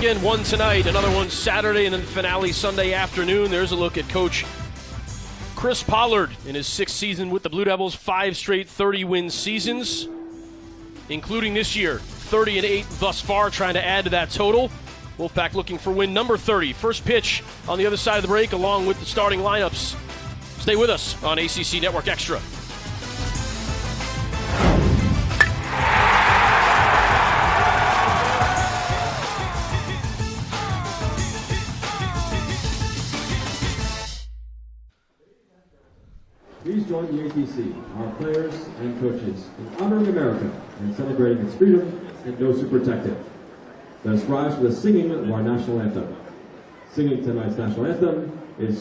weekend, one tonight, another one Saturday, and then finale Sunday afternoon. There's a look at Coach Chris Pollard in his 6th season with the Blue Devils, 5 straight 30-win seasons, including this year, 30-8 thus far, trying to add to that total. Wolfpack looking for win number 30. First pitch on the other side of the break, along with the starting lineups. Stay with us on ACC Network Extra. Please join the ACC, our players and coaches, in honoring America and celebrating its freedom and no super protective. Let us rise for the singing of our national anthem. Singing tonight's national anthem is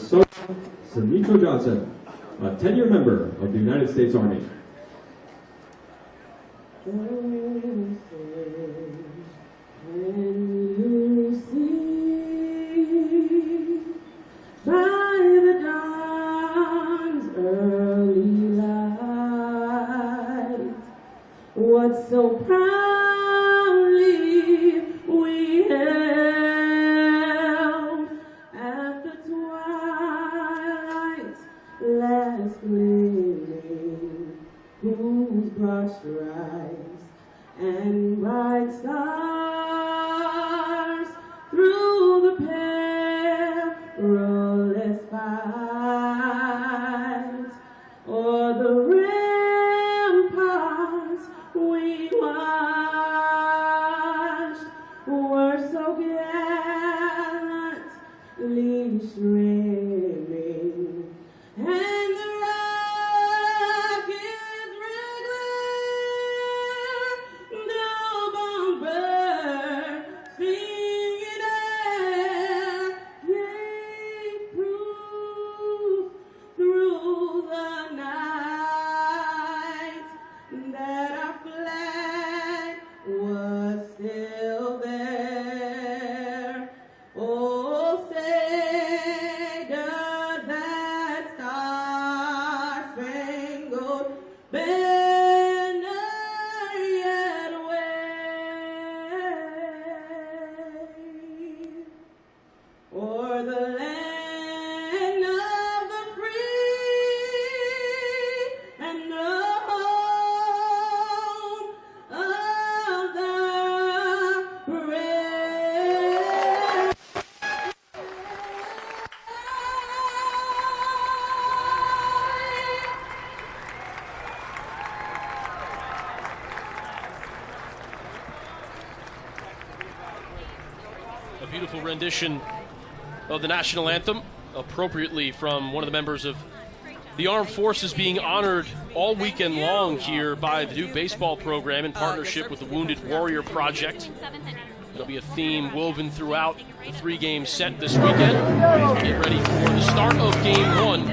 Samito Johnson, a 10-year member of the United States Army. What so proudly we held at the twilight's last gleaming, whose broad stripes and bright stars through the perilous fight, o'er the ramparts we watched were so gallantly streaming, and the rocket's regular double bird singing air gave proof through the night that our flag was still there. Oh, say does that star-spangled banner yet wave o'er the land of the free and the home of the brave. A beautiful rendition of the national anthem, appropriately from one of the members of the Armed Forces, being honored all weekend long here by the Duke baseball program in partnership with the Wounded Warrior Project. It'll be a theme woven throughout the 3-game set this weekend. Get ready for the start of Game 1.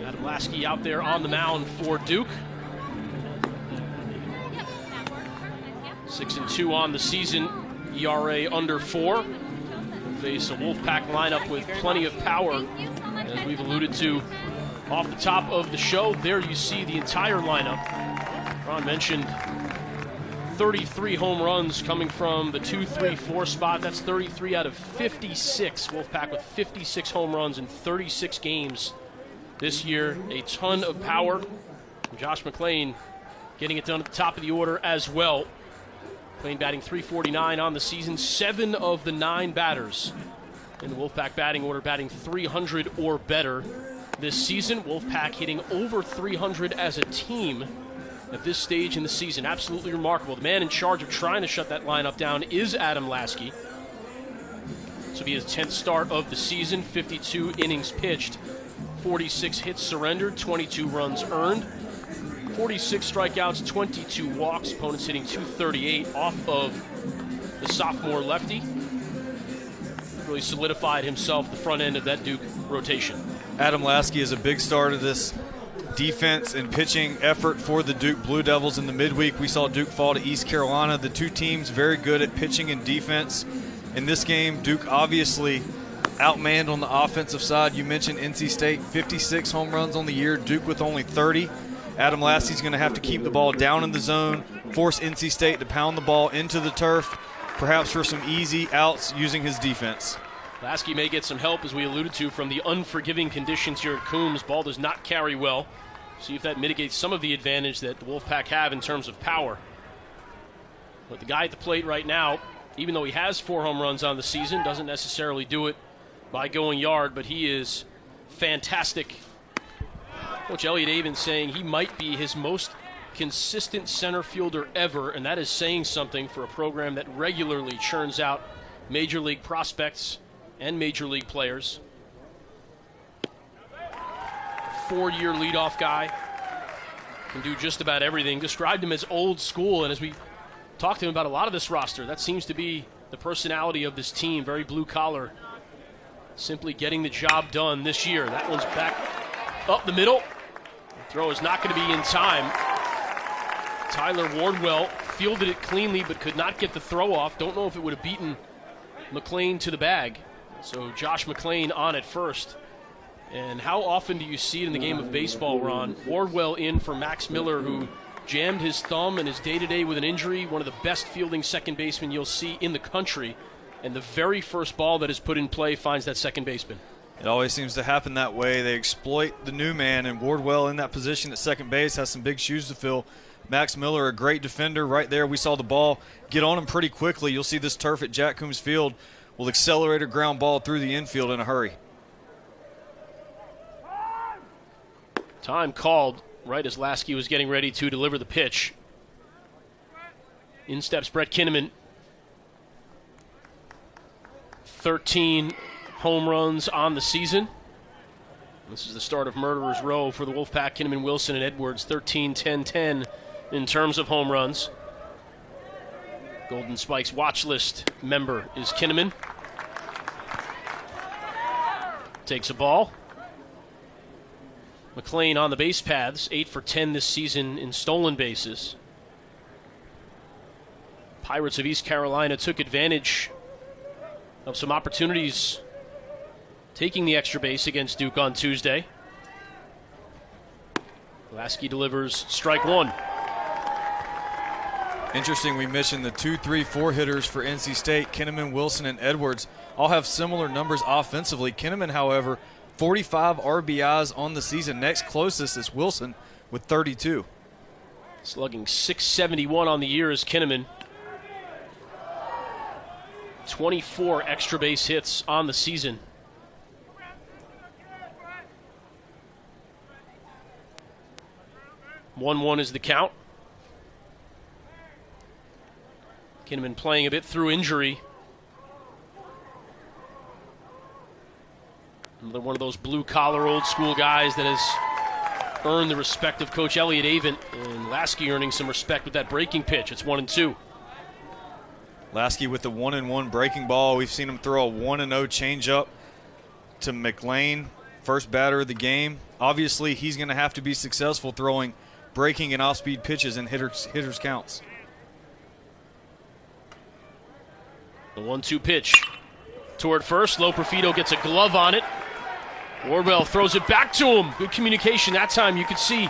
Adam Lasky out there on the mound for Duke. 6-2 on the season, ERA under 4. Face a Wolfpack lineup with plenty of power, as we've alluded to off the top of the show. There you see the entire lineup. Ron mentioned 33 home runs coming from the 2-3-4 spot. That's 33 out of 56. Wolfpack with 56 home runs in 36 games this year. A ton of power. Josh McClain getting it done at the top of the order as well. McClain batting .349 on the season. 7 of the 9 batters in the Wolfpack batting order batting .300 or better this season. Wolfpack hitting over .300 as a team at this stage in the season. Absolutely remarkable. The man in charge of trying to shut that lineup down is Adam Lasky. This will be his 10th start of the season. 52 innings pitched, 46 hits surrendered, 22 runs earned, 46 strikeouts, 22 walks. Opponents hitting .238 off of the sophomore lefty. Really solidified himself the front end of that Duke rotation. Adam Lasky is a big start of this defense and pitching effort for the Duke Blue Devils. In the midweek, we saw Duke fall to East Carolina. The two teams very good at pitching and defense. In this game, Duke obviously outmanned on the offensive side. You mentioned NC State, 56 home runs on the year. Duke with only 30. Adam Lasky's going to have to keep the ball down in the zone, force NC State to pound the ball into the turf, perhaps for some easy outs using his defense. Lasky may get some help, as we alluded to, from the unforgiving conditions here at Coombs. Ball does not carry well. See if that mitigates some of the advantage that the Wolfpack have in terms of power. But the guy at the plate right now, even though he has 4 home runs on the season, doesn't necessarily do it by going yard, but he is fantastic. Coach Elliott Avon saying he might be his most consistent center fielder ever, and that is saying something for a program that regularly churns out major league prospects and major league players. 4-year leadoff guy, can do just about everything. Described him as old school, and as we talked to him about a lot of this roster, that seems to be the personality of this team, very blue collar, simply getting the job done this year. That one's back up the middle. The throw is not going to be in time. Tyler Wardwell fielded it cleanly but could not get the throw off. Don't know if it would have beaten McLean to the bag. So Josh McLean on at first. And how often do you see it in the game of baseball, Ron? Wardwell in for Max Miller, who jammed his thumb in his day-to-day with an injury, one of the best fielding second basemen you'll see in the country. And the very first ball that is put in play finds that second baseman. It always seems to happen that way. They exploit the new man, and Wardwell in that position at second base has some big shoes to fill. Max Miller, a great defender right there. We saw the ball get on him pretty quickly. You'll see this turf at Jack Coombs Field will accelerate a ground ball through the infield in a hurry. Time called right as Lasky was getting ready to deliver the pitch. In steps Brett Kinnaman. 13 home runs on the season. This is the start of Murderer's Row for the Wolfpack. Kinnaman, Wilson, and Edwards. 13, 10, 10 in terms of home runs. Golden Spike's watch list member is Kinnaman. Takes a ball. McLean on the base paths, 8 for 10 this season in stolen bases. Pirates of East Carolina took advantage of some opportunities taking the extra base against Duke on Tuesday. Lasky delivers strike one. Interesting, we mentioned the 2, 3, 4 hitters for NC State. Kinnaman, Wilson, and Edwards all have similar numbers offensively. Kinnaman, however, 45 RBIs on the season. Next closest is Wilson with 32. Slugging .671 on the year is Kinnaman. 24 extra base hits on the season. One is the count. Kinnaman playing a bit through injury. Another one of those blue-collar, old-school guys that has earned the respect of Coach Elliott Avon, and Lasky earning some respect with that breaking pitch. It's 1-2. Lasky with the 1-1 breaking ball. We've seen him throw a 1-0 changeup to McLean, first batter of the game. Obviously, he's going to have to be successful throwing breaking and off-speed pitches in hitters counts. The 1-2 pitch toward first. Loperfido gets a glove on it. Wardwell throws it back to him. Good communication that time. You could see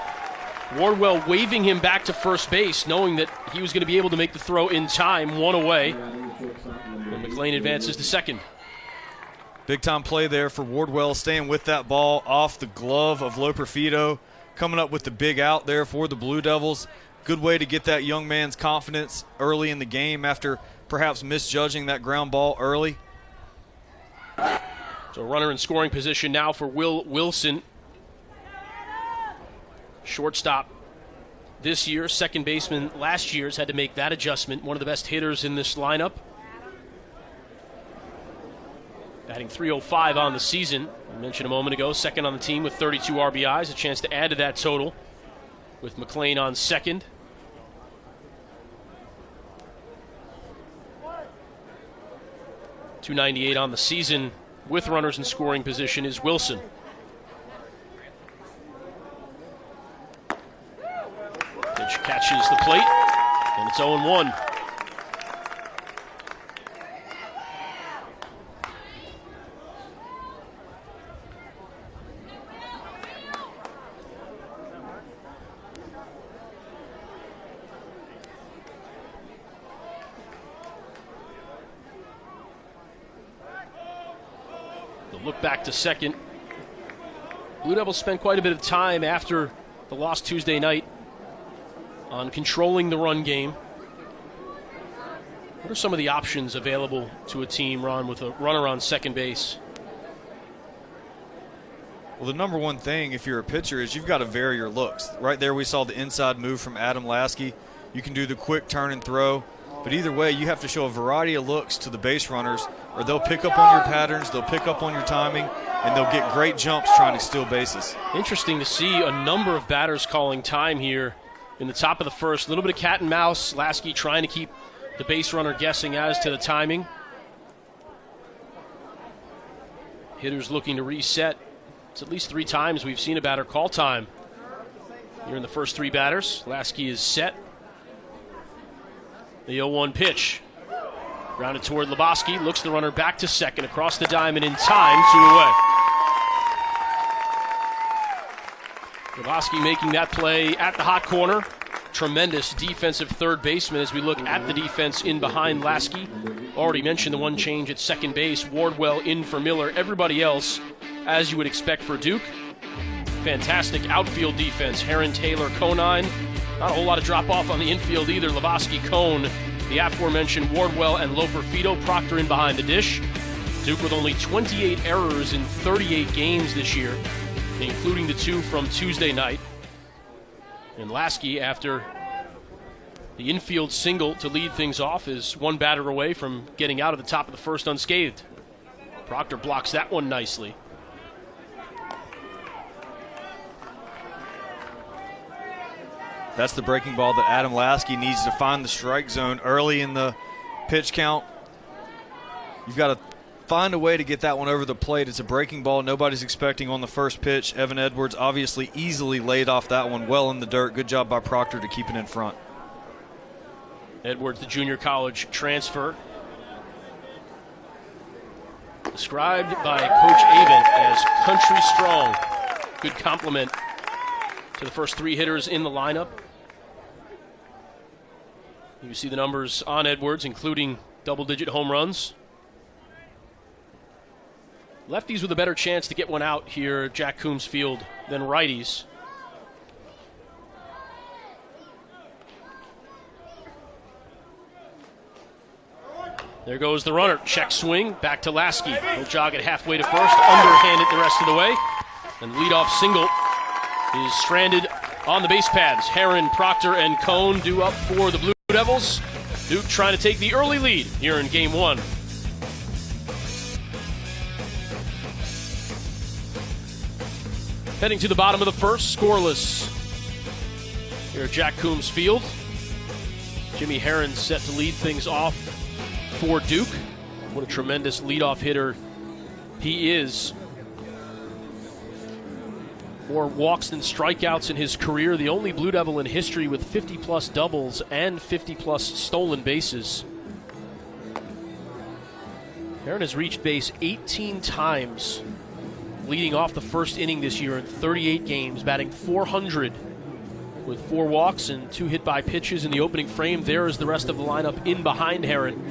Wardwell waving him back to first base, knowing that he was going to be able to make the throw in time. One away. And McLean advances to second. Big time play there for Wardwell, staying with that ball off the glove of Loperfido, coming up with the big out there for the Blue Devils. Good way to get that young man's confidence early in the game after perhaps misjudging that ground ball early. So a runner in scoring position now for Will Wilson. Shortstop this year, second baseman last year's had to make that adjustment. One of the best hitters in this lineup. Batting .305 on the season. I mentioned a moment ago, second on the team with 32 RBIs. A chance to add to that total with McLean on second. .298 on the season with runners in scoring position is Wilson. Pitch catches the plate, and it's 0-1. look back to second. Blue Devils spent quite a bit of time after the loss Tuesday night on controlling the run game. What are some of the options available to a team, Ron, with a runner on second base? Well, the number one thing if you're a pitcher is you've got to vary your looks. Right there we saw the inside move from Adam Lasky. You can do the quick turn and throw. But either way, you have to show a variety of looks to the base runners, or they'll pick up on your patterns, they'll pick up on your timing, and they'll get great jumps trying to steal bases. Interesting to see a number of batters calling time here in the top of the first. A little bit of cat and mouse. Lasky trying to keep the base runner guessing as to the timing. Hitters looking to reset. It's at least 3 times we've seen a batter call time here in the first 3 batters. Lasky is set. The 0-1 pitch. Grounded toward Lebowski. Looks the runner back to second. Across the diamond in time. 2 away. Lebowski making that play at the hot corner. Tremendous defensive third baseman as we look at the defense in behind Lasky. Already mentioned the one change at second base. Wardwell in for Miller. Everybody else, as you would expect for Duke. Fantastic outfield defense. Heron, Taylor, Conine. Not a whole lot of drop-off on the infield either. Lebowski, Cone, the aforementioned Wardwell, and Loper-Fido. Proctor in behind the dish. Duke with only 28 errors in 38 games this year, including the 2 from Tuesday night. And Lasky, after the infield single to lead things off, is 1 batter away from getting out of the top of the first unscathed. Proctor blocks that one nicely. That's the breaking ball that Adam Lasky needs to find the strike zone early in the pitch count. You've got to find a way to get that one over the plate. It's a breaking ball nobody's expecting on the first pitch. Evan Edwards obviously easily laid off that one well in the dirt. Good job by Proctor to keep it in front. Edwards, the junior college transfer. Described by Coach Avent as country strong. Good compliment to the first 3 hitters in the lineup. You see the numbers on Edwards, including double-digit home runs. Lefties with a better chance to get one out here at Jack Coombs Field than righties. There goes the runner. Check swing. Back to Lasky. He'll jog it halfway to first. Underhand it the rest of the way. And leadoff single is stranded on the base paths. Heron, Proctor, and Cone due up for the Blue Devils. Duke trying to take the early lead here in Game 1. Heading to the bottom of the first, scoreless here at Jack Coombs Field. Jimmy Heron set to lead things off for Duke. What a tremendous leadoff hitter he is. More walks than strikeouts in his career. The only Blue Devil in history with 50-plus doubles and 50-plus stolen bases. Heron has reached base 18 times, leading off the first inning this year in 38 games, batting .400 with 4 walks and 2 hit by pitches in the opening frame. There is the rest of the lineup in behind Heron.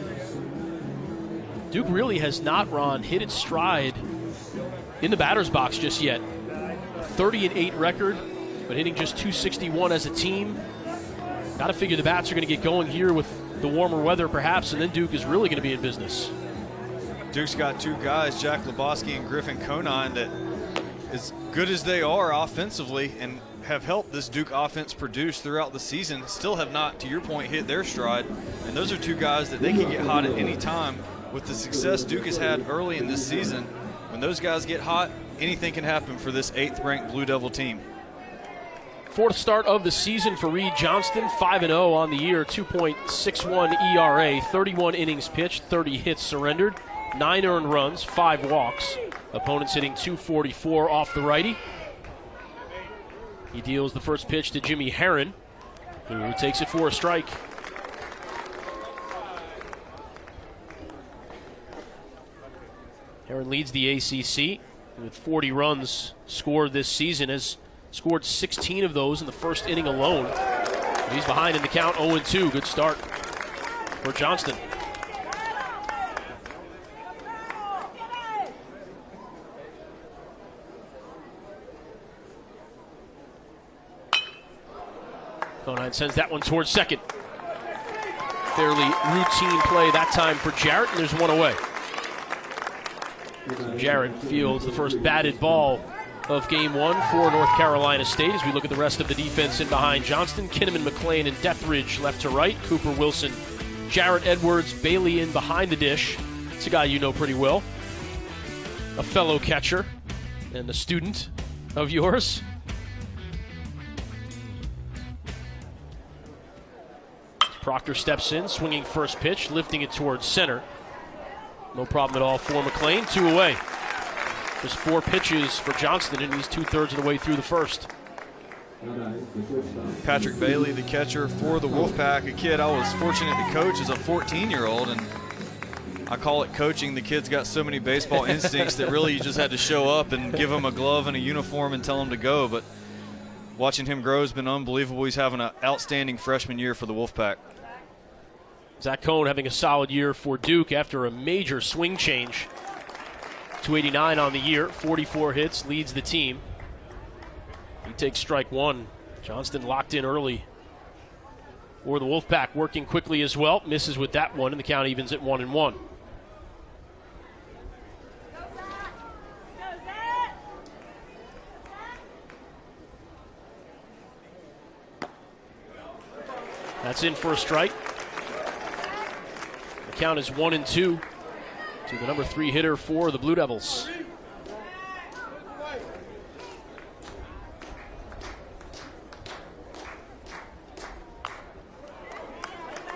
Duke really has not, Ron, hit its stride in the batter's box just yet. 30-8 record, but hitting just .261 as a team. Got to figure the bats are going to get going here with the warmer weather perhaps, and then Duke is really going to be in business. Duke's got 2 guys, Jack Lebowski and Griffin Conine, that as good as they are offensively and have helped this Duke offense produce throughout the season, still have not, to your point, hit their stride. And those are 2 guys that they can get hot at any time. With the success Duke has had early in this season, when those guys get hot, anything can happen for this 8th-ranked Blue Devil team. 4th start of the season for Reed Johnston, 5-0 on the year, 2.61 ERA, 31 innings pitched, 30 hits surrendered, 9 earned runs, 5 walks. Opponents hitting .244 off the righty. He deals the first pitch to Jimmy Heron, who takes it for a strike. Heron leads the ACC with 40 runs scored this season, has scored 16 of those in the first inning alone. He's behind in the count, 0-2. Good start for Johnston. Conine sends that one towards second. Fairly routine play that time for Jarrett, and there's one away. So Jarrett fields the first batted ball of game one for North Carolina State. As we look at the rest of the defense in behind Johnston, Kinnaman, McLean, and Deathridge left to right. Cooper Wilson, Jarrett Edwards, Bailey in behind the dish. It's a guy you know pretty well. A fellow catcher and a student of yours. Proctor steps in, swinging first pitch, lifting it towards center. No problem at all for McLean. 2 away. Just 4 pitches for Johnston, and he's 2/3 of the way through the first. Patrick Bailey, the catcher for the Wolfpack, a kid I was fortunate to coach as a 14-year-old, and I call it coaching. The kid's got so many baseball instincts that really you just had to show up and give him a glove and a uniform and tell him to go. But watching him grow has been unbelievable. He's having an outstanding freshman year for the Wolfpack. Zach Cohn having a solid year for Duke after a major swing change. 289 on the year, 44 hits, leads the team. He takes strike one. Johnston locked in early for the Wolfpack, working quickly as well. Misses with that one, and the count evens at 1-1. That's in for a strike. The count is 1-2 to the number 3 hitter for the Blue Devils.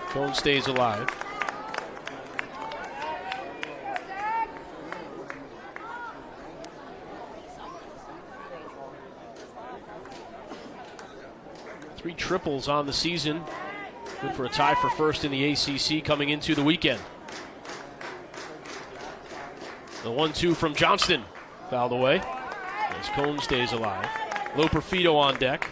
Cone stays alive. Three triples on the season. Good for a tie for first in the ACC coming into the weekend. The 1-2 from Johnston. Fouled away as Cone stays alive. Loperfido on deck.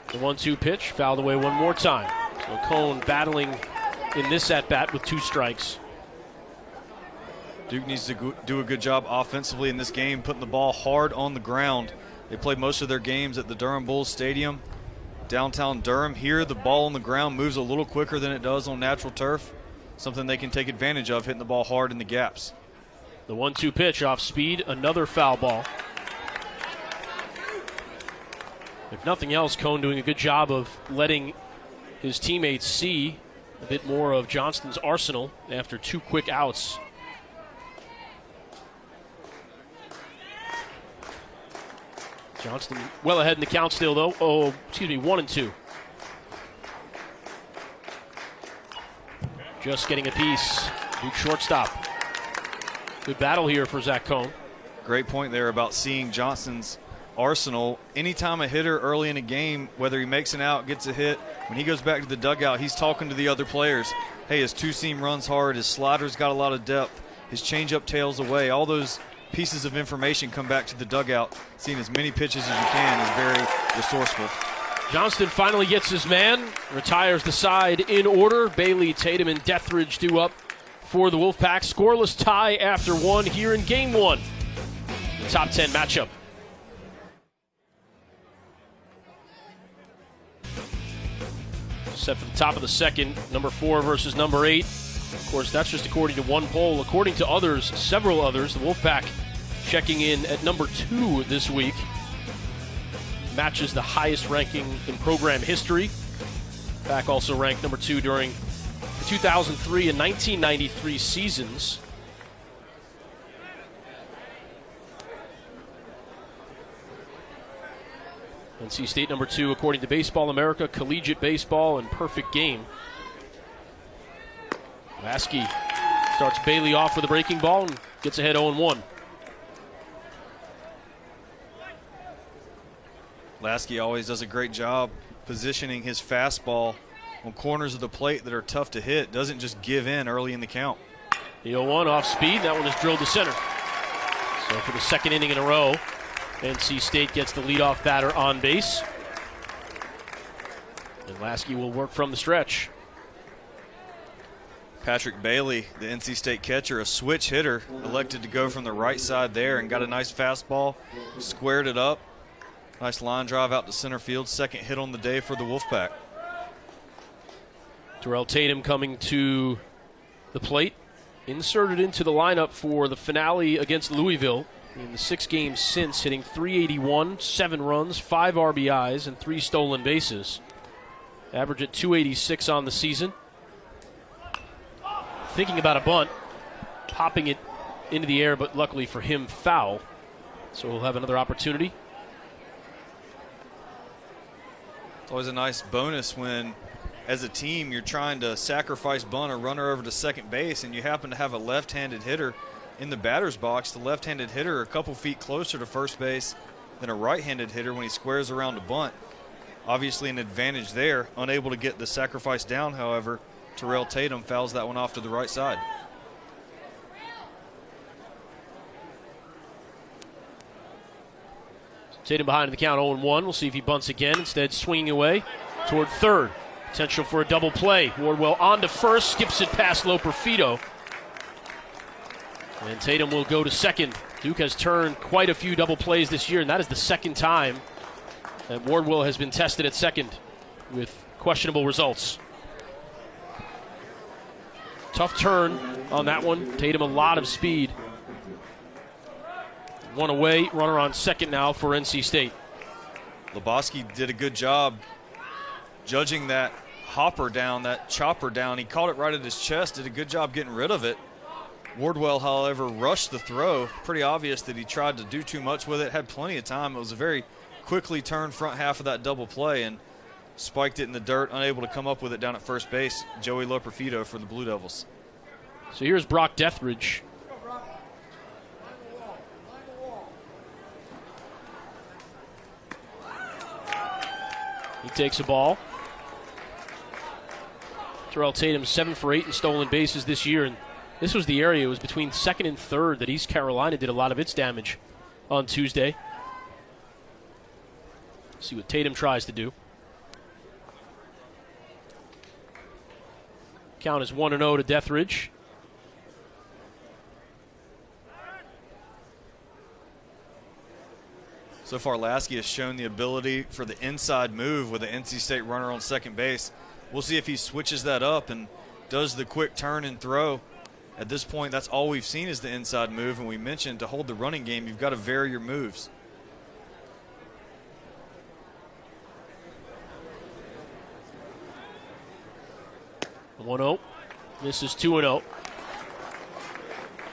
The 1-2 pitch, fouled away one more time. So Cone battling in this at-bat with 2 strikes. Duke needs to do a good job offensively in this game, putting the ball hard on the ground. They play most of their games at the Durham Bulls Stadium, downtown Durham. Here, the ball on the ground moves a little quicker than it does on natural turf, something they can take advantage of, hitting the ball hard in the gaps. The 1-2 pitch off speed, another foul ball. If nothing else, Cone doing a good job of letting his teammates see a bit more of Johnston's arsenal after 2 quick outs. Johnston well ahead in the count still, though. 1-2. Just getting a piece. Duke shortstop. Good battle here for Zach Cone. Great point there about seeing Johnston's arsenal. Anytime a hitter early in a game, whether he makes an out, gets a hit, when he goes back to the dugout, he's talking to the other players. Hey, his 2-seam runs hard, his slider's got a lot of depth, his changeup tails away. All those pieces of information come back to the dugout. Seeing as many pitches as you can is very resourceful. Johnston finally gets his man, retires the side in order. Bailey, Tatum, and Deathridge due up for the Wolfpack. Scoreless tie after 1 here in Game 1. The top 10 matchup. Set for the top of the second, number 4 versus number 8. Of course, that's just according to one poll. According to others, several others, the Wolfpack checking in at number 2 this week. Matches the highest ranking in program history. Pack also ranked number 2 during the 2003 and 1993 seasons. NC State number 2 according to Baseball America, Collegiate Baseball, and Perfect Game. Lasky starts Bailey off with a breaking ball and gets ahead 0-1. Lasky always does a great job positioning his fastball on corners of the plate that are tough to hit. Doesn't just give in early in the count. The 0-1 off speed. That one is drilled to center. So for the second inning in a row, NC State gets the leadoff batter on base. And Lasky will work from the stretch. Patrick Bailey, the NC State catcher, a switch hitter, elected to go from the right side there and got a nice fastball, squared it up. Nice line drive out to center field. Second hit on the day for the Wolfpack. Terrell Tatum coming to the plate. Inserted into the lineup for the finale against Louisville in the 6 games since, hitting .381, 7 runs, 5 RBIs, and 3 stolen bases. Average at .286 on the season. Thinking about a bunt, popping it into the air, but luckily for him, foul. So we'll have another opportunity. It's always a nice bonus when, as a team, you're trying to sacrifice bunt or runner over to second base, and you happen to have a left-handed hitter in the batter's box. The left-handed hitter a couple feet closer to first base than a right-handed hitter when he squares around to bunt. Obviously an advantage there. Unable to get the sacrifice down, however, Terrell Tatum fouls that one off to the right side. Tatum behind in the count 0-1. We'll see if he bunts again. Instead, swinging away toward third. Potential for a double play. Wardwell on to first, skips it past Loperfido. And Tatum will go to second. Duke has turned quite a few double plays this year, and that is the second time that Wardwell has been tested at second with questionable results. Tough turn on that one. Tatum a lot of speed. One away, runner on second now for NC State. Lebowski did a good job judging that hopper down, that chopper down. He caught it right at his chest, did a good job getting rid of it. Wardwell, however, rushed the throw. Pretty obvious that he tried to do too much with it, had plenty of time. It was a very quickly turned front half of that double play and spiked it in the dirt, unable to come up with it down at first base. Joey Loperfido for the Blue Devils. So here's Brock Deathridge. He takes a ball. Terrell Tatum 7 for 8 in stolen bases this year, and this was the area. It was between second and third that East Carolina did a lot of its damage on Tuesday. See what Tatum tries to do. Count is 1-0 to Deathridge. So far, Lasky has shown the ability for the inside move with the NC State runner on second base. We'll see if he switches that up and does the quick turn and throw. At this point, that's all we've seen is the inside move, and we mentioned to hold the running game, you've got to vary your moves. The 1-0. This is 2-0.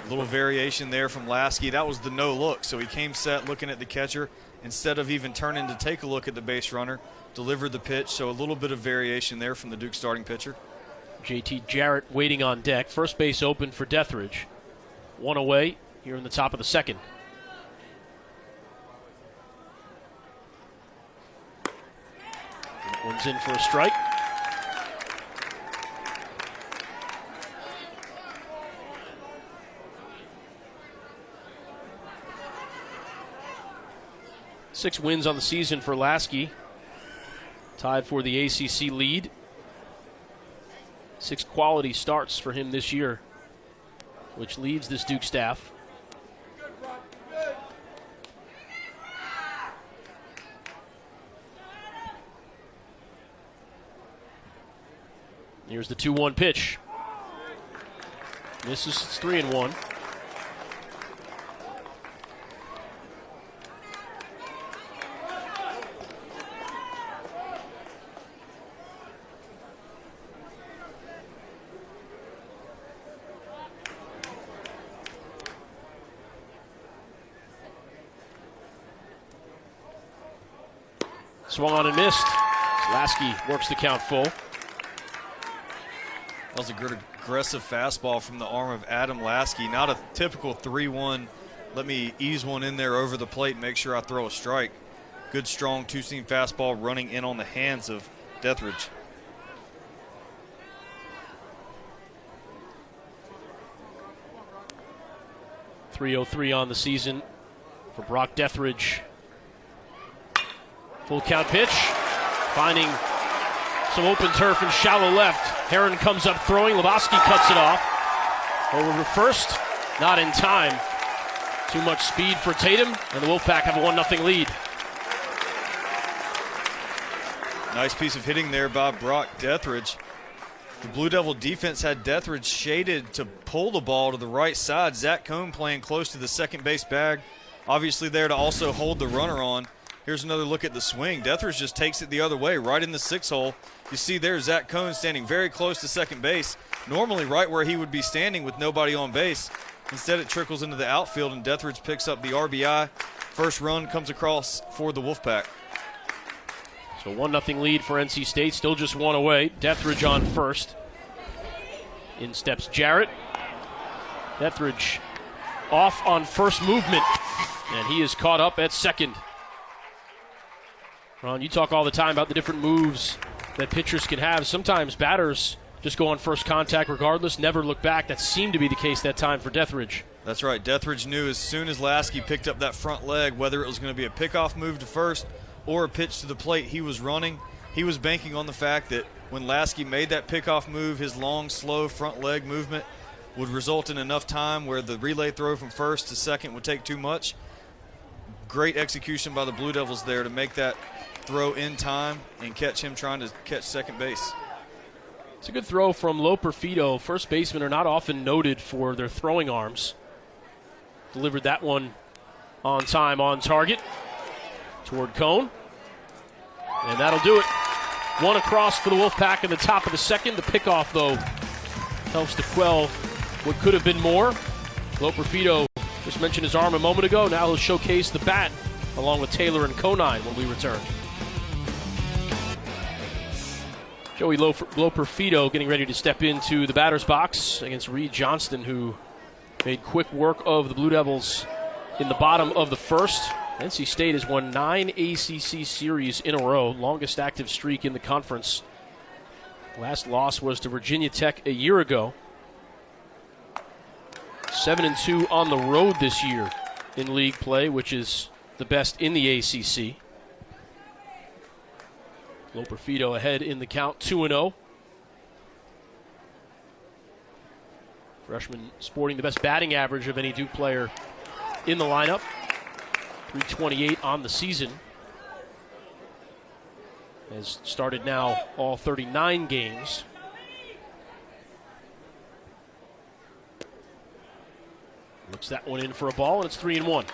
A little variation there from Lasky. That was the no look, so he came set looking at the catcher. Instead of even turning to take a look at the base runner, delivered the pitch, so a little bit of variation there from the Duke starting pitcher. JT Jarrett waiting on deck. First base open for Deathridge. One away here in the top of the second. One's in for a strike. Six wins on the season for Lasky. Tied for the ACC lead. 6 quality starts for him this year, which leads this Duke staff. Here's the 2-1 pitch. This is 3-1. Swung on and missed. Lasky works the count full. That was a good aggressive fastball from the arm of Adam Lasky. Not a typical 3-1. Let me ease one in there over the plate and make sure I throw a strike. Good, strong two-seam fastball running in on the hands of Deathridge. .303 on the season for Brock Deathridge. Full count pitch, finding some open turf and shallow left. Heron comes up throwing. Lebowski cuts it off. Over to first. Not in time. Too much speed for Tatum, and the Wolfpack have a 1-0 lead. Nice piece of hitting there by Brock Deathridge. The Blue Devil defense had Deathridge shaded to pull the ball to the right side. Zach Cohn playing close to the second base bag. Obviously there to also hold the runner on. Here's another look at the swing. Deathridge just takes it the other way, right in the 6-hole. You see there Zach Cohn standing very close to second base, normally right where he would be standing with nobody on base. Instead it trickles into the outfield, and Deathridge picks up the RBI. First run comes across for the Wolfpack. So 1-0 lead for NC State, still just one away. Deathridge on first. In steps Jarrett. Deathridge off on first movement, and he is caught up at second. Ron, you talk all the time about the different moves that pitchers can have. Sometimes batters just go on first contact regardless, never look back. That seemed to be the case that time for Deathridge. That's right. Deathridge knew as soon as Lasky picked up that front leg, whether it was going to be a pickoff move to first or a pitch to the plate, he was running. He was banking on the fact that when Lasky made that pickoff move, his long, slow front leg movement would result in enough time where the relay throw from first to second would take too much. Great execution by the Blue Devils there to make that throw in time and catch him trying to catch second base. It's a good throw from Loper Fido. First basemen are not often noted for their throwing arms. Delivered that one on time, on target, toward Cone. And that'll do it. One across for the Wolfpack in the top of the second. The pickoff, though, helps to quell what could have been more. Loper Fido just mentioned his arm a moment ago. Now he'll showcase the bat along with Taylor and Conine when we return. Joey Loper Fido getting ready to step into the batter's box against Reed Johnston, who made quick work of the Blue Devils in the bottom of the first. NC State has won 9 ACC series in a row, longest active streak in the conference. Last loss was to Virginia Tech a year ago. 7-2 on the road this year in league play, which is the best in the ACC. Loper Fido ahead in the count, 2-0. Freshman sporting the best batting average of any Duke player in the lineup. .328 on the season. Has started now all 39 games. Looks that one in for a ball, and it's 3-1.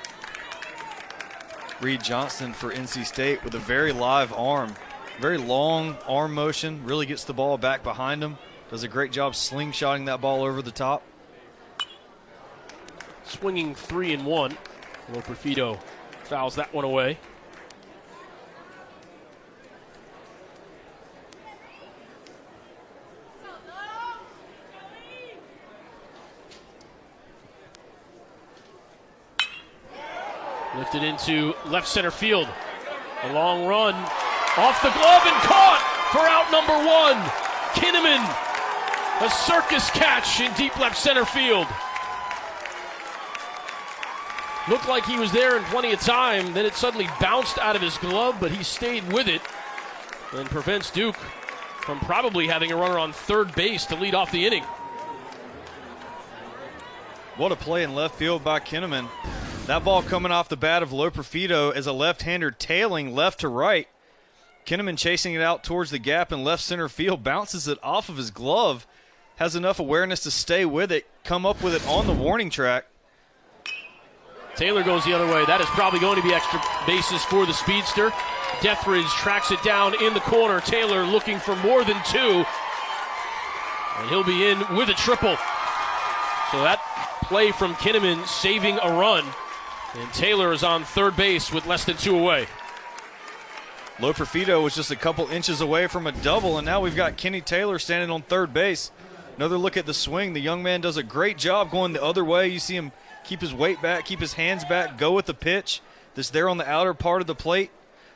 Reed Johnston for NC State with a very live arm. Very long arm motion, really gets the ball back behind him. Does a great job slingshotting that ball over the top. Swinging 3-1. Loper Fido fouls that one away. Lifted into left center field. A long run. Off the glove and caught for out number one. Kinnaman, a circus catch in deep left center field. Looked like he was there in plenty of time. Then it suddenly bounced out of his glove, but he stayed with it and prevents Duke from probably having a runner on third base to lead off the inning. What a play in left field by Kinnaman. That ball coming off the bat of Loper Fido as a left-hander tailing left to right. Kinnaman chasing it out towards the gap in left center field, bounces it off of his glove, has enough awareness to stay with it, come up with it on the warning track. Taylor goes the other way. That is probably going to be extra bases for the speedster. Deathridge tracks it down in the corner. Taylor looking for more than two. And he'll be in with a triple. So that play from Kinnaman saving a run. And Taylor is on third base with less than two away. Loper Fido was just a couple inches away from a double, and now we've got Kenny Taylor standing on third base. Another look at the swing. The young man does a great job going the other way. You see him keep his weight back, keep his hands back, go with the pitch that's there on the outer part of the plate,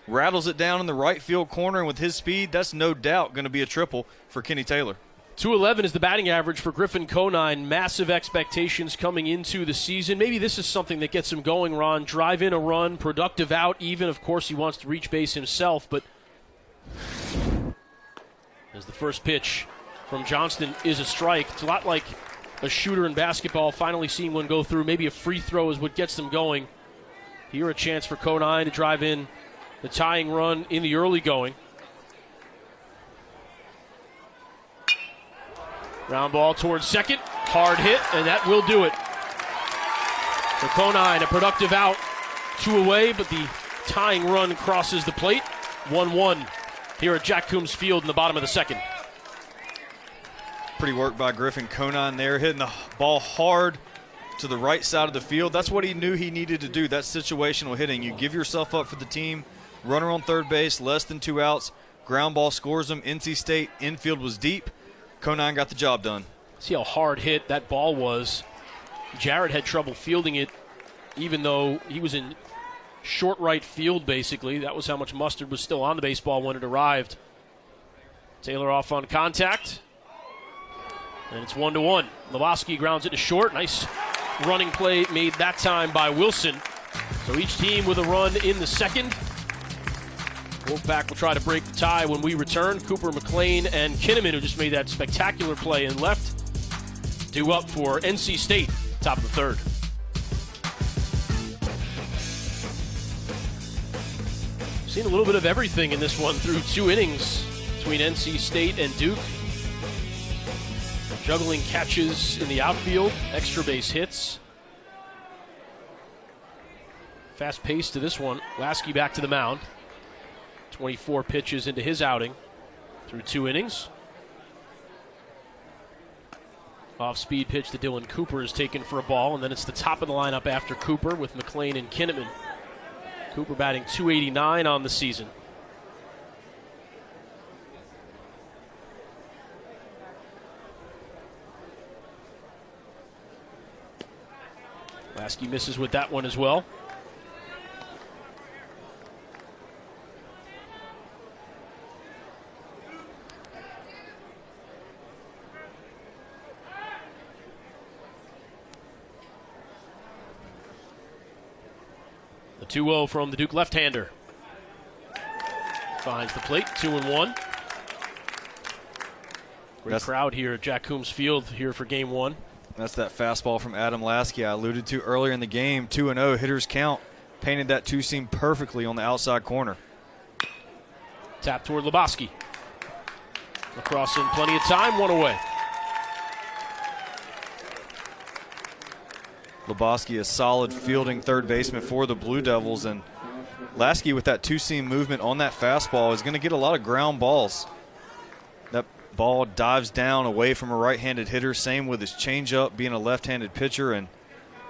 rattles it down in the right field corner, and with his speed, that's no doubt going to be a triple for Kenny Taylor. 211 is the batting average for Griffin Conine. Massive expectations coming into the season. Maybe this is something that gets him going, Ron. Drive in a run, productive out even. Of course, he wants to reach base himself, but As the first pitch from Johnston is a strike. It's a lot like a shooter in basketball, finally seeing one go through. Maybe a free throw is what gets them going. Here a chance for Conine to drive in the tying run in the early going. Ground ball towards second. Hard hit, and that will do it. For Conine, a productive out. 2 away, but the tying run crosses the plate. 1-1 here at Jack Coombs Field in the bottom of the second. Pretty work by Griffin Conine there, hitting the ball hard to the right side of the field. That's what he knew he needed to do. That's situational hitting. You give yourself up for the team. Runner on third base, less than 2 outs. Ground ball scores them. NC State infield was deep. Conine got the job done. See how hard hit that ball was. Jarrett had trouble fielding it, even though he was in short right field, basically. That was how much mustard was still on the baseball when it arrived. Taylor off on contact. And it's 1-1. Lebowski grounds it to short. Nice running play made that time by Wilson. So each team with a run in the second. Wolfpack will try to break the tie when we return. Cooper, McLean, and Kinnaman, who just made that spectacular play and left, due up for NC State, top of the third. Seen a little bit of everything in this one through 2 innings between NC State and Duke. Juggling catches in the outfield, extra base hits. Fast pace to this one. Lasky back to the mound. 24 pitches into his outing through 2 innings. Off-speed pitch to Dylan Cooper is taken for a ball, and then it's the top of the lineup after Cooper with McLean and Kinnaman. Cooper batting .289 on the season. Lasky misses with that one as well. The 2-0 from the Duke left-hander. Finds the plate, 2-1. Great crowd here at Jack Coombs Field here for game 1. That's that fastball from Adam Lasky I alluded to earlier in the game. 2-0, hitters count. Painted that 2-seam perfectly on the outside corner. Tap toward Lebowski. Across in plenty of time, 1 away. Lebowski, a solid fielding third baseman for the Blue Devils, and Lasky with that 2-seam movement on that fastball is going to get a lot of ground balls. That ball dives down away from a right-handed hitter, same with his changeup, being a left-handed pitcher, and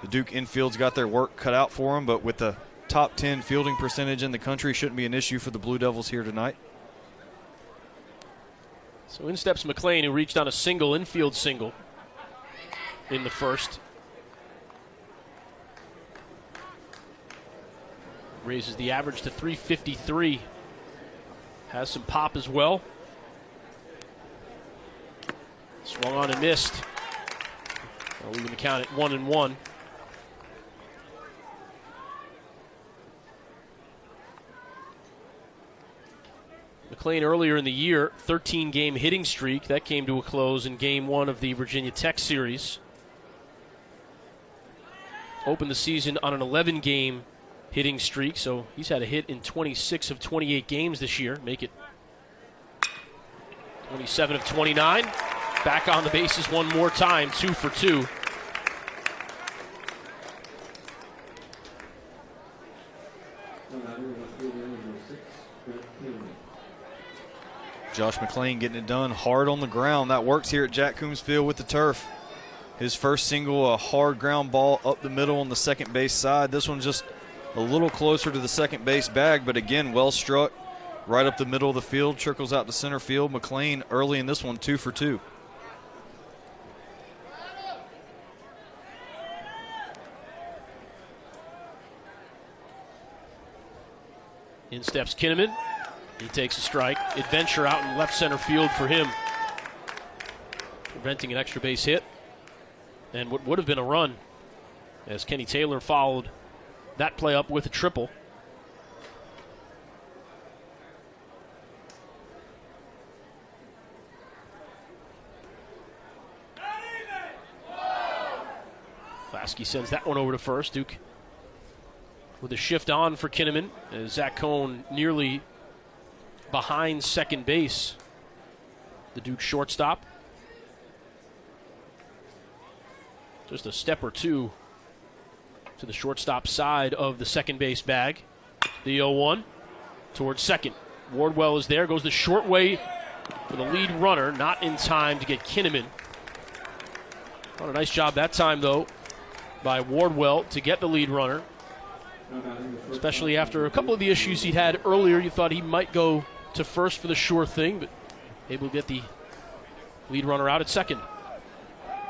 the Duke infield's got their work cut out for him, but with the top 10 fielding percentage in the country, shouldn't be an issue for the Blue Devils here tonight. So in steps McLean, who reached on a single, infield single in the first. Raises the average to 353. Has some pop as well. Swung on and missed. Well, we're going to count it 1-1. McLean earlier in the year, 13-game hitting streak. That came to a close in game 1 of the Virginia Tech series. Opened the season on an 11-game hitting streak, so he's had a hit in 26 of 28 games this year. Make it 27 of 29. Back on the bases one more time, 2 for 2. Josh McLean getting it done hard on the ground. That works here at Jack Coombs Field with the turf. His first single, a hard ground ball up the middle on the second base side. This one's just a little closer to the second base bag, but again, well struck. Right up the middle of the field, trickles out to center field. McLean early in this one, 2 for 2. In steps Kinnaman. He takes a strike. Adventure out in left center field for him, preventing an extra base hit. And what would have been a run, as Kenny Taylor followed that play up with a triple. Lasky sends that one over to first. Duke with a shift on for Kinnaman. As Zach Cohn nearly behind second base. The Duke shortstop. Just a step or two to the shortstop side of the second base bag. The 0-1 towards second. Wardwell is there, goes the short way for the lead runner, not in time to get Kinnaman. What a nice job that time, though, by Wardwell to get the lead runner, especially after a couple of the issues he'd had earlier. You thought he might go to first for the sure thing, but able to get the lead runner out at second.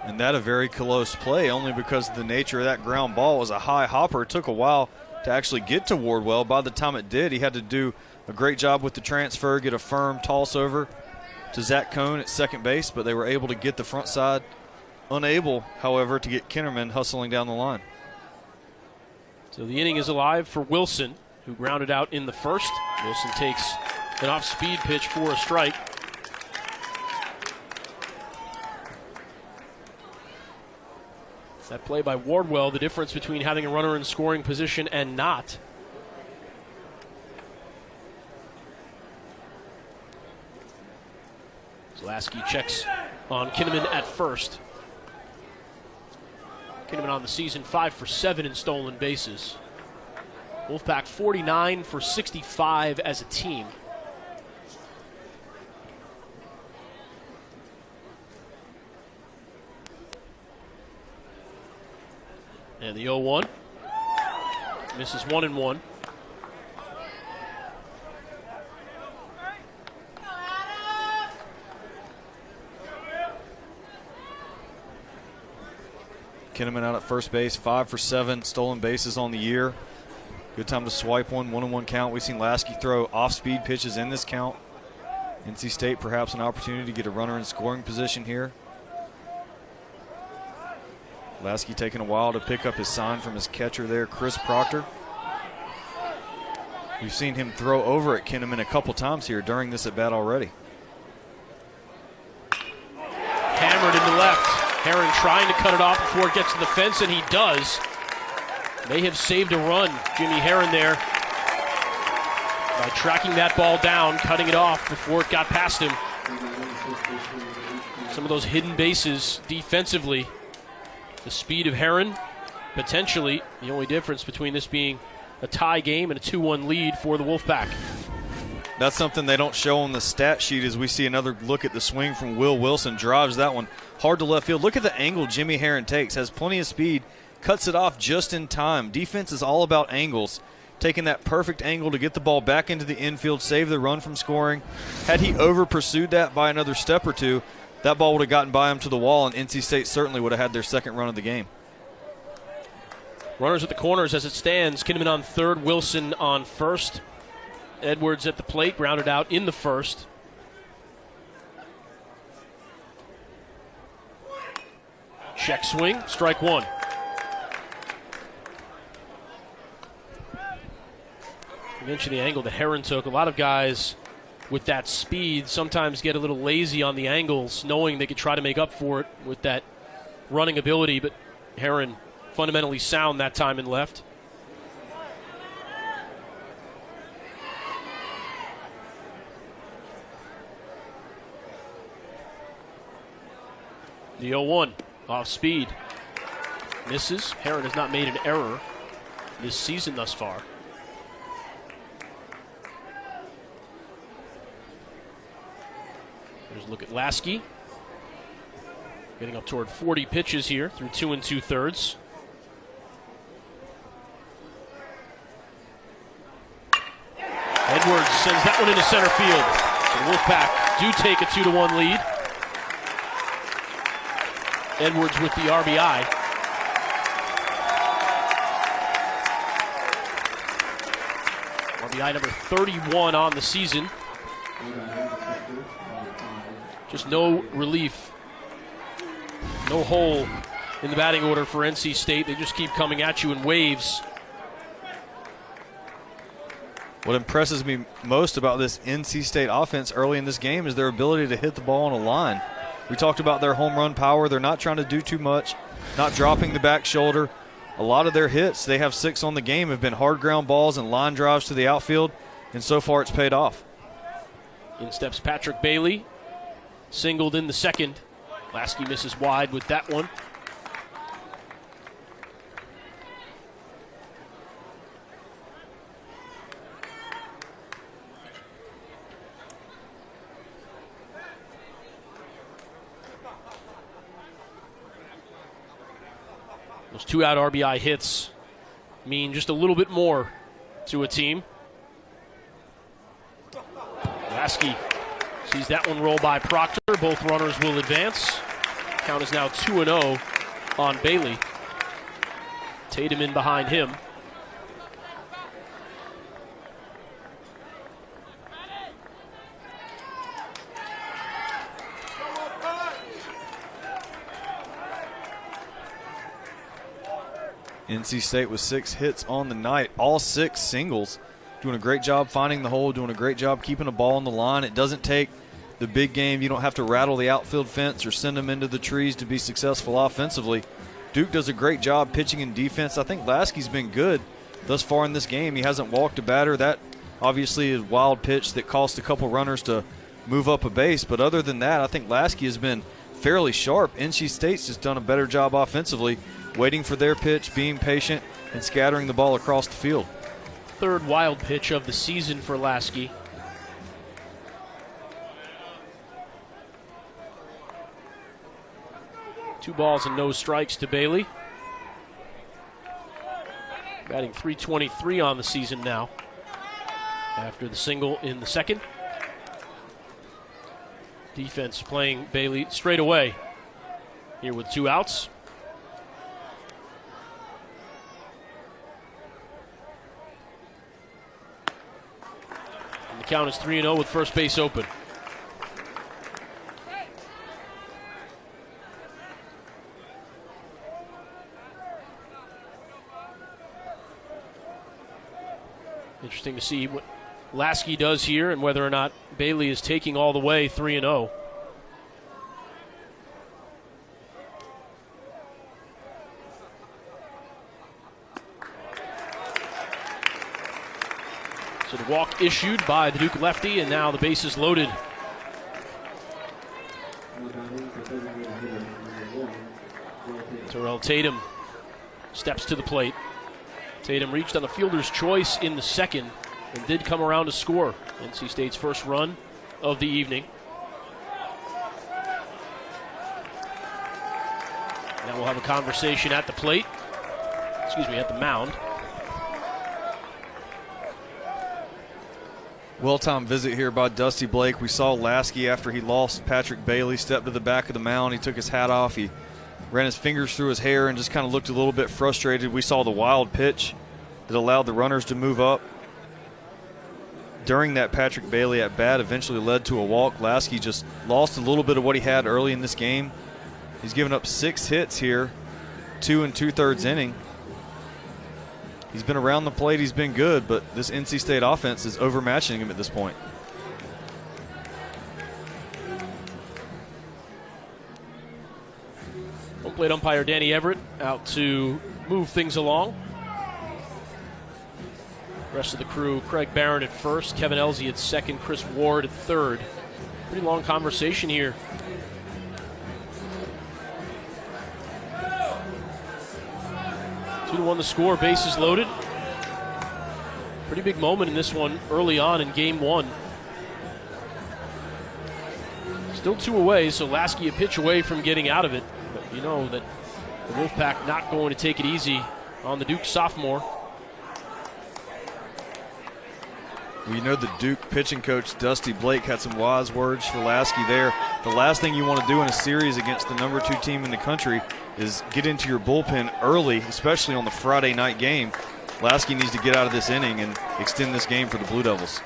And that a very close play, only because of the nature of that ground ball was a high hopper. It took a while to actually get to Wardwell. By the time it did, he had to do a great job with the transfer, get a firm toss over to Zach Cohn at second base, but they were able to get the front side. Unable, however, to get Kinnaman hustling down the line. So the inning is alive for Wilson, who grounded out in the first. Wilson takes an off-speed pitch for a strike. That play by Wardwell, the difference between having a runner in scoring position and not. Lasky checks on Kinnaman at first. Kinnaman on the season 5 for 7 in stolen bases. Wolfpack 49 for 65 as a team. And the 0-1 misses 1-1. Kinnaman out at first base, 5 for 7 stolen bases on the year. Good time to swipe one, 1-1 count. We've seen Lasky throw off-speed pitches in this count. NC State perhaps an opportunity to get a runner in scoring position here. Lasky taking a while to pick up his sign from his catcher there, Chris Proctor. We've seen him throw over at Kinnaman a couple times here during this at-bat already. Hammered into left. Herron trying to cut it off before it gets to the fence, and he does. May have saved a run, Jimmy Herron there, by tracking that ball down, cutting it off before it got past him. Some of those hidden bases defensively. The speed of Herron, potentially the only difference between this being a tie game and a 2-1 lead for the Wolfpack. That's something they don't show on the stat sheet as we see another look at the swing from Will Wilson. Drives that one hard to left field. Look at the angle Jimmy Herron takes. Has plenty of speed. Cuts it off just in time. Defense is all about angles. Taking that perfect angle to get the ball back into the infield, save the run from scoring. Had he over-pursued that by another step or two, that ball would have gotten by him to the wall, and NC State certainly would have had their second run of the game. Runners at the corners as it stands. Kinnaman on third, Wilson on first. Edwards at the plate, grounded out in the first. Check swing, strike one. You mentioned the angle that Herron took. A lot of guys with that speed sometimes get a little lazy on the angles, knowing they could try to make up for it with that running ability, but Herron fundamentally sound that time in left. The 0-1 off speed. Misses. Herron has not made an error this season thus far. There's a look at Lasky. Getting up toward 40 pitches here through 2 2/3. Edwards sends that one into center field. So the Wolfpack do take a 2-1 lead. Edwards with the RBI. RBI number 31 on the season. Just no relief, no hole in the batting order for NC State. They just keep coming at you in waves. What impresses me most about this NC State offense early in this game is their ability to hit the ball on a line. We talked about their home run power. They're not trying to do too much, not dropping the back shoulder. A lot of their hits, they have 6 on the game, have been hard ground balls and line drives to the outfield, and so far it's paid off. In steps Patrick Bailey, singled in the second. Lasky misses wide with that one. Those 2-out RBI hits mean just a little bit more to a team. Lasky sees that one roll by Proctor. Both runners will advance. Count is now 2-0 on Bailey. Tatum in behind him. NC State with 6 hits on the night, all 6 singles. Doing a great job finding the hole, doing a great job keeping the ball on the line. It doesn't take the big game. You don't have to rattle the outfield fence or send them into the trees to be successful offensively. Duke does a great job pitching and defense. I think Lasky's been good thus far in this game. He hasn't walked a batter. That obviously is a wild pitch that cost a couple runners to move up a base. But other than that, I think Lasky has been fairly sharp. NC State's just done a better job offensively, waiting for their pitch, being patient, and scattering the ball across the field. Third wild pitch of the season for Lasky. Two balls and no strikes to Bailey. Batting .323 on the season now after the single in the second. Defense playing Bailey straight away here with 2 outs. And the count is 3-0 with first base open. Interesting to see what Lasky does here and whether or not Bailey is taking all the way 3-0. So the walk issued by the Duke lefty, and now the base is loaded. Terrell Tatum steps to the plate. Tatum reached on the fielder's choice in the second and did come around to score. NC State's first run of the evening. Now we'll have a conversation at the plate. Excuse me, at the mound. Well-timed visit here by Dusty Blake. We saw Lasky after he lost Patrick Bailey step to the back of the mound. He took his hat off. He ran his fingers through his hair and just kind of looked a little bit frustrated. We saw the wild pitch that allowed the runners to move up. During that Patrick Bailey at bat eventually led to a walk. Lasky just lost a little bit of what he had early in this game. He's given up 6 hits here, 2 2/3 inning. He's been around the plate, he's been good, but this NC State offense is overmatching him at this point. Home plate umpire Danny Everett out to move things along. Rest of the crew, Craig Barron at first, Kevin Elsey at second, Chris Ward at third. Pretty long conversation here. Two to 1 the score, bases loaded. Pretty big moment in this one early on in game 1. Still 2 away, so Lasky a pitch away from getting out of it. But you know that the Wolfpack not going to take it easy on the Duke sophomore. Well, you know the Duke pitching coach, Dusty Blake, had some wise words for Lasky there. The last thing you want to do in a series against the number 2 team in the country is get into your bullpen early, especially on the Friday night game. Lasky needs to get out of this inning and extend this game for the Blue Devils.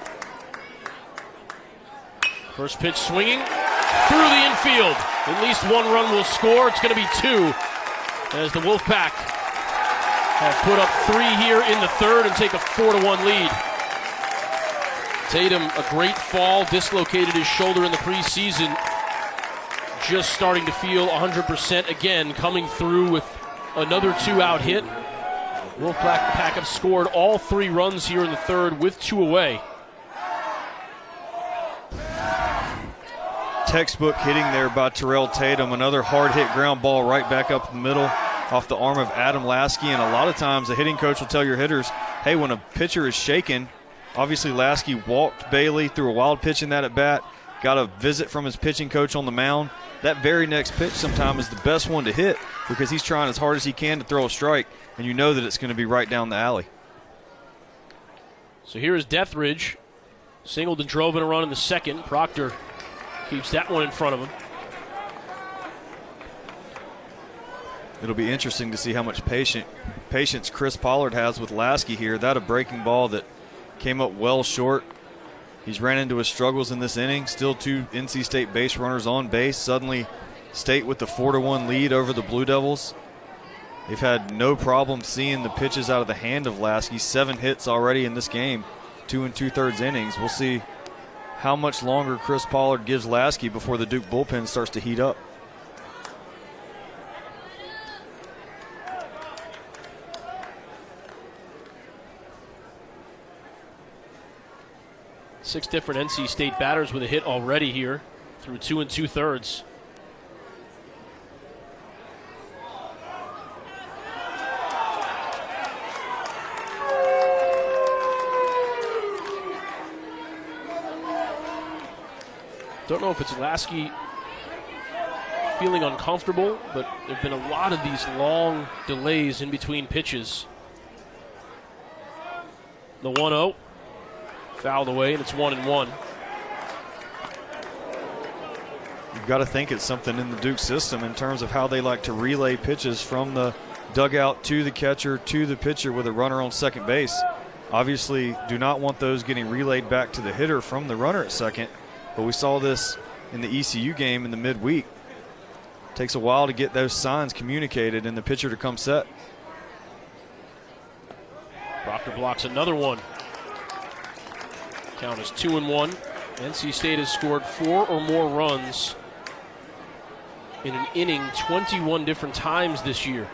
First pitch swinging through the infield. At least 1 run will score. It's going to be 2 as the Wolfpack have put up 3 here in the third and take a 4-1 lead. Tatum, a great fall, dislocated his shoulder in the preseason. just starting to feel 100% again, coming through with another 2-out hit. Wolfpack have scored all 3 runs here in the third with 2 away. Textbook hitting there by Terrell Tatum. Another hard hit ground ball right back up the middle off the arm of Adam Lasky. And a lot of times the hitting coach will tell your hitters, hey, when a pitcher is shaken, obviously Lasky walked Bailey through a wild pitch in that at bat, got a visit from his pitching coach on the mound. That very next pitch sometimes is the best one to hit because he's trying as hard as he can to throw a strike, and you know that it's going to be right down the alley. So here is Deathridge. Singled and drove in a run in the second. Proctor keeps that one in front of him. It'll be interesting to see how much patience Chris Pollard has with Lasky here. That a breaking ball that came up well short. He's ran into his struggles in this inning. Still 2 NC State base runners on base. Suddenly State with the 4-1 lead over the Blue Devils. They've had no problem seeing the pitches out of the hand of Lasky. 7 hits already in this game, 2 2/3 innings. We'll see how much longer Chris Pollard gives Lasky before the Duke bullpen starts to heat up. Six different NC State batters with a hit already here through 2 2/3. Don't know if it's Lasky feeling uncomfortable, but there have been a lot of these long delays in between pitches. The 1-0. Fouled away, and it's 1-1. You've got to think it's something in the Duke system in terms of how they like to relay pitches from the dugout to the catcher to the pitcher with a runner on second base. Obviously, do not want those getting relayed back to the hitter from the runner at second, but we saw this in the ECU game in the midweek. Takes a while to get those signs communicated and the pitcher to come set. Proctor blocks another one. Count is 2-1. NC State has scored 4 or more runs in an inning 21 different times this year.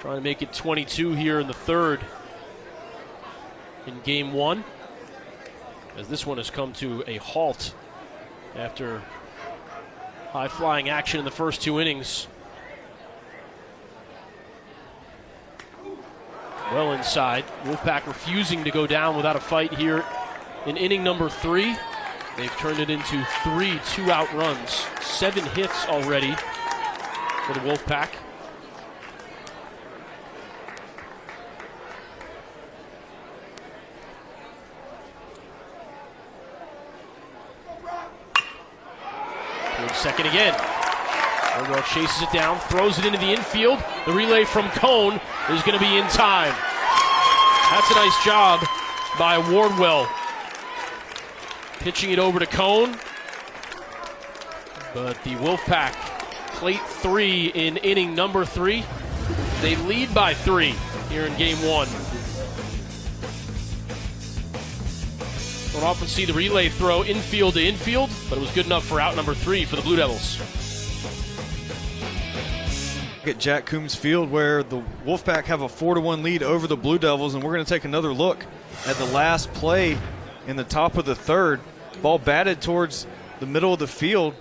Trying to make it 22 here in the third in game 1, as this one has come to a halt after high-flying action in the first 2 innings. Well inside. Wolfpack refusing to go down without a fight here in inning number 3. They've turned it into 3 2-out runs. 7 hits already for the Wolfpack. Second again. Wardwell chases it down, throws it into the infield. The relay from Cone is going to be in time. That's a nice job by Wardwell. Pitching it over to Cone. But the Wolfpack, plate 3 in inning number 3. They lead by 3 here in game 1. Don't often see the relay throw infield to infield, but it was good enough for out number 3 for the Blue Devils. At Jack Coombs Field, where the Wolfpack have a 4-1 lead over the Blue Devils, and we're going to take another look at the last play in the top of the third. Ball batted towards the middle of the field.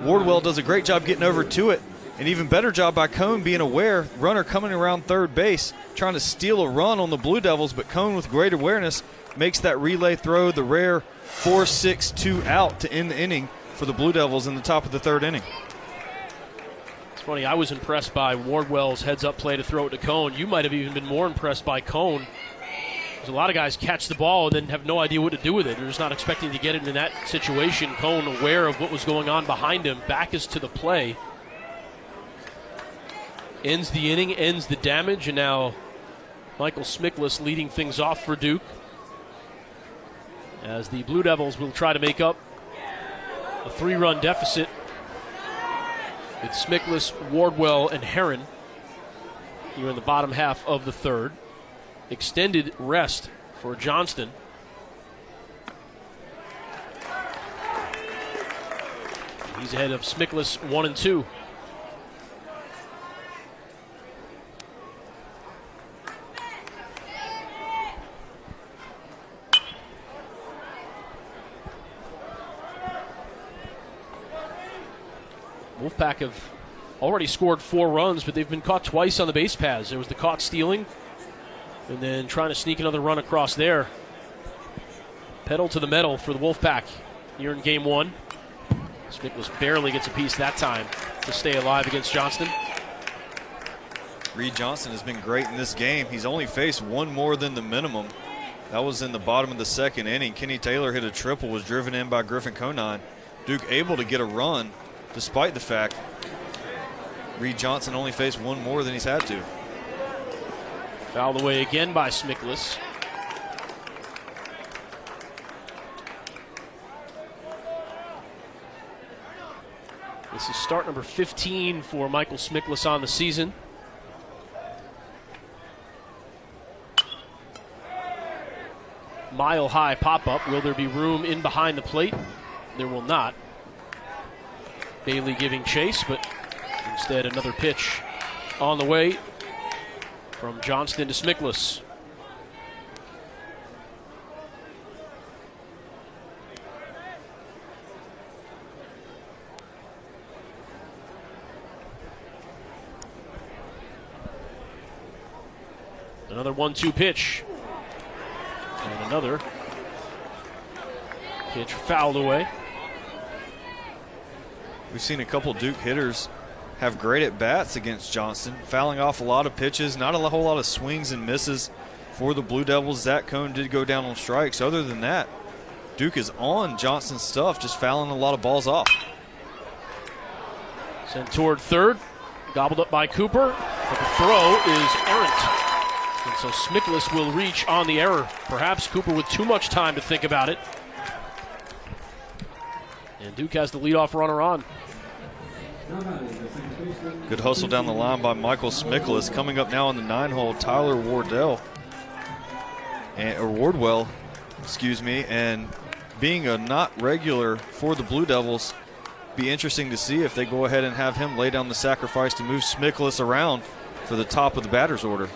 Wardwell does a great job getting over to it. An even better job by Cone being aware. Runner coming around third base, trying to steal a run on the Blue Devils, but Cone with great awareness makes that relay throw, the rare 4-6-2 out to end the inning for the Blue Devils in the top of the third inning. It's funny, I was impressed by Wardwell's heads-up play to throw it to Cone. You might have even been more impressed by Cone. Because a lot of guys catch the ball and then have no idea what to do with it. They're just not expecting to get it in that situation. Cone, aware of what was going on behind him, back is to the play. Ends the inning, ends the damage, and now Michael Smickless leading things off for Duke, as the Blue Devils will try to make up a 3-run deficit with Smickless, Wardwell, and Herron here in the bottom half of the third. Extended rest for Johnston. He's ahead of Smickless 1-2. Wolfpack have already scored 4 runs, but they've been caught twice on the base paths. There was the caught stealing, and then trying to sneak another run across there. Pedal to the metal for the Wolfpack here in game 1. Smickless barely gets a piece that time to stay alive against Johnston. Reed Johnson has been great in this game. He's only faced 1 more than the minimum. That was in the bottom of the 2nd inning. Kenny Taylor hit a triple, was driven in by Griffin Conine. Duke able to get a run despite the fact Reed Johnson only faced 1 more than he's had to. Fouled away again by Smickless. This is start number 15 for Michael Smickless on the season. Mile high pop-up. Will there be room in behind the plate? There will not. Bailey giving chase, but instead another pitch on the way from Johnston to Smickless. Another 1-2 pitch. And another pitch fouled away. We've seen a couple Duke hitters have great at-bats against Johnston, fouling off a lot of pitches, not a whole lot of swings and misses for the Blue Devils. Zach Cohn did go down on strikes. Other than that, Duke is on Johnston's stuff, just fouling a lot of balls off. Sent toward third, gobbled up by Cooper, but the throw is errant. And so Smickless will reach on the error. Perhaps Cooper with too much time to think about it. And Duke has the leadoff runner on. Good hustle down the line by Michael Smickless. Coming up now on the 9-hole, Tyler Wardwell, and being a not regular for the Blue Devils, be interesting to see if they go ahead and have him lay down the sacrifice to move Smickless around for the top of the batter's order.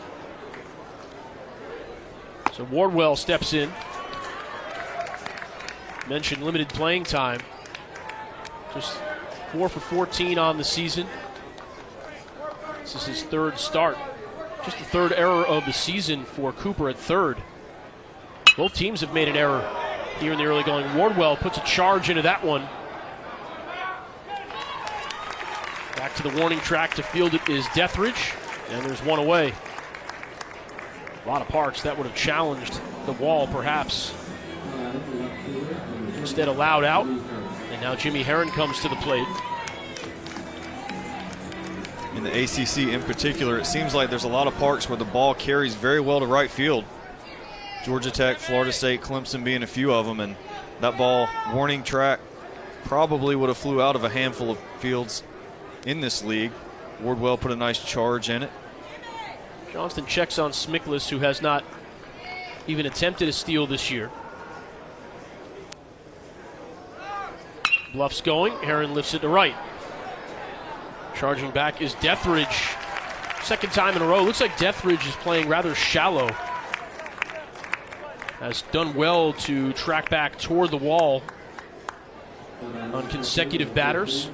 So Wardwell steps in. Mentioned limited playing time. Just 4 for 14 on the season. This is his 3rd start. Just the 3rd error of the season for Cooper at 3rd. Both teams have made an error here in the early going. Wardwell puts a charge into that one. Back to the warning track to field it is Deathridge, and there's one away. A lot of parks that would have challenged the wall, perhaps. Instead allowed out, and now Jimmy Herron comes to the plate. In the ACC in particular, it seems like there's a lot of parks where the ball carries very well to right field. Georgia Tech, Florida State, Clemson being a few of them, and that ball, warning track, probably would have flew out of a handful of fields in this league. Wardwell put a nice charge in it. Johnston checks on Smickless, who has not even attempted a steal this year. Bluff's going. Herron lifts it to right. Charging back is Deathridge. 2nd time in a row. Looks like Deathridge is playing rather shallow. Has done well to track back toward the wall on consecutive batters.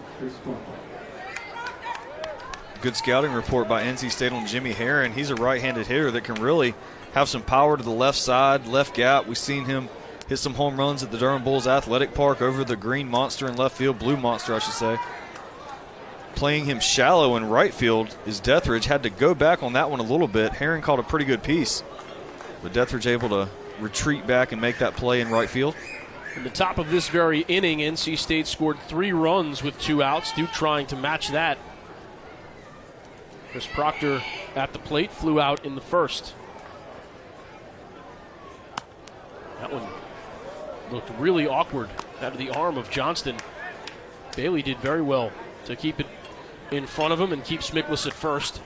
Good scouting report by NC State on Jimmy Herron. He's a right-handed hitter that can really have some power to the left side, left gap. We've seen him hit some home runs at the Durham Bulls Athletic Park over the green monster in left field, blue monster, I should say. Playing him shallow in right field is Deathridge. Had to go back on that one a little bit. Herron caught a pretty good piece, but Deathridge able to retreat back and make that play in right field. In the top of this very inning, NC State scored 3 runs with 2 outs. Duke trying to match that. Chris Proctor at the plate, flew out in the 1st. That one looked really awkward out of the arm of Johnston. Bailey did very well to keep it in front of him and keep Smickless at 1st.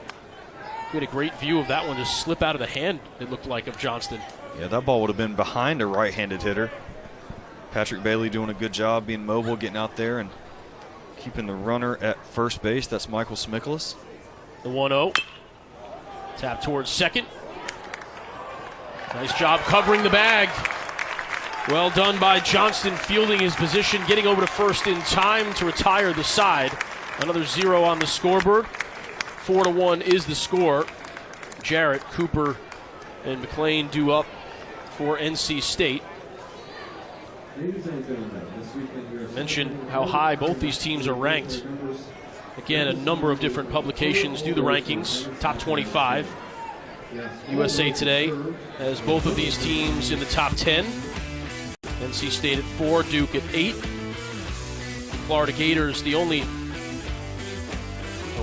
We had a great view of that one just slip out of the hand, it looked like, of Johnston. Yeah, that ball would have been behind a right-handed hitter. Patrick Bailey doing a good job being mobile, getting out there and keeping the runner at first base. That's Michael Smiklis. The 1-0. Tap towards second. Nice job covering the bag. Well done by Johnston, fielding his position, getting over to first in time to retire the side. Another 0 on the scoreboard. 4-1 is the score. Jarrett, Cooper, and McLean due up for NC State. Mention how high both these teams are ranked. Again, a number of different publications do the rankings. Top 25. USA Today has both of these teams in the top 10. NC State at 4, Duke at 8. Florida Gators, the only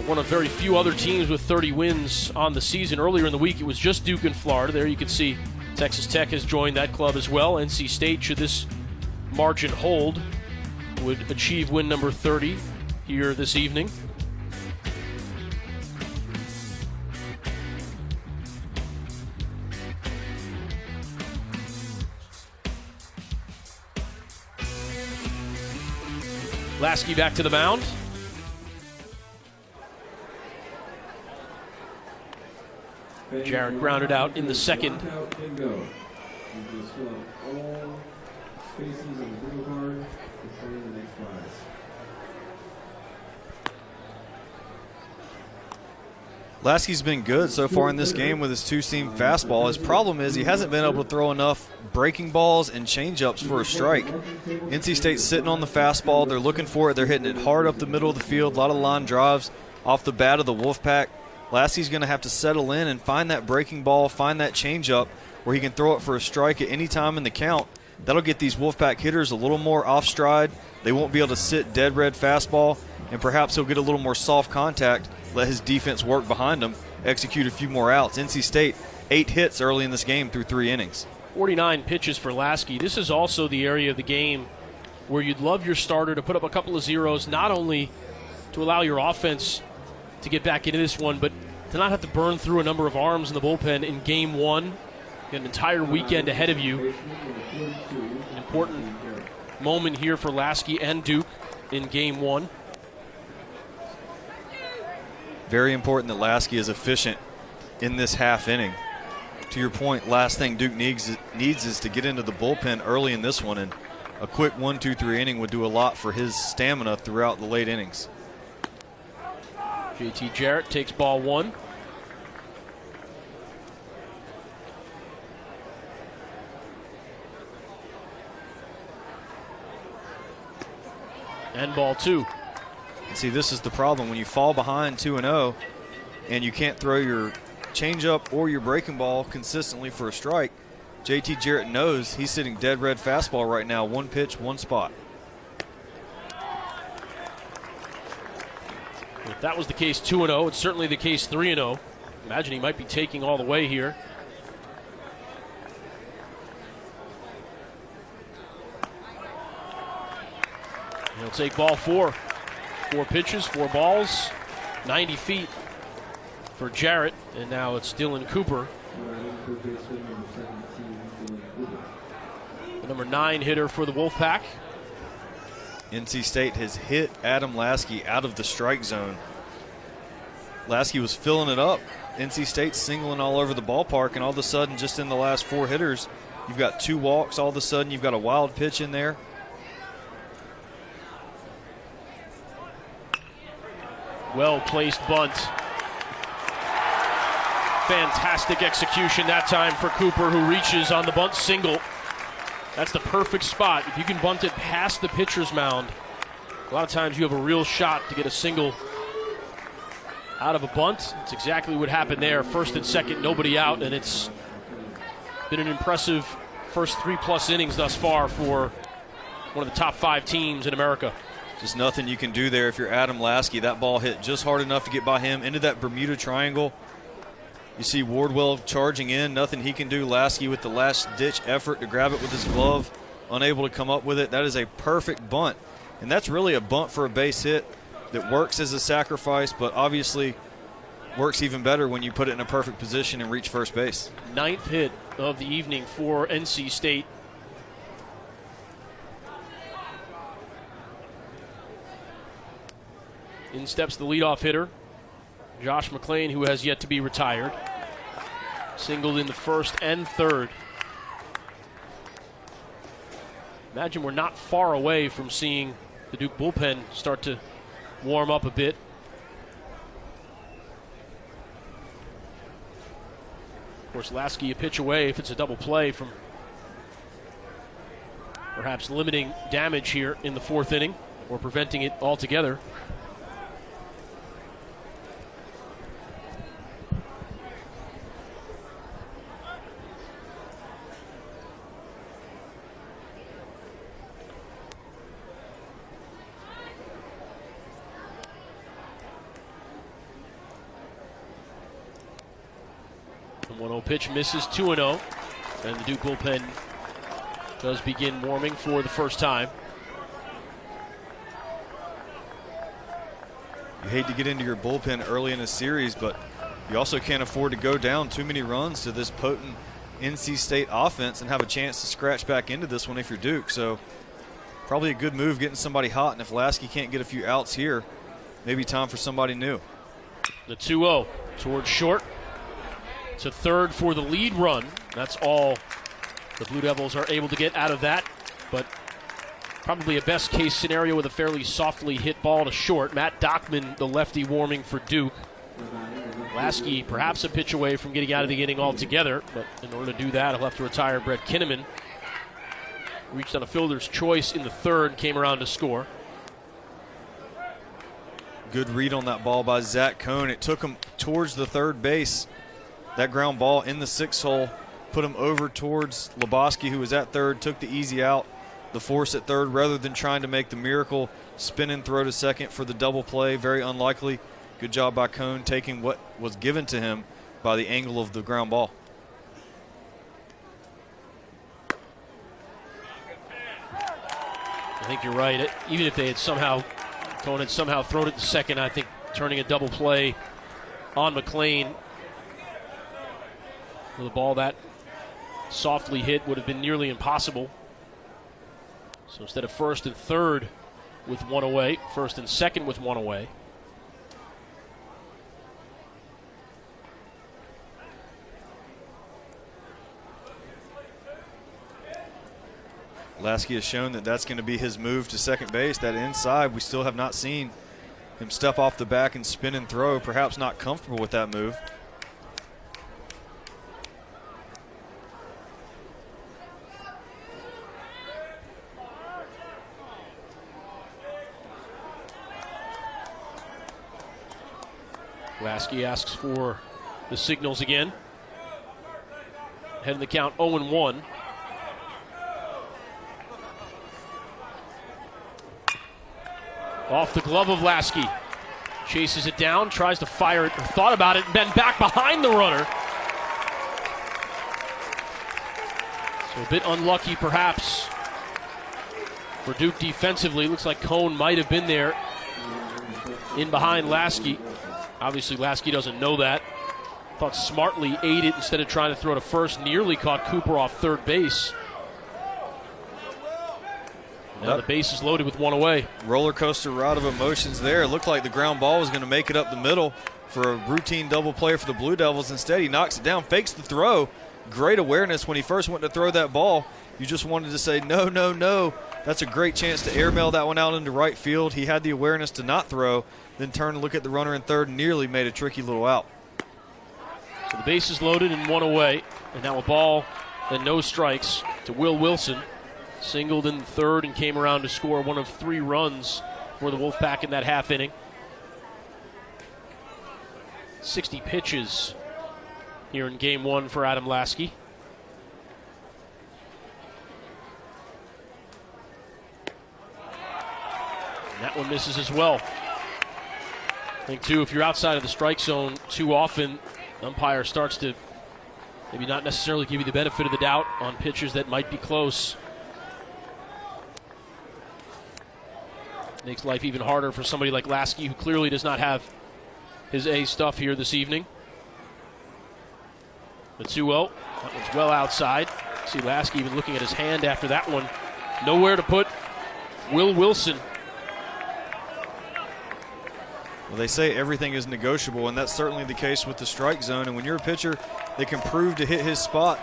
one of very few other teams with 30 wins on the season. Earlier in the week, it was just Duke and Florida. There you can see Texas Tech has joined that club as well. NC State, should this margin hold, would achieve win number 30 here this evening. Lasky back to the mound. Jarrett grounded out in the second. Lasky's been good so far in this game with his two-seam fastball. His problem is he hasn't been able to throw enough breaking balls and change-ups for a strike. NC State's sitting on the fastball. They're looking for it. They're hitting it hard up the middle of the field. A lot of line drives off the bat of the Wolfpack. Lasky's going to have to settle in and find that breaking ball, find that change-up where he can throw it for a strike at any time in the count. That'll get these Wolfpack hitters a little more off stride. They won't be able to sit dead red fastball, and perhaps he'll get a little more soft contact, let his defense work behind him, execute a few more outs. NC State, 8 hits early in this game through 3 innings. 49 pitches for Lasky. This is also the area of the game where you'd love your starter to put up a couple of zeros, not only to allow your offense to get back into this one, but to not have to burn through a number of arms in the bullpen in game one. You got an entire weekend ahead of you. An important moment here for Lasky and Duke in game one. Very important that Lasky is efficient in this half inning. To your point, last thing Duke needs is to get into the bullpen early in this one, and a quick 1-2-3 inning would do a lot for his stamina throughout the late innings. JT Jarrett takes ball 1. And ball 2. See, this is the problem. When you fall behind 2-0 and you can't throw your changeup or your breaking ball consistently for a strike, JT Jarrett knows he's sitting dead red fastball right now. 1 pitch, 1 spot. If that was the case 2-0, it's certainly the case 3-0. Imagine he might be taking all the way here. He'll take ball 4. 4 pitches, 4 balls, 90 feet for Jarrett, and now it's Dylan Cooper, the number 9 hitter for the Wolfpack. NC State has hit Adam Lasky out of the strike zone. Lasky was filling it up. NC State singling all over the ballpark, and all of a sudden, just in the last 4 hitters, you've got 2 walks. All of a sudden, you've got a wild pitch in there. Well-placed bunt. Fantastic execution that time for Cooper, who reaches on the bunt single. That's the perfect spot. If you can bunt it past the pitcher's mound, a lot of times you have a real shot to get a single out of a bunt. It's exactly what happened there. First and second, nobody out, and it's been an impressive first 3+ innings thus far for one of the top 5 teams in America. Just nothing you can do there if you're Adam Lasky. That ball hit just hard enough to get by him into that Bermuda Triangle. You see Wardwell charging in. Nothing he can do. Lasky with the last-ditch effort to grab it with his glove. Unable to come up with it. That is a perfect bunt. And that's really a bunt for a base hit that works as a sacrifice, but obviously works even better when you put it in a perfect position and reach first base. 9th hit of the evening for NC State. In steps the leadoff hitter, Josh McClain, who has yet to be retired. Singled in the first and third. Imagine we're not far away from seeing the Duke bullpen start to warm up a bit. Of course, Lasky a pitch away if it's a double play from perhaps limiting damage here in the fourth inning or preventing it altogether. The 1-0 pitch misses, 2-0, and the Duke bullpen does begin warming for the first time. You hate to get into your bullpen early in a series, but you also can't afford to go down too many runs to this potent NC State offense and have a chance to scratch back into this one if you're Duke. So probably a good move getting somebody hot, and if Lasky can't get a few outs here, maybe time for somebody new. The 2-0 towards short. To third for the lead run. That's all the Blue Devils are able to get out of that, but probably a best case scenario with a fairly softly hit ball to short. Matt Dockman, the lefty, warming for Duke. Lasky perhaps a pitch away from getting out of the inning altogether, but in order to do that, he'll have to retire Brett Kinnaman. Reached on a fielder's choice in the third, came around to score. Good read on that ball by Zach Cohn. It took him towards the third base. That ground ball in the sixth hole put him over towards Lebowski, who was at third, took the easy out, the force at third, rather than trying to make the miracle spin and throw to second for the double play. Very unlikely. Good job by Cohn taking what was given to him by the angle of the ground ball. I think you're right. Even if they had Cohn had somehow thrown it to second, I think turning a double play on McClain with a ball that softly hit would have been nearly impossible. So instead of first and third with one away, first and second with one away. Lasky has shown that that's going to be his move to second base. That inside, we still have not seen him step off the back and spin and throw. Perhaps not comfortable with that move. Lasky asks for the signals again. Heading the count 0-1. Off the glove of Lasky. Chases it down, tries to fire it, thought about it, and then back behind the runner. So a bit unlucky perhaps for Duke defensively. Looks like Cohn might have been there in behind Lasky. Obviously Lasky doesn't know that. Thought smartly ate it instead of trying to throw to first. Nearly caught Cooper off third base. Now the base is loaded with one away. Roller coaster ride of emotions there. It looked like the ground ball was going to make it up the middle for a routine double play for the Blue Devils. Instead, he knocks it down, fakes the throw. Great awareness when he first went to throw that ball. You just wanted to say, no, no, no. That's a great chance to airmail that one out into right field. He had the awareness to not throw, then turn and look at the runner in third and nearly made a tricky little out. So the base is loaded and one away. And now a ball and no strikes to Will Wilson. Singled in the third and came around to score one of 3 runs for the Wolfpack in that half inning. 60 pitches here in game 1 for Adam Lasky. And that one misses as well. I think, too, if you're outside of the strike zone too often, umpire starts to maybe not necessarily give you the benefit of the doubt on pitches that might be close. Makes life even harder for somebody like Lasky, who clearly does not have his A stuff here this evening. The 2-0. That one's well outside. See Lasky even looking at his hand after that one. Nowhere to put Will Wilson. Well, they say everything is negotiable, and that's certainly the case with the strike zone. And when you're a pitcher that can prove to hit his spot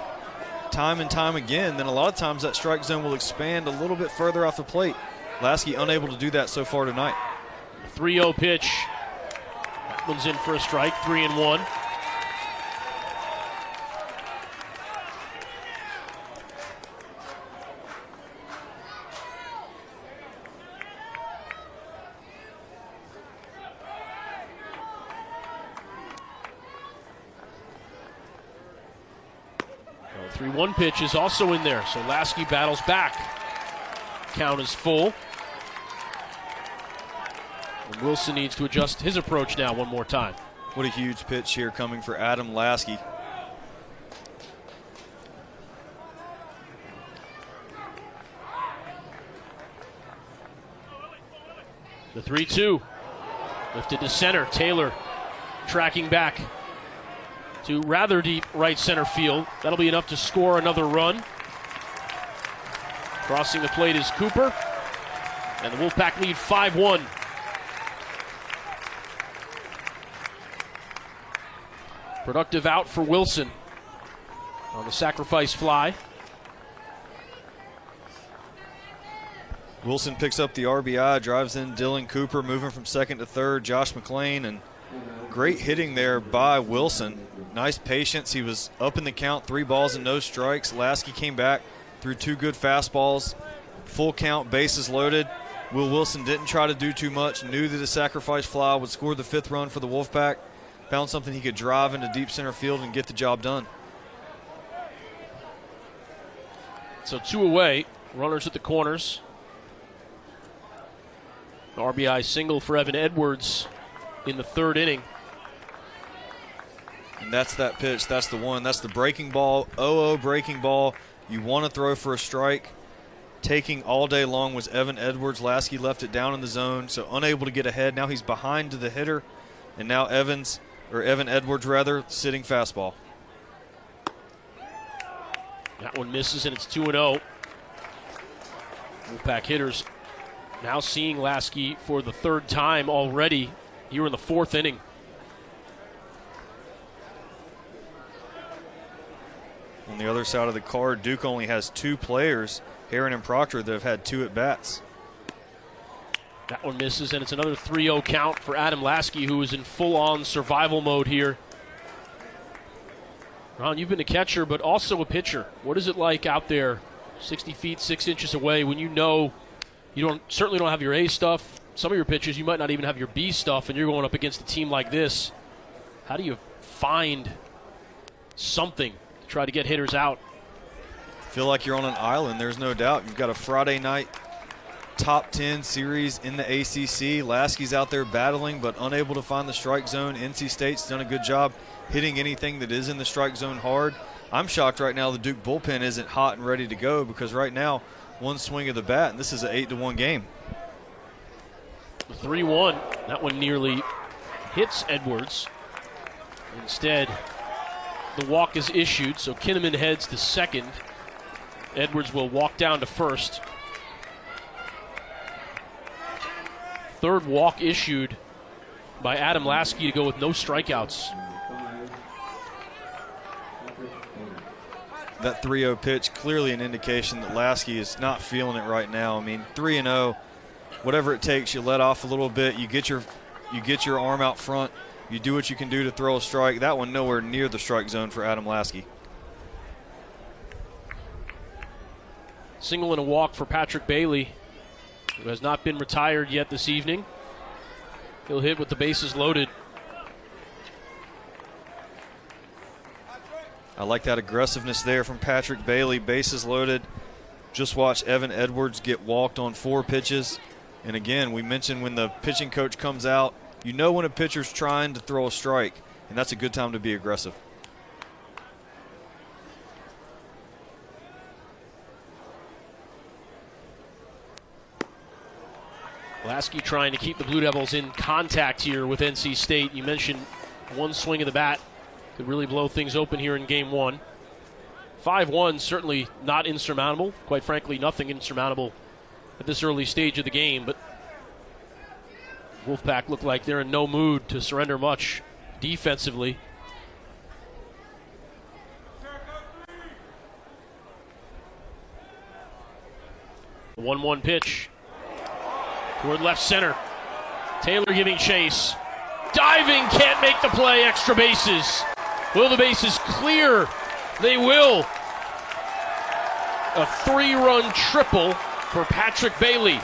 time and time again, then a lot of times that strike zone will expand a little bit further off the plate. Lasky unable to do that so far tonight. 3-0 pitch. That one's in for a strike, 3-1. The 3-1 pitch is also in there, so Lasky battles back. Count is full. And Wilson needs to adjust his approach now one more time. What a huge pitch here coming for Adam Lasky. The 3-2. Lifted to center. Taylor tracking back to rather deep right center field. That'll be enough to score another run. Crossing the plate is Cooper. And the Wolfpack lead 5-1. Productive out for Wilson on the sacrifice fly. Wilson picks up the RBI, drives in Dylan Cooper, moving from second to third. Josh McLean, and great hitting there by Wilson. Nice patience. He was up in the count, 3 balls and no strikes. Lasky came back through 2 good fastballs. Full count, bases loaded. Will Wilson didn't try to do too much, knew that a sacrifice fly would score the 5th run for the Wolfpack. Found something he could drive into deep center field and get the job done. So 2 away, runners at the corners. RBI single for Evan Edwards in the 3rd inning. And that's that pitch. That's the one. That's the breaking ball. 0-0 breaking ball. You want to throw for a strike. Taking all day long was Evan Edwards. Lasky left it down in the zone, so unable to get ahead. Now he's behind to the hitter, and now Evan Edwards sitting fastball. That one misses, and it's 2-0. Wolfpack hitters now seeing Lasky for the 3rd time already here in the 4th inning. On the other side of the card, Duke only has 2 players, Heron and Proctor, that have had 2 at-bats. That one misses, and it's another 3-0 count for Adam Lasky, who is in full-on survival mode here. Ron, you've been a catcher, but also a pitcher. What is it like out there 60 feet, 6 inches away when you know you certainly don't have your A stuff? Some of your pitches, you might not even have your B stuff, and you're going up against a team like this. How do you find something to try to get hitters out? Feel like you're on an island, there's no doubt. You've got a Friday night top 10 series in the ACC. Lasky's out there battling but unable to find the strike zone. NC State's done a good job hitting anything that is in the strike zone hard. I'm shocked right now the Duke bullpen isn't hot and ready to go, because right now, one swing of the bat, and this is an 8-1 game. 3-1. That one nearly hits Edwards. Instead, the walk is issued, so Kinnaman heads to second. Edwards will walk down to first. 3rd walk issued by Adam Lasky to go with no strikeouts. That 3-0 pitch, clearly an indication that Lasky is not feeling it right now. I mean, 3-0, whatever it takes, you let off a little bit, you get your arm out front, you do what you can do to throw a strike. That one nowhere near the strike zone for Adam Lasky. Single and a walk for Patrick Bailey, who has not been retired yet this evening. He'll hit with the bases loaded. I like that aggressiveness there from Patrick Bailey. Bases loaded. Just watch Evan Edwards get walked on 4 pitches. And again, we mentioned when the pitching coach comes out, you know when a pitcher's trying to throw a strike, and that's a good time to be aggressive. Lasky trying to keep the Blue Devils in contact here with NC State. You mentioned one swing of the bat could really blow things open here in game 1. 5-1, certainly not insurmountable. Quite frankly, nothing insurmountable at this early stage of the game. But Wolfpack look like they're in no mood to surrender much defensively. The 1-1 pitch toward left center. Taylor giving chase. Diving, can't make the play, extra bases. Will the bases clear? They will. A 3-run triple for Patrick Bailey.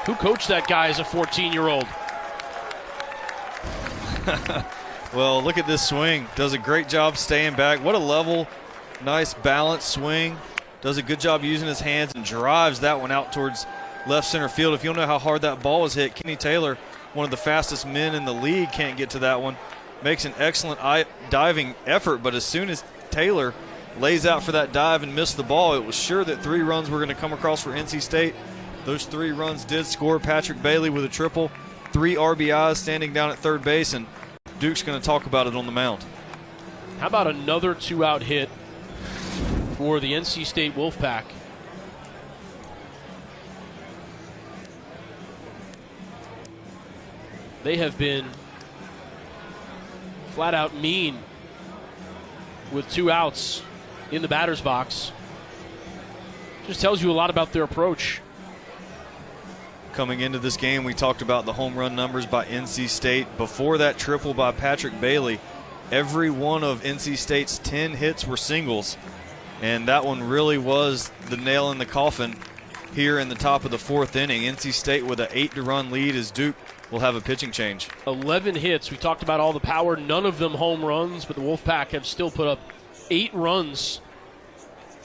Who coached that guy as a 14-year-old? Well, look at this swing. Does a great job staying back. What a level, nice balanced swing. Does a good job using his hands and drives that one out towards left center field. If you don't know how hard that ball was hit, Kenny Taylor, one of the fastest men in the league, can't get to that one. Makes an excellent diving effort, but as soon as Taylor lays out for that dive and missed the ball, it was sure that 3 runs were going to come across for NC State. Those 3 runs did score. Patrick Bailey with a triple, 3 RBIs standing down at third base, and Duke's going to talk about it on the mound. How about another 2-out hit for the NC State Wolfpack? They have been flat out mean with 2 outs in the batter's box. Just tells you a lot about their approach. Coming into this game, we talked about the home run numbers by NC State. Before that triple by Patrick Bailey, every one of NC State's 10 hits were singles, and that one really was the nail in the coffin here in the top of the 4th inning. NC State with an 8-to-run lead as Duke will have a pitching change. 11 hits. We talked about all the power, none of them home runs, but the Wolfpack have still put up 8 runs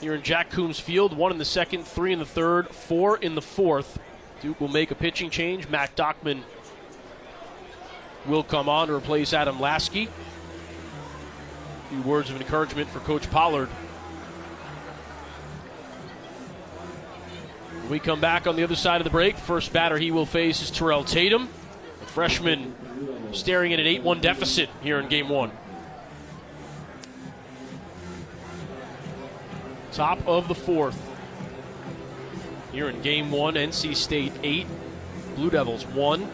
here in Jack Coombs Field. 1 in the 2nd, 3 in the 3rd, 4 in the 4th. Duke will make a pitching change. Matt Dockman will come on to replace Adam Lasky. A few words of encouragement for Coach Pollard. When we come back on the other side of the break, first batter he will face is Terrell Tatum, a freshman staring at an 8-1 deficit here in Game 1. Top of the 4th. Here in Game 1, NC State 8, Blue Devils 1.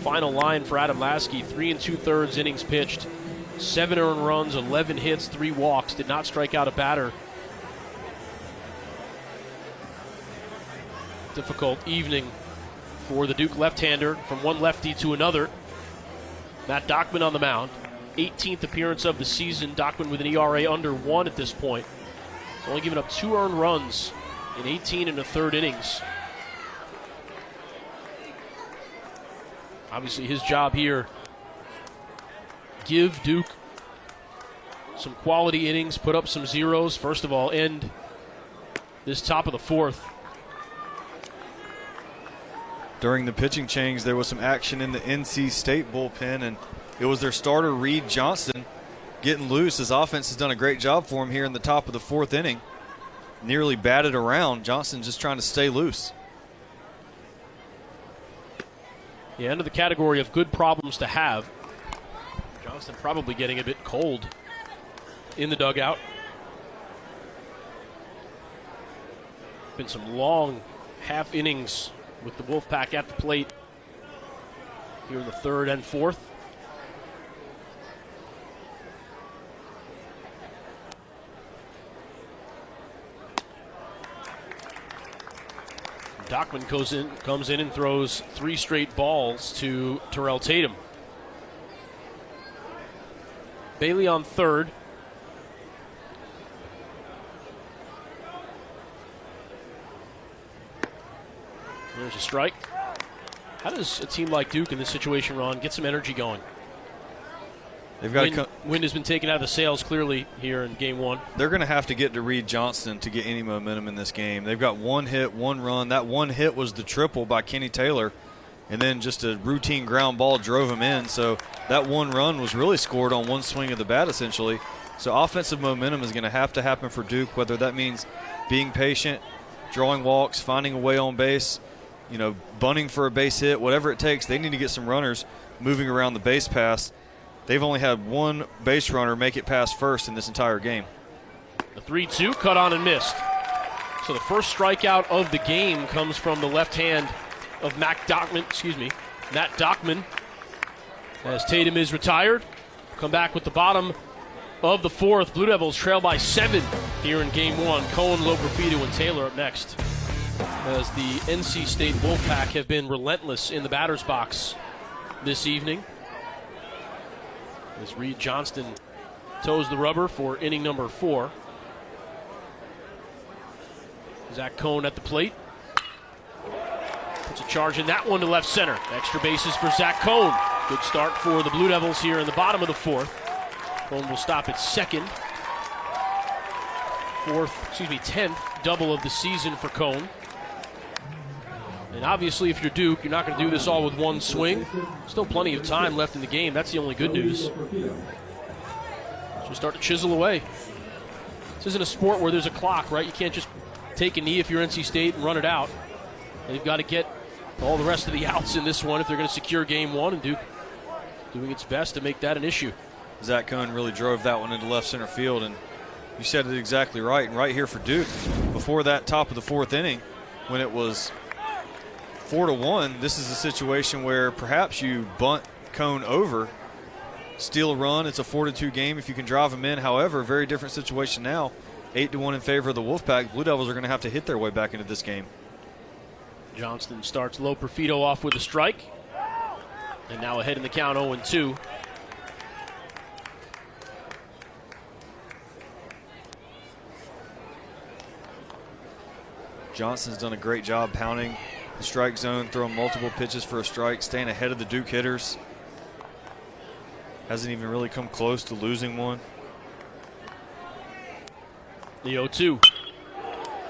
Final line for Adam Lasky, 3 2/3 innings pitched, 7 earned runs, 11 hits, 3 walks, did not strike out a batter. Difficult evening for the Duke left-hander, from one lefty to another. Matt Dockman on the mound, 18th appearance of the season. Dockman with an ERA under 1 at this point. He's only given up 2 earned runs in 18 1/3 innings. Obviously his job here, give Duke some quality innings, put up some zeros. First of all, end this top of the 4th. During the pitching change, there was some action in the NC State bullpen, and it was their starter, Reed Johnston, getting loose. His offense has done a great job for him here in the top of the 4th inning. Nearly batted around. Johnston just trying to stay loose. Yeah, into the category of good problems to have. Johnston probably getting a bit cold in the dugout. Been some long half innings with the Wolfpack at the plate here in the 3rd and 4th. Dockman comes in and throws 3 straight balls to Terrell Tatum. Bailey on 3rd. There's a strike. How does a team like Duke in this situation, Ron, get some energy going? They've got wind has been taken out of the sails clearly here in Game 1. They're going to have to get to Reed Johnston to get any momentum in this game. They've got 1 hit, 1 run. That 1 hit was the triple by Kenny Taylor, and then just a routine ground ball drove him in. So that 1 run was really scored on 1 swing of the bat, essentially. So offensive momentum is going to happen for Duke, whether that means being patient, drawing walks, finding a way on base, bunting for a base hit, whatever it takes. They need to get some runners moving around the base pass. They've only had 1 base runner make it past first in this entire game. The 3-2 cut on and missed. So the first strikeout of the game comes from the left hand of Matt Dockman. As Tatum is retired. Come back with the bottom of the fourth. Blue Devils trail by 7 here in game 1. Cohen, Loperfido, and Taylor up next. As the NC State Wolfpack have been relentless in the batter's box this evening. As Reed Johnston toes the rubber for inning number 4. Zach Cohn at the plate. Puts a charge in that one to left center. Extra bases for Zach Cohn. Good start for the Blue Devils here in the bottom of the 4th. Cohn will stop at second. 10th double of the season for Cohn. And obviously, if you're Duke, you're not going to do this all with one swing. Still plenty of time left in the game. That's the only good news. So start to chisel away. This isn't a sport where there's a clock, right? You can't just take a knee if you're NC State and run it out. They've got to get all the rest of the outs in this one if they're going to secure game 1, and Duke doing its best to make that an issue. Zach Cohn really drove that one into left center field, and you said it exactly right. And right here for Duke, before that top of the 4th inning, when it was 4-1, this is a situation where perhaps you bunt Cohn over, steal a run. It's a 4-2 game if you can drive him in. However, very different situation now. 8-1 in favor of the Wolfpack. Blue Devils are going to have to hit their way back into this game. Johnston starts Loperfido off with a strike. And now ahead in the count, 0-2. Johnston's done a great job pounding the strike zone, throwing multiple pitches for a strike, staying ahead of the Duke hitters. Hasn't even really come close to losing one. The 0-2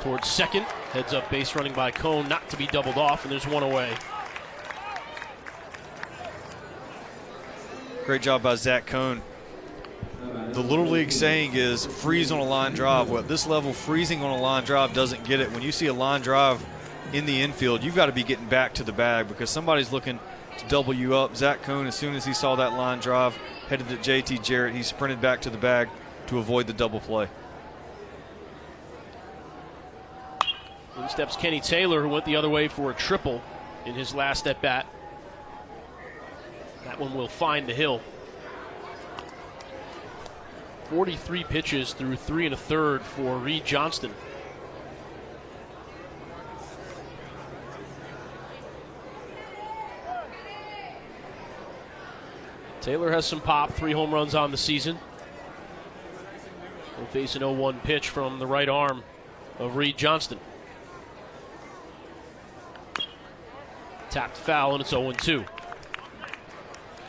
towards second. Heads up base running by Cohn, not to be doubled off, and there's one away. Great job by Zach Cohn. The Little League saying is freeze on a line drive. Well, at this level, freezing on a line drive doesn't get it. When you see a line drive in the infield, you've got to be getting back to the bag because somebody's looking to double you up. Zach Cohn, as soon as he saw that line drive, headed to JT Jarrett. He sprinted back to the bag to avoid the double play. In steps Kenny Taylor, who went the other way for a triple in his last at-bat. That one will find the hill. 43 pitches through 3 1/3 for Reed Johnston. Taylor has some pop, 3 home runs on the season. He'll face an 0-1 pitch from the right arm of Reed Johnston. Tapped foul, and it's 0-2.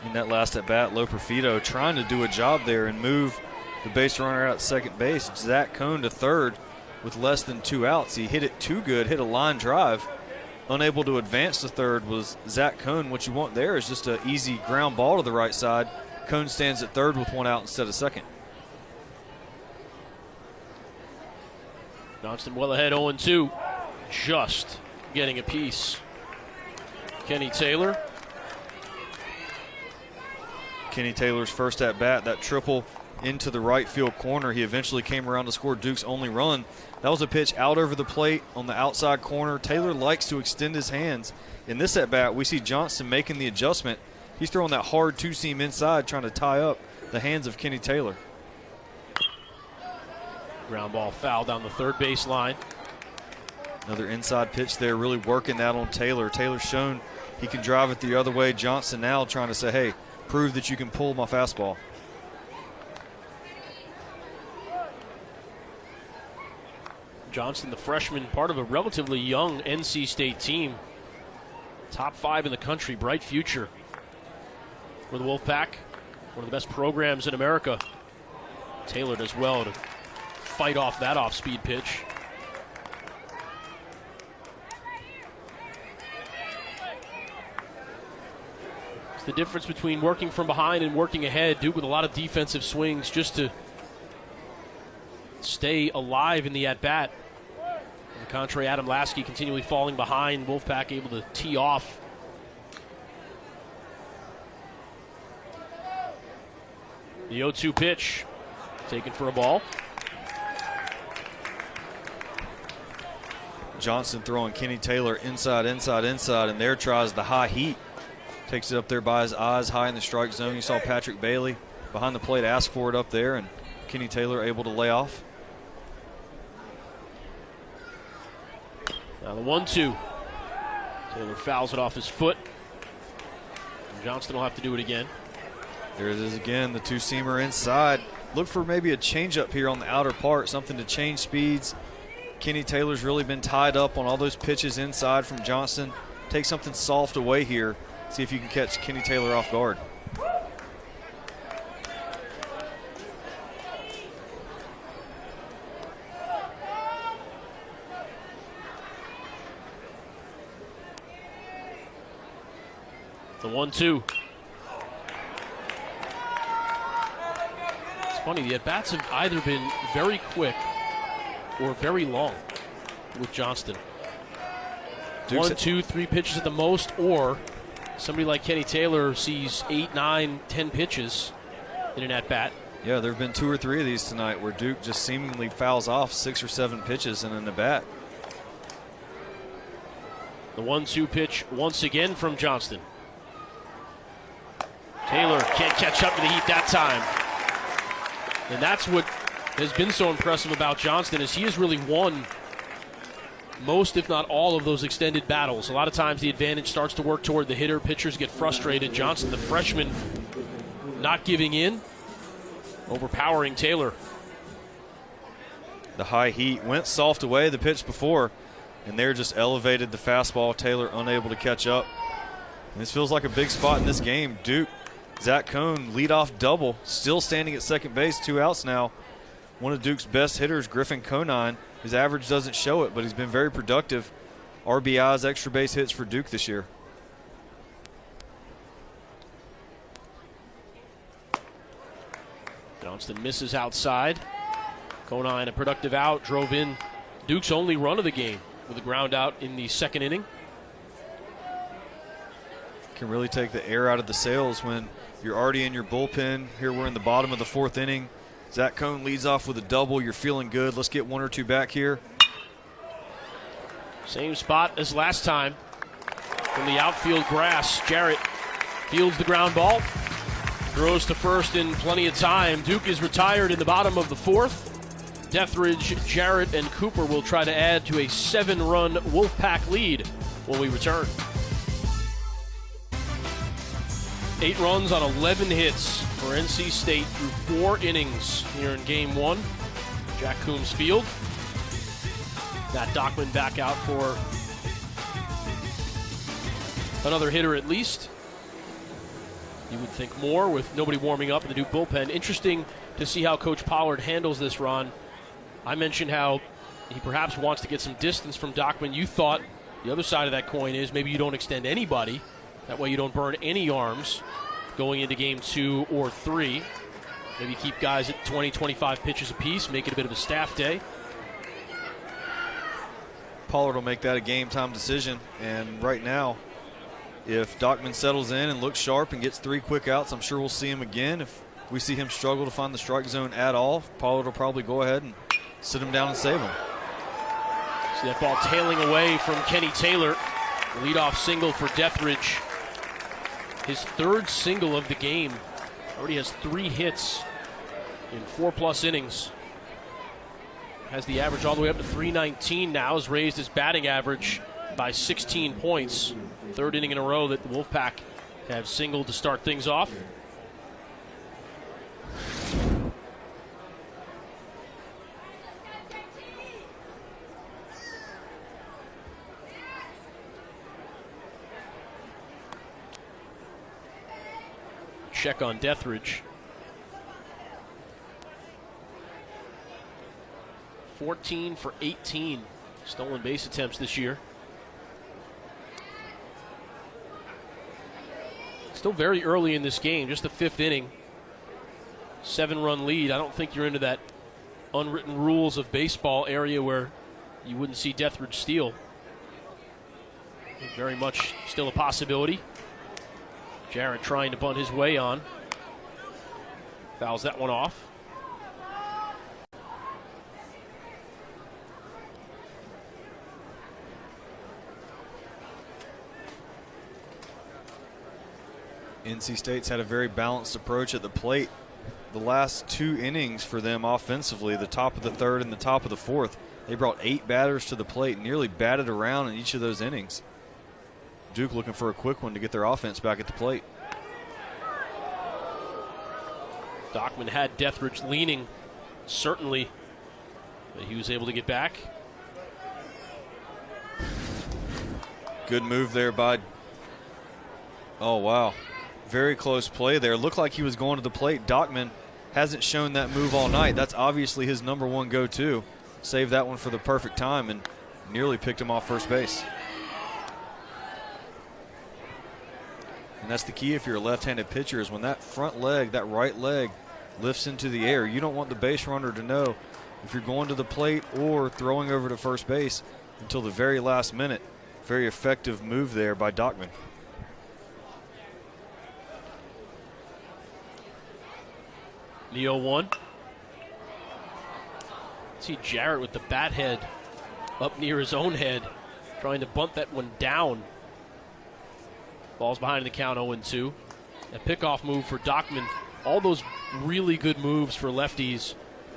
In that last at bat, Loperfido trying to do a job there and move the base runner out at second base. Zach Cohn to third with less than 2 outs. He hit it too good, hit a line drive. Unable to advance to third was Zach Cohn. What you want there is just an easy ground ball to the right side. Cohn stands at third with 1 out instead of second. Johnston well ahead, 0-2. Just getting a piece. Kenny Taylor. Kenny Taylor's first at bat, that triple into the right field corner. He eventually came around to score Duke's only run. That was a pitch out over the plate on the outside corner. Taylor likes to extend his hands. In this at bat, we see Johnston making the adjustment. He's throwing that hard 2-seam inside, trying to tie up the hands of Kenny Taylor. Ground ball foul down the third base line. Another inside pitch there, really working that on Taylor. Taylor's shown he can drive it the other way. Johnston now trying to say, hey, prove that you can pull my fastball. Johnston, the freshman, part of a relatively young NC State team. Top 5 in the country, bright future for the Wolfpack. One of the best programs in America. Taylor does well to fight off that off-speed pitch. It's the difference between working from behind and working ahead. Duke with a lot of defensive swings just to stay alive in the at-bat. On the contrary, Adam Lasky continually falling behind. Wolfpack able to tee off. The 0-2 pitch taken for a ball. Johnston throwing Kenny Taylor inside, inside, inside, and there tries the high heat. Takes it up there by his eyes, high in the strike zone. You saw Patrick Bailey behind the plate ask for it up there, and Kenny Taylor able to lay off. Now the 1-2. Taylor fouls it off his foot. And Johnston will have to do it again. There it is again, the two-seamer inside. Look for maybe a changeup here on the outer part, something to change speeds. Kenny Taylor's really been tied up on all those pitches inside from Johnston. Take something soft away here. See if you can catch Kenny Taylor off guard. The 1-2. It's funny, the at-bats have either been very quick or very long with Johnston. Duke's 1, 2, 3 pitches at the most, or somebody like Kenny Taylor sees 8, 9, 10 pitches in an at-bat. Yeah, there have been 2 or 3 of these tonight where Duke just seemingly fouls off 6 or 7 pitches in an at-bat. The 1-2 pitch once again from Johnston. Taylor can't catch up to the heat that time. And that's what has been so impressive about Johnston, is he has really won most, if not all, of those extended battles. A lot of times the advantage starts to work toward the hitter. Pitchers get frustrated. Johnston, the freshman, not giving in, overpowering Taylor. The high heat went soft away the pitch before, and there just elevated the fastball. Taylor unable to catch up. And this feels like a big spot in this game. Duke, Zach Cohn, leadoff double, still standing at second base, 2 outs now. One of Duke's best hitters, Griffin Conine. His average doesn't show it, but he's been very productive. RBIs, extra base hits for Duke this year. Johnston misses outside. Conine, a productive out, drove in Duke's only run of the game with a ground out in the second inning. Can really take the air out of the sails when you're already in your bullpen. Here we're in the bottom of the 4th inning. Zach Cohn leads off with a double. You're feeling good. Let's get 1 or 2 back here. Same spot as last time. From the outfield grass, Jarrett fields the ground ball. Throws to first in plenty of time. Duke is retired in the bottom of the 4th. Deathridge, Jarrett, and Cooper will try to add to a 7-run Wolfpack lead when we return. 8 runs on 11 hits for NC State through 4 innings here in Game 1. Jack Coombs Field. Matt Dockman back out for another hitter at least. You would think more with nobody warming up in the Duke bullpen. Interesting to see how Coach Pollard handles this, Ron. I mentioned how he perhaps wants to get some distance from Dockman. You thought the other side of that coin is maybe you don't extend anybody. That way you don't burn any arms going into Game 2 or 3. Maybe keep guys at 20, 25 pitches apiece, make it a bit of a staff day. Pollard will make that a game-time decision, and right now, if Dockman settles in and looks sharp and gets 3 quick outs, I'm sure we'll see him again. If we see him struggle to find the strike zone at all, Pollard will probably go ahead and sit him down and save him. See that ball tailing away from Kenny Taylor. Leadoff single for Deathridge. His 3rd single of the game. Already has 3 hits in 4+ innings. Has the average all the way up to 319 now. Has raised his batting average by 16 points. 3rd inning in a row that the Wolfpack have singled to start things off. Check on Deathridge. 14 for 18 stolen base attempts this year. Still very early in this game, just the 5th inning. 7-run lead. I don't think you're into that unwritten rules of baseball area where you wouldn't see Deathridge steal. Very much still a possibility. Jarrett trying to bunt his way on. Fouls that one off. NC State's had a very balanced approach at the plate. The last 2 innings for them offensively, the top of the 3rd and the top of the 4th, they brought 8 batters to the plate, nearly batted around in each of those innings. Duke looking for a quick one to get their offense back at the plate. Dockman had Deathridge leaning, certainly, but he was able to get back. Good move there by, oh wow, very close play there. Looked like he was going to the plate. Dockman hasn't shown that move all night. That's obviously his #1 go-to. Saved that one for the perfect time and nearly picked him off first base. And that's the key if you're a left-handed pitcher, is when that front leg, that right leg, lifts into the air, you don't want the base runner to know if you're going to the plate or throwing over to first base until the very last minute. Very effective move there by Dockman. The 0-1. See Jarrett with the bat head up near his own head, trying to bunt that one down. Ball's behind the count, 0-2. A pickoff move for Dockman. All those really good moves for lefties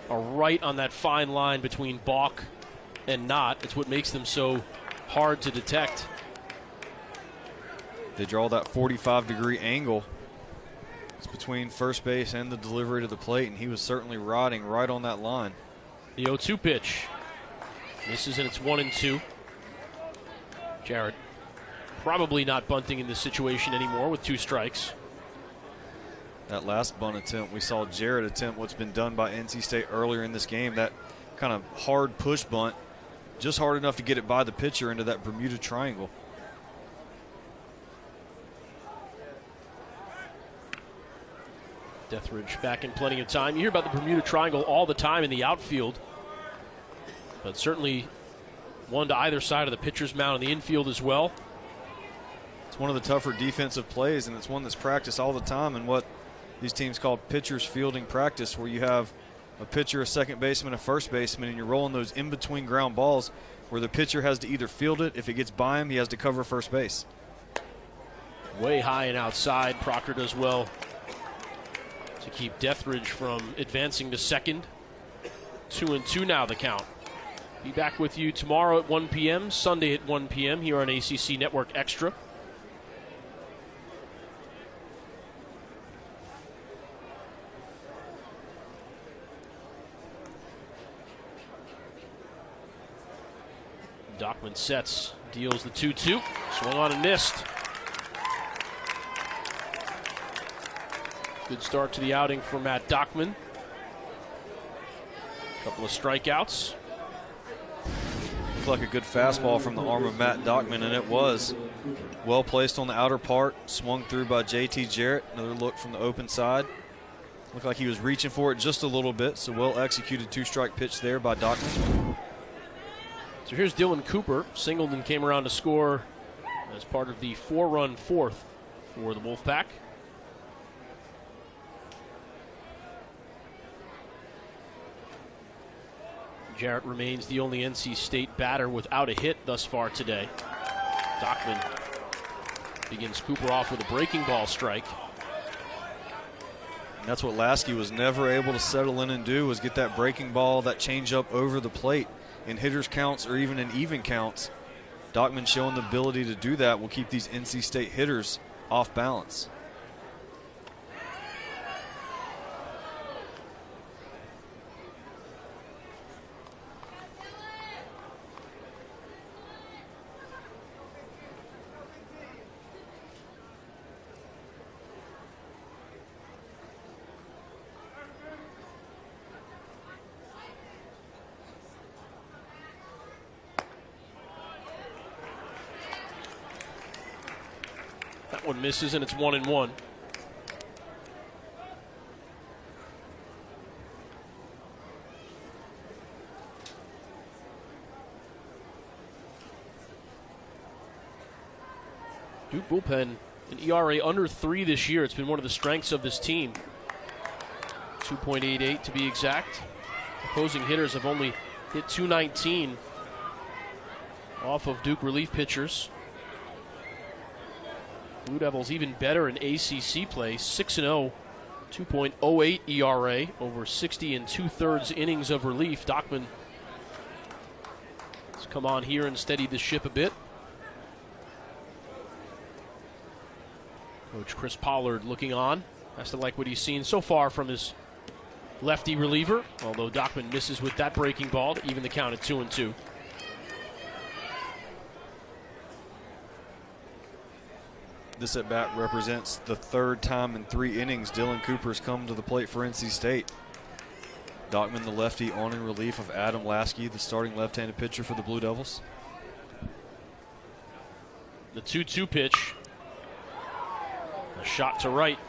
are right on that fine line between balk and not. It's what makes them so hard to detect. They draw that 45-degree angle. It's between first base and the delivery to the plate, and he was certainly riding right on that line. The 0-2 pitch. This is in its 1-2. Jarrett probably not bunting in this situation anymore with 2 strikes. That last bunt attempt, we saw Jarrett attempt what's been done by NC State earlier in this game, that kind of hard push bunt, just hard enough to get it by the pitcher into that Bermuda Triangle. Deathridge back in plenty of time. You hear about the Bermuda Triangle all the time in the outfield, but certainly one to either side of the pitcher's mound in the infield as well. It's one of the tougher defensive plays, and it's one that's practiced all the time in what these teams call pitcher's fielding practice, where you have a pitcher, a second baseman, a first baseman, and you're rolling those in-between ground balls where the pitcher has to either field it. If it gets by him, he has to cover first base. Way high and outside. Proctor does well to keep Deathridge from advancing to second. 2-2 now the count. Be back with you tomorrow at 1 p.m., Sunday at 1 p.m. here on ACC Network Extra. Dockman sets, deals the 2-2. Swung on and missed. Good start to the outing for Matt Dockman. Couple of strikeouts. Looked like a good fastball from the arm of Matt Dockman, and it was. Well placed on the outer part, swung through by JT Jarrett. Another look from the open side. Looked like he was reaching for it just a little bit, so well executed 2-strike pitch there by Dockman. So here's Dylan Cooper. Singleton came around to score as part of the 4-run fourth for the Wolfpack. Jarrett remains the only NC State batter without a hit thus far today. Dockman begins Cooper off with a breaking ball strike. And that's what Lasky was never able to settle in and do, was get that breaking ball, that changeup over the plate in hitters counts or even in even counts. Dockman showing the ability to do that will keep these NC State hitters off balance. That one misses, and it's 1-1. Duke bullpen, an ERA under 3 this year. It's been one of the strengths of this team. 2.88 to be exact. Opposing hitters have only hit 219 off of Duke relief pitchers. Blue Devils even better in ACC play, 6-0, 2.08 ERA over 60 and 2/3 innings of relief. Dockman has come on here and steadied the ship a bit. Coach Chris Pollard looking on. Has to like what he's seen so far from his lefty reliever, although Dockman misses with that breaking ball to even the count at 2-2. This at bat represents the third time in 3 innings Dylan Cooper's come to the plate for NC State. Dockman, the lefty, on in relief of Adam Lasky, the starting left-handed pitcher for the Blue Devils. The 2-2 pitch. A shot to right.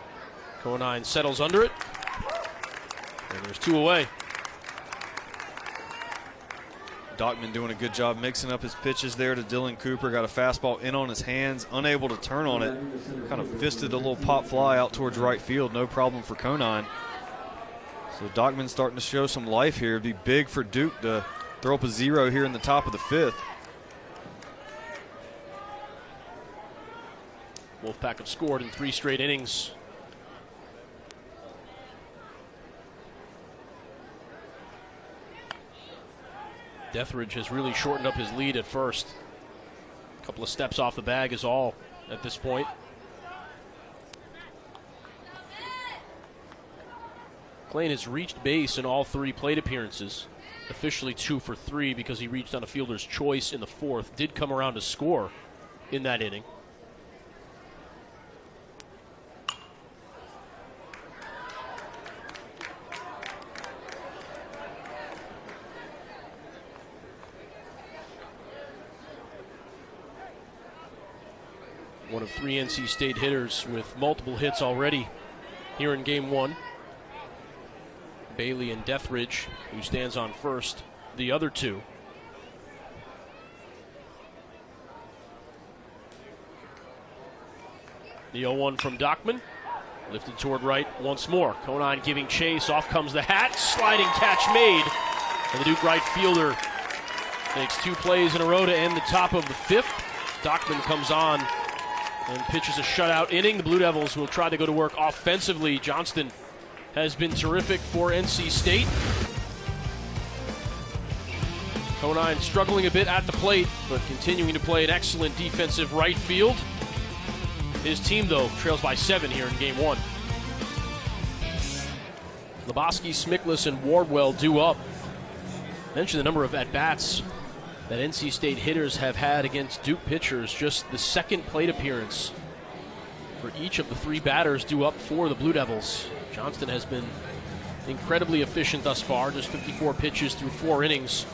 Conine settles under it. And there's 2 away. Dockman doing a good job mixing up his pitches there to Dylan Cooper. Got a fastball in on his hands, unable to turn on it. Kind of fisted a little pop fly out towards right field. No problem for Conine. So Dockman's starting to show some life here. It'd be big for Duke to throw up a 0 here in the top of the 5th. Wolfpack have scored in 3 straight innings. Deathridge has really shortened up his lead at first. A couple of steps off the bag is all at this point. Klain has reached base in all 3 plate appearances. Officially 2 for 3 because he reached on a fielder's choice in the 4th. Did come around to score in that inning. One of 3 NC State hitters with multiple hits already here in game 1. Bailey and Deathridge, who stands on first, the other 2. The 0-1 from Dockman, lifted toward right once more. Conine giving chase, off comes the hat, sliding catch made. And the Duke right fielder makes 2 plays in a row to end the top of the 5th. Dockman comes on and pitches a shutout inning. The Blue Devils will try to go to work offensively. Johnston has been terrific for NC State. Conine struggling a bit at the plate, but continuing to play an excellent defensive right field. His team, though, trails by 7 here in game 1. Lebowski, Smickless, and Wardwell due up. Mention the number of at-bats that NC State hitters have had against Duke pitchers. Just the 2nd plate appearance for each of the 3 batters due up for the Blue Devils. Johnston has been incredibly efficient thus far, just 54 pitches through 4 innings.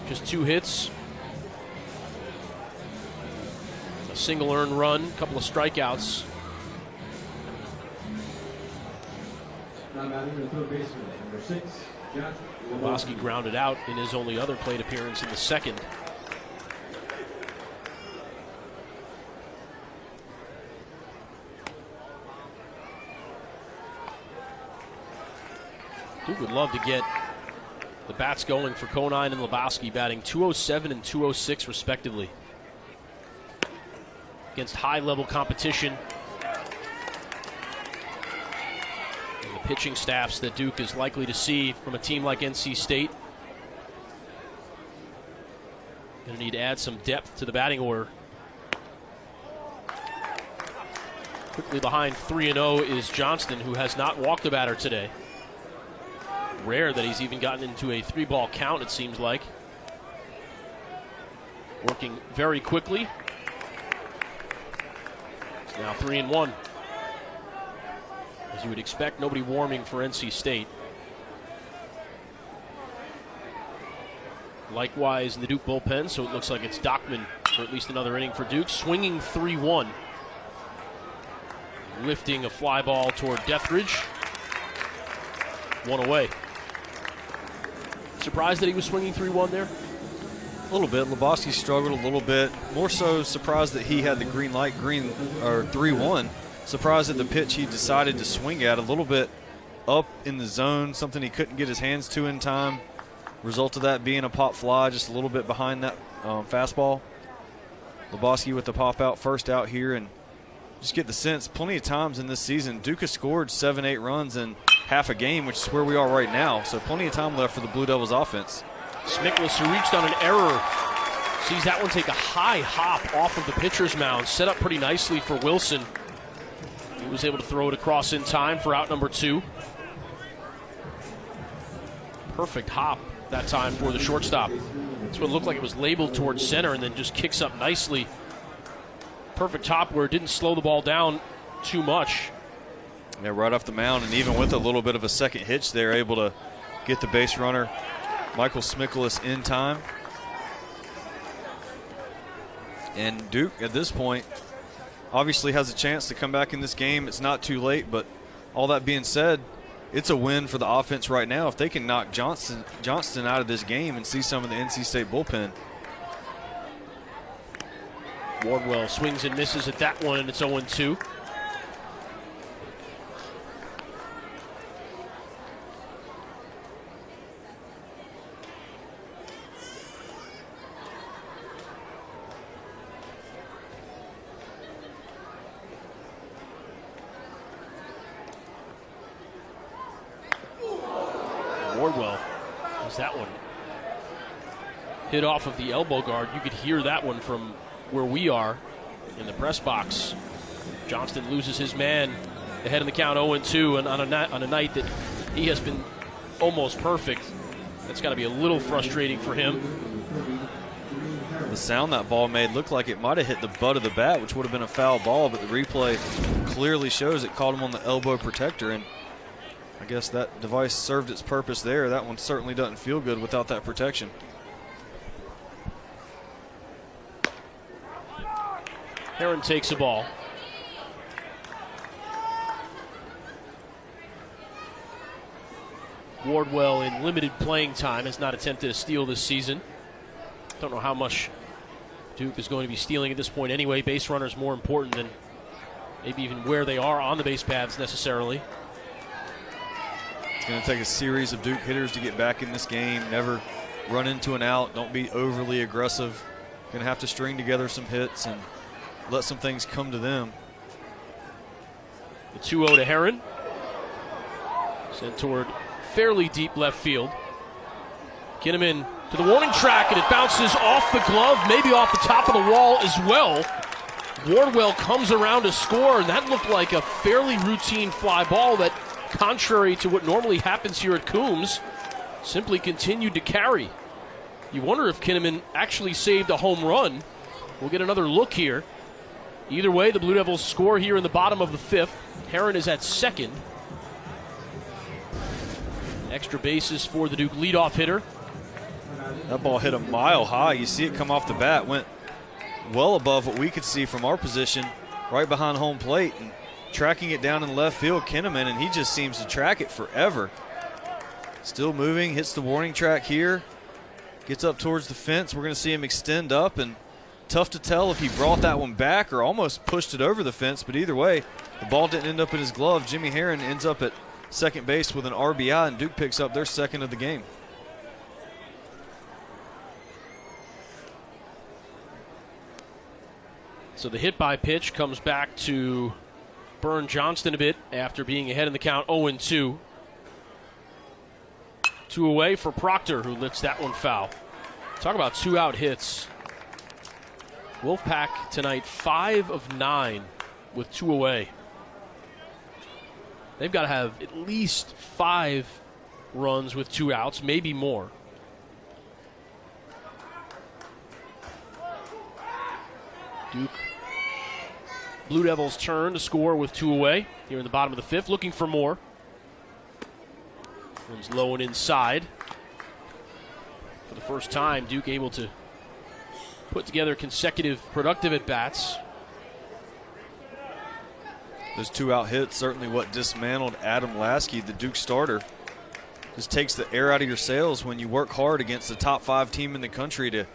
Just 2 hits, a single earned run, a couple of strikeouts. Now batting the third baseman, number 6, Jack Lebowski grounded out in his only other plate appearance in the 2nd. Duke would love to get the bats going for Conine and Lebowski, batting .207 and .206 respectively against high-level competition. And the pitching staffs that Duke is likely to see from a team like NC State. Going to need to add some depth to the batting order. Quickly behind 3-0 is Johnston, who has not walked a batter today. Rare that he's even gotten into a 3-ball count, it seems like. Working very quickly. It's now 3-1. As you would expect, nobody warming for NC State. Likewise in the Duke bullpen, so it looks like it's Dockman for at least another inning for Duke. Swinging 3-1. Lifting a fly ball toward Deathridge. 1 away. Surprised that he was swinging 3-1 there? A little bit. Lebowski struggled a little bit. More so surprised that he had the green light, or 3-1. Surprised at the pitch he decided to swing at, a little bit up in the zone, something he couldn't get his hands to in time. Result of that being a pop fly, just a little bit behind that fastball. Lebowski with the pop out, first out here, and just get the sense plenty of times in this season Duke has scored 7-8 runs in half a game, which is where we are right now. So plenty of time left for the Blue Devils offense. Smickless, who reached on an error, sees that one take a high hop off of the pitcher's mound, set up pretty nicely for Wilson. He was able to throw it across in time for out number 2. Perfect hop that time for the shortstop. That's what it looked like. It was labeled towards center and then just kicks up nicely. Perfect hop where it didn't slow the ball down too much. Yeah, right off the mound, and even with a little bit of a second hitch there, able to get the base runner, Michael Smickless, in time. And Duke, at this point, obviously has a chance to come back in this game. It's not too late, but all that being said, it's a win for the offense right now if they can knock Johnston out of this game and see some of the NC State bullpen. Wardwell swings and misses at that one, and it's 0-2. Wardwell has that one hit off of the elbow guard. You could hear that one from where we are in the press box. Johnston loses his man ahead in the count, 0-2, and on a night that he has been almost perfect, that's got to be a little frustrating for him. The sound that ball made looked like it might have hit the butt of the bat, which would have been a foul ball, but the replay clearly shows it caught him on the elbow protector, and I guess that device served its purpose there. That one certainly doesn't feel good without that protection. Heron takes the ball. Wardwell, in limited playing time, has not attempted a steal this season. Don't know how much Duke is going to be stealing at this point anyway. Base runners more important than maybe even where they are on the base paths necessarily. It's going to take a series of Duke hitters to get back in this game. Never run into an out. Don't be overly aggressive. Going to have to string together some hits and let some things come to them. The 2-0 to Heron. Sent toward fairly deep left field. Kinnaman to the warning track, and it bounces off the glove, maybe off the top of the wall as well. Wardwell comes around to score, and that looked like a fairly routine fly ball that, contrary to what normally happens here at Coombs, simply continued to carry. You wonder if Kinnaman actually saved a home run. We'll get another look here. Either way, the Blue Devils score here in the bottom of the 5th. Heron is at second. Extra bases for the Duke leadoff hitter. That ball hit a mile high. You see it come off the bat, went well above what we could see from our position, right behind home plate, and tracking it down in left field, Kinnaman, and he just seems to track it forever. Still moving, hits the warning track here, gets up towards the fence. We're going to see him extend up, and tough to tell if he brought that one back or almost pushed it over the fence, but either way, the ball didn't end up in his glove. Jimmy Heron ends up at second base with an RBI, and Duke picks up their second of the game. So the hit by pitch comes back to burn Johnston a bit after being ahead in the count, 0-2. 2 away for Proctor, who lifts that one foul. Talk about 2-out hits. Wolfpack tonight 5 of 9 with 2 away. They've got to have at least 5 runs with 2 outs, maybe more. Duke. Blue Devils turn to score with 2 away here in the bottom of the 5th, looking for more. One's low and inside. For the first time, Duke able to put together consecutive productive at-bats. Those 2-out hits, certainly what dismantled Adam Lasky, the Duke starter. Just takes the air out of your sails when you work hard against the top 5 team in the country to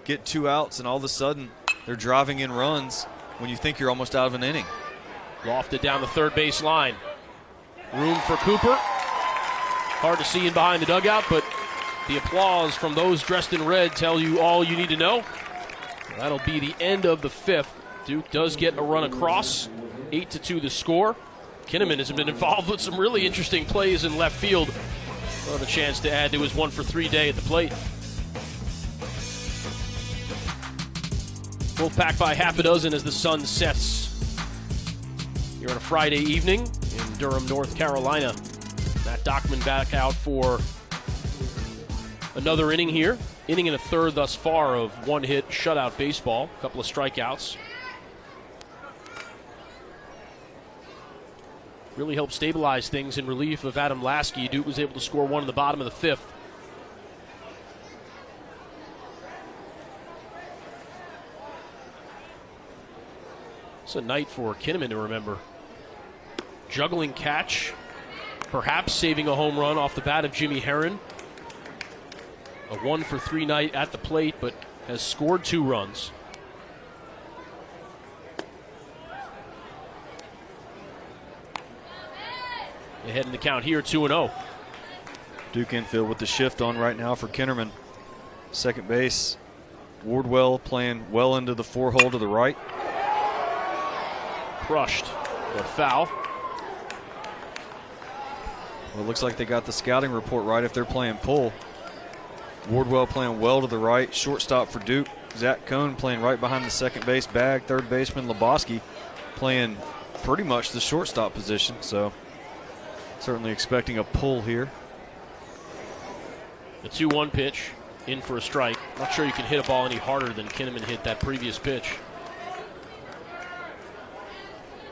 get 2 outs, and all of a sudden they're driving in runs when you think you're almost out of an inning. Lofted down the third base line. Room for Cooper. Hard to see in behind the dugout, but the applause from those dressed in red tell you all you need to know. That'll be the end of the 5th. Duke does get a run across. 8-2 the score. Kinnaman has been involved with some really interesting plays in left field. We'll have a chance to add to his 1-for-3 day at the plate. Wolfpack by half a dozen as the sun sets here on a Friday evening in Durham, North Carolina. Matt Dockman back out for another inning here. Inning and a third thus far of one-hit shutout baseball. A couple of strikeouts. Really helped stabilize things in relief of Adam Lasky. Duke was able to score one in the bottom of the 5th. It's a night for Kinnaman to remember. Juggling catch, perhaps saving a home run off the bat of Jimmy Herron. A 1-for-3 night at the plate, but has scored 2 runs. Ahead in the count here, 2-0. Duke infield with the shift on right now for Kinnerman. Second base, Wardwell playing well into the 4-hole to the right. Crushed, but foul. Well, it looks like they got the scouting report right if they're playing pull. Wardwell playing well to the right. Shortstop for Duke, Zach Cohn playing right behind the second base bag. Third baseman Lebowski playing pretty much the shortstop position. So certainly expecting a pull here. The 2-1 pitch, in for a strike. Not sure you can hit a ball any harder than Kinnaman hit that previous pitch.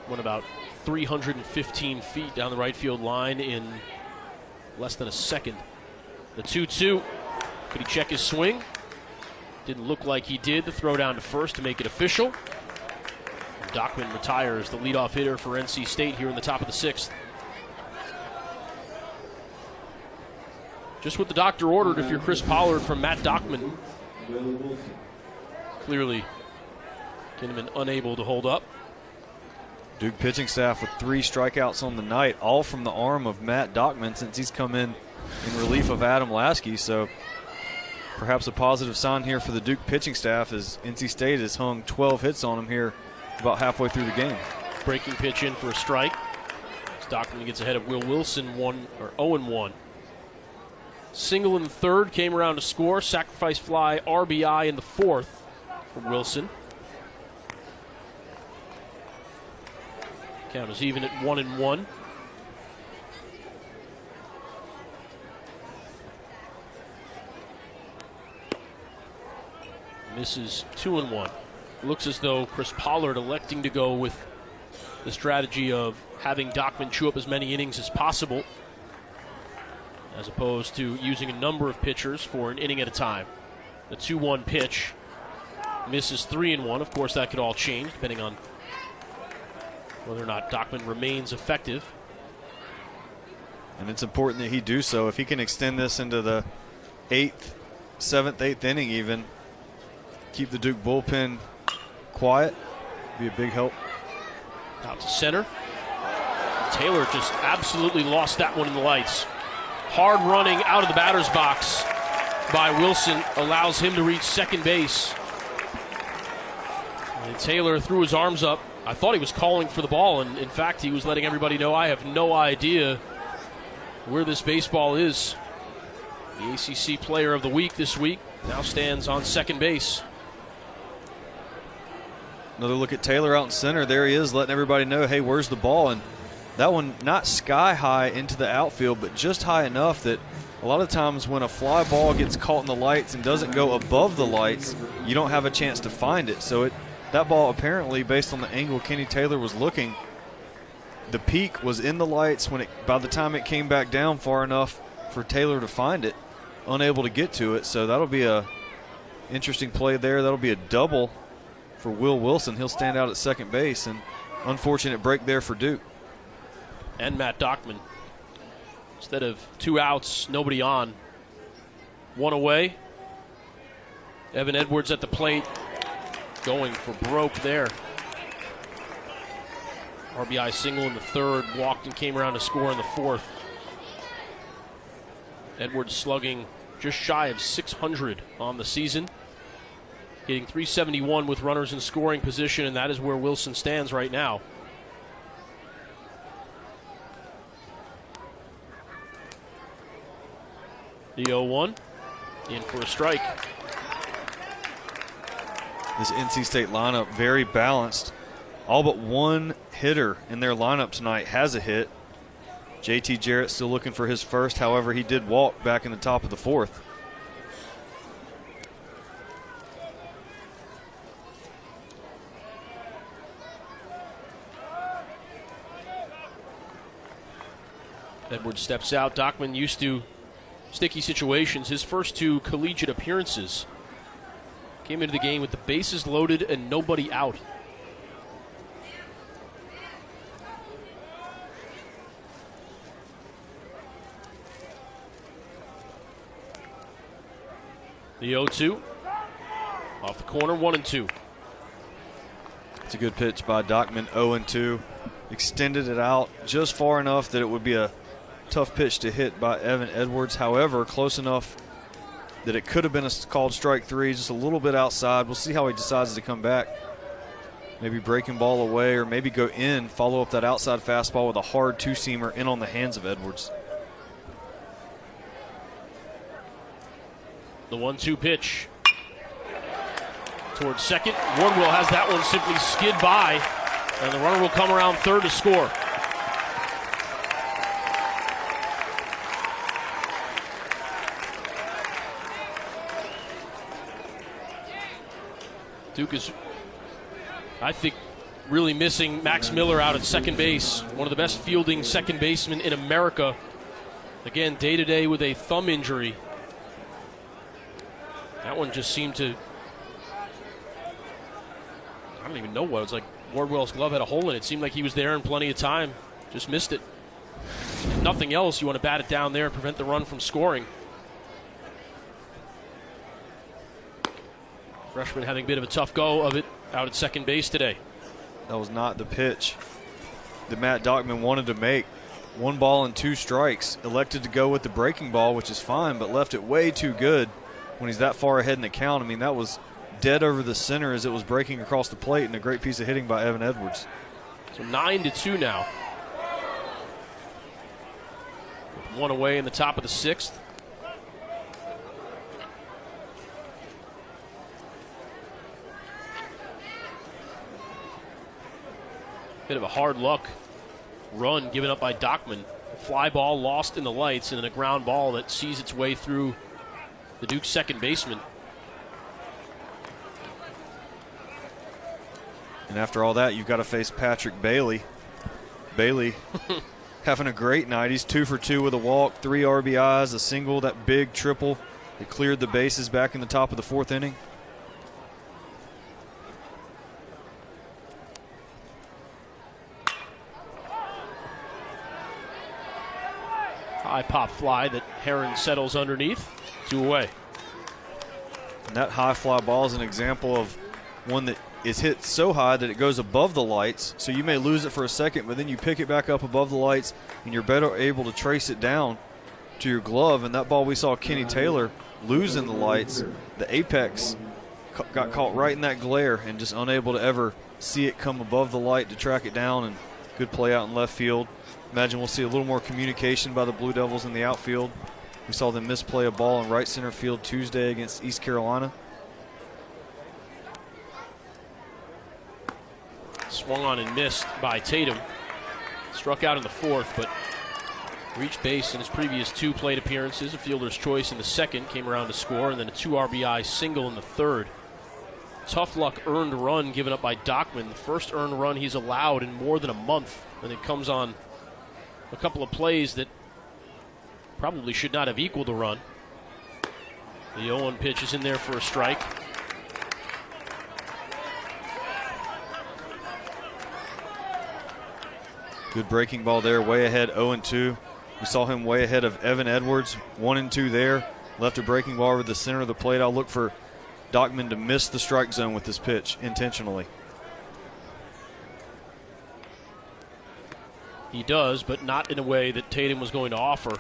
Went about 315 feet down the right field line in less than a second. The 2-2. Could he check his swing? Didn't look like he did. The throw down to first to make it official. Dockman retires, the leadoff hitter for NC State here in the top of the 6th. Just what the doctor ordered if you're Chris Pollard from Matt Dockman. Clearly, Kinnaman unable to hold up. Duke pitching staff with 3 strikeouts on the night, all from the arm of Matt Dockman since he's come in relief of Adam Lasky. So perhaps a positive sign here for the Duke pitching staff as NC State has hung 12 hits on him here about halfway through the game. Breaking pitch in for a strike. Dockman gets ahead of Will Wilson, 0-1. Single in the 3rd, came around to score. Sacrifice fly, RBI in the 4th for Wilson. Count is even at 1-1. Misses 2-1. Looks as though Chris Pollard electing to go with the strategy of having Dockman chew up as many innings as possible, as opposed to using a number of pitchers for an inning at a time. The 2-1 pitch misses 3-1. Of course, that could all change depending on whether or not Dockman remains effective. And it's important that he do so. If he can extend this into the 7th, 8th inning even, keep the Duke bullpen quiet, be a big help. Out to center. Taylor just absolutely lost that one in the lights. Hard running out of the batter's box by Wilson allows him to reach second base. And Taylor threw his arms up. I thought he was calling for the ball, and in fact, he was letting everybody know, I have no idea where this baseball is. The ACC Player of the Week this week now stands on second base. Another look at Taylor out in center. There he is, letting everybody know, hey, where's the ball? And that one not sky high into the outfield, but just high enough that a lot of times when a fly ball gets caught in the lights and doesn't go above the lights, you don't have a chance to find it. So that ball apparently, based on the angle Kenny Taylor was looking, the peak was in the lights by the time it came back down far enough for Taylor to find it, unable to get to it. So that'll be a interesting play there. That'll be a double for Will Wilson. He'll stand out at second base, and unfortunate break there for Duke. And Matt Dockman. Instead of 2 outs, nobody on. 1 away. Evan Edwards at the plate, going for broke there. RBI single in the 3rd, walked and came around to score in the 4th. Edwards slugging just shy of 600 on the season. hitting .371 with runners in scoring position, and that is where Wilson stands right now. The 0-1, in for a strike. This NC State lineup very balanced. All but one hitter in their lineup tonight has a hit. JT Jarrett still looking for his first. However, he did walk back in the top of the fourth. Edwards steps out. Dockman used to sticky situations. His first two collegiate appearances came into the game with the bases loaded and nobody out. The 0-2. Off the corner, 1-2. It's a good pitch by Dockman, 0-2. Extended it out just far enough that it would be a tough pitch to hit by Evan Edwards. However, close enough that it could have been called strike three, just a little bit outside. We'll see how he decides to come back. Maybe breaking ball away or maybe go in, follow up that outside fastball with a hard two-seamer in on the hands of Edwards. The 1-2 pitch towards second. Wardwell has that one simply skid by, and the runner will come around third to score. Duke is, I think, really missing Max Miller out at second base. One of the best fielding second basemen in America. Again, day-to-day with a thumb injury. That one just seemed to, I don't even know what. It was like Wardwell's glove had a hole in it. It seemed like he was there in plenty of time. Just missed it. If nothing else, you want to bat it down there and prevent the run from scoring. Freshman having a bit of a tough go of it out at second base today. That was not the pitch that Matt Dockman wanted to make. 1 ball and 2 strikes. Elected to go with the breaking ball, which is fine, but left it way too good when he's that far ahead in the count. I mean, that was dead over the center as it was breaking across the plate, and a great piece of hitting by Evan Edwards. So 9-2 now. With 1 away in the top of the 6th. Bit of a hard luck run given up by Dockman. Fly ball lost in the lights, and then a ground ball that sees its way through the Duke second baseman. And after all that, you've got to face Patrick Bailey. Bailey having a great night. He's 2 for 2 with a walk, 3 RBIs, a single, that big triple that cleared the bases back in the top of the 4th inning. High pop fly that Heron settles underneath. 2 away. And that high fly ball is an example of one that is hit so high that it goes above the lights. So you may lose it for a second, but then you pick it back up above the lights, and you're better able to trace it down to your glove. And that ball we saw Kenny Taylor lose in the lights, the apex got caught right in that glare and just unable to ever see it come above the light to track it down. And good play out in left field. Imagine we'll see a little more communication by the Blue Devils in the outfield. We saw them misplay a ball in right center field Tuesday against East Carolina. Swung on and missed by Tatum. Struck out in the 4th, but reached base in his previous 2 plate appearances. A fielder's choice in the 2nd, came around to score, and then a 2 RBI single in the 3rd. Tough luck earned run given up by Dockman. The first earned run he's allowed in more than a month, and it comes on a couple of plays that probably should not have equaled the run. The 0-1 pitch is in there for a strike. Good breaking ball there, way ahead, 0-2. We saw him way ahead of Evan Edwards, 1-2 there. Left a breaking ball over the center of the plate. I'll look for Dockman to miss the strike zone with this pitch intentionally. He does, but not in a way that Tatum was going to offer.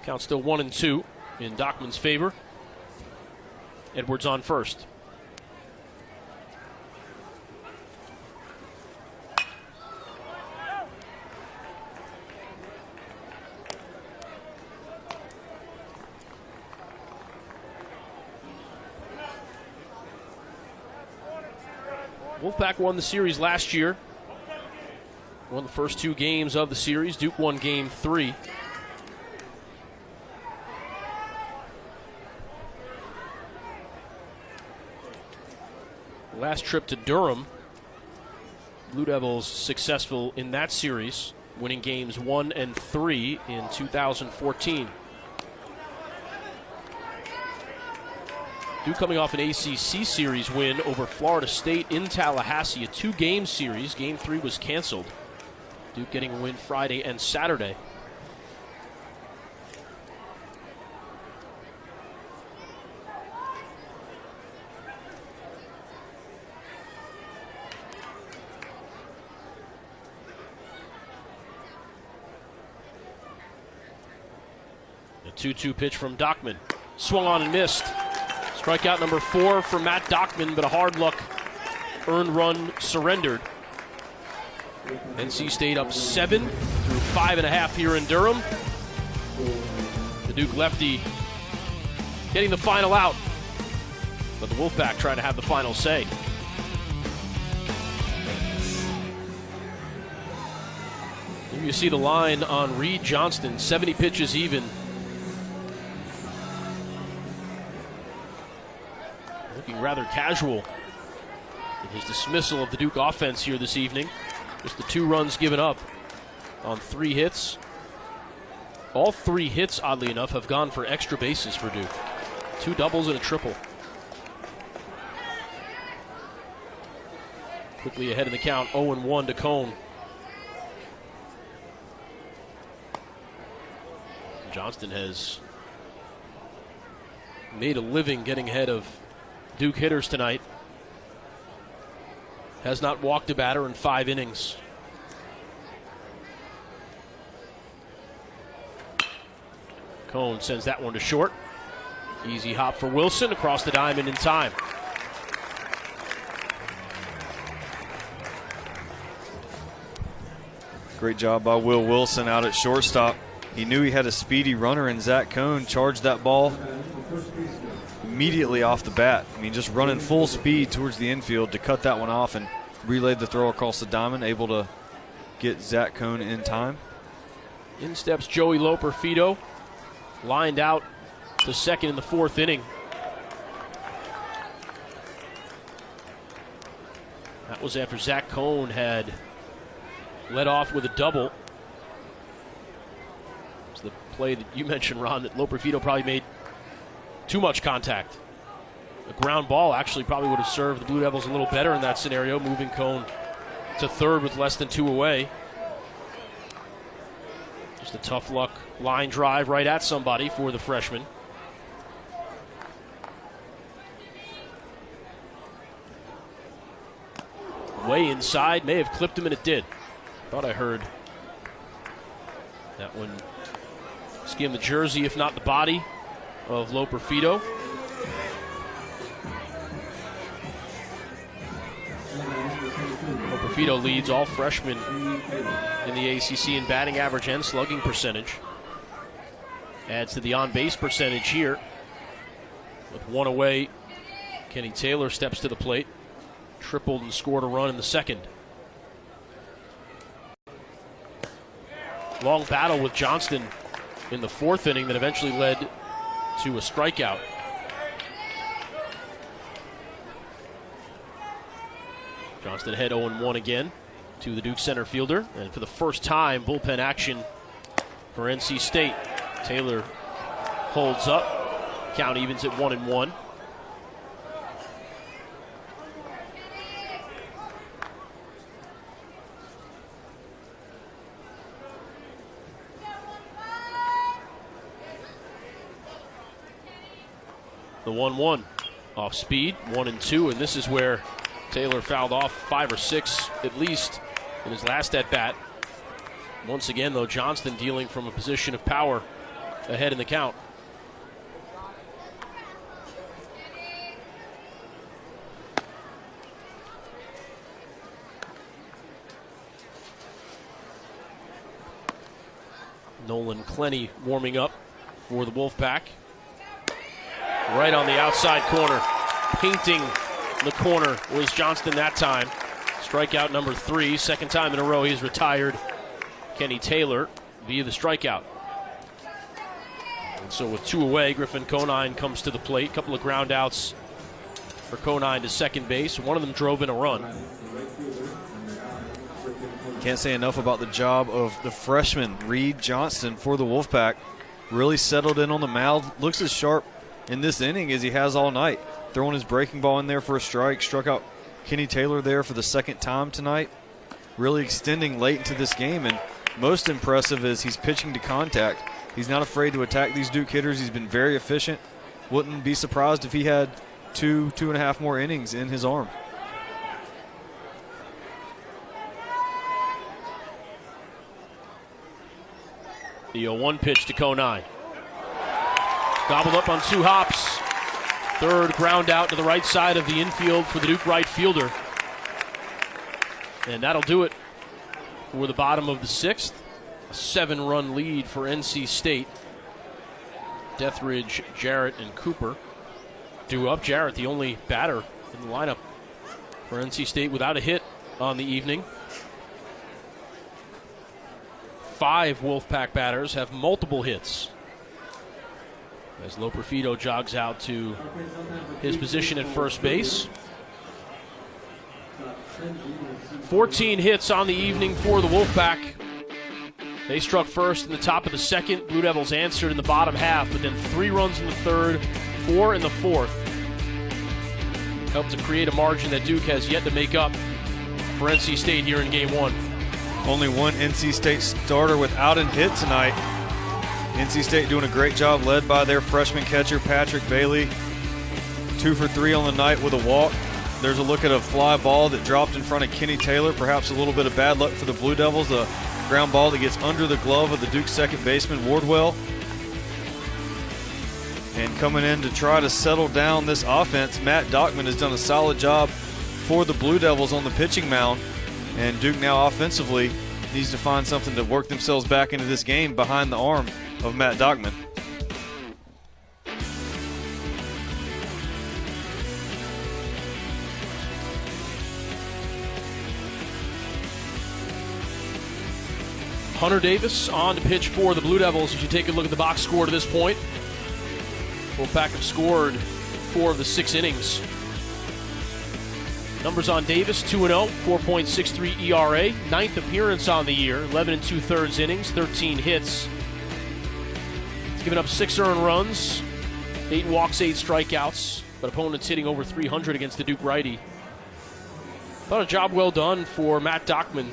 Count still 1-2 in Dockman's favor. Edwards on first. Wolfpack won the series last year. Won the first 2 games of the series. Duke won game 3. Last trip to Durham, Blue Devils successful in that series, winning games 1 and 3 in 2014. Duke coming off an ACC series win over Florida State in Tallahassee, a 2-game series. Game 3 was canceled. Duke getting a win Friday and Saturday. A 2-2 pitch from Dockman. Swung on and missed. Strikeout number 4 for Matt Dockman, but a hard luck earned run surrendered. NC State up 7 through 5.5 here in Durham. The Duke lefty getting the final out, but the Wolfpack trying to have the final say. Here you see the line on Reed Johnston, 70 pitches even. Looking rather casual in his dismissal of the Duke offense here this evening. Just the 2 runs given up on 3 hits. All 3 hits, oddly enough, have gone for extra bases for Duke. 2 doubles and a triple. Quickly ahead in the count, 0-1 to Cone. Johnston has made a living getting ahead of Duke hitters tonight. Has not walked a batter in 5 innings. Cone sends that one to short. Easy hop for Wilson across the diamond in time. Great job by Will Wilson out at shortstop. He knew he had a speedy runner, and Zach Cone charged that ball immediately off the bat. I mean, just running full speed towards the infield to cut that one off and relayed the throw across the diamond, able to get Zach Cone in time. In steps Joey Loper-Fido, lined out to second in the 4th inning. That was after Zach Cone had led off with a double. It's the play that you mentioned, Ron, that Loper-Fido probably made too much contact. A ground ball actually probably would have served the Blue Devils a little better in that scenario, moving Cone to third with less than 2 away. Just a tough luck line drive right at somebody for the freshman. Way inside, may have clipped him, and it did. Thought I heard that one skim the jersey, if not the body, of Loper-Fido. Loper-Fido leads all freshmen in the ACC in batting average and slugging percentage. Adds to the on-base percentage here. With 1 away, Kenny Taylor steps to the plate. Tripled and scored a run in the 2nd. Long battle with Johnston in the 4th inning that eventually led to a strikeout. Johnston ahead 0-1 again to the Duke center fielder. And for the first time, bullpen action for NC State. Taylor holds up. Count evens at 1-1. The 1-1 off speed, 1-2, and this is where Taylor fouled off 5 or 6 at least in his last at bat. Once again, though, Johnston dealing from a position of power ahead in the count. Nolan Clenny warming up for the Wolfpack. Right on the outside corner. Painting the corner was Johnston that time. Strikeout number 3. Second time in a row he's retired Kenny Taylor via the strikeout. And so with 2 away, Griffin Conine comes to the plate. Couple of ground outs for Conine to second base. One of them drove in a run. Can't say enough about the job of the freshman, Reed Johnston, for the Wolfpack. Really settled in on the mound. Looks as sharp in this inning as he has all night. Throwing his breaking ball in there for a strike. Struck out Kenny Taylor there for the second time tonight. Really extending late into this game. And most impressive is he's pitching to contact. He's not afraid to attack these Duke hitters. He's been very efficient. Wouldn't be surprised if he had 2.5 more innings in his arm. The 0-1 pitch to Conine. Gobbled up on 2 hops. Third ground out to the right side of the infield for the Duke right fielder. And that'll do it for the bottom of the 6th. A 7-run lead for NC State. Deathridge, Jarrett, and Cooper due up. Jarrett, the only batter in the lineup for NC State without a hit on the evening. 5 Wolfpack batters have multiple hits. As Loperfido jogs out to his position at first base. 14 hits on the evening for the Wolfpack. They struck first in the top of the 2nd. Blue Devils answered in the bottom half, but then 3 runs in the 3rd, 4 in the 4th. Helped to create a margin that Duke has yet to make up for NC State here in Game 1. Only one NC State starter without a hit tonight. NC State doing a great job, led by their freshman catcher, Patrick Bailey. 2 for 3 on the night with a walk. There's a look at a fly ball that dropped in front of Kenny Taylor. Perhaps a little bit of bad luck for the Blue Devils. A ground ball that gets under the glove of the Duke second baseman, Wardwell. And coming in to try to settle down this offense, Matt Dockman has done a solid job for the Blue Devils on the pitching mound. And Duke now offensively needs to find something to work themselves back into this game behind the arm of Matt Dockman. Hunter Davis on to pitch for the Blue Devils. As you take a look at the box score to this point, Wolfpack have scored 4 of the 6 innings. Numbers on Davis, 2-0, 4.63 ERA, 9th appearance on the year, 11 2/3 innings, 13 hits. He's given up 6 earned runs, 8 walks, 8 strikeouts, but opponents hitting over 300 against the Duke righty. Thought a job well done for Matt Dockman.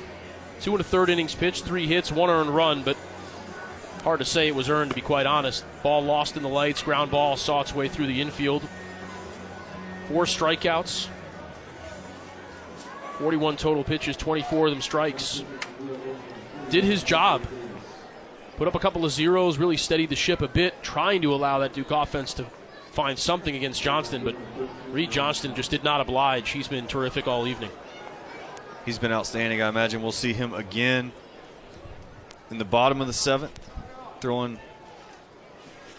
2 1/3 innings pitched, 3 hits, 1 earned run, but hard to say it was earned, to be quite honest. Ball lost in the lights, ground ball saw its way through the infield. 4 strikeouts. 41 total pitches, 24 of them strikes. Did his job. Put up a couple of zeros, really steadied the ship a bit, trying to allow that Duke offense to find something against Johnston, but Reed Johnston just did not oblige. He's been terrific all evening. He's been outstanding. I imagine we'll see him again in the bottom of the 7th, throwing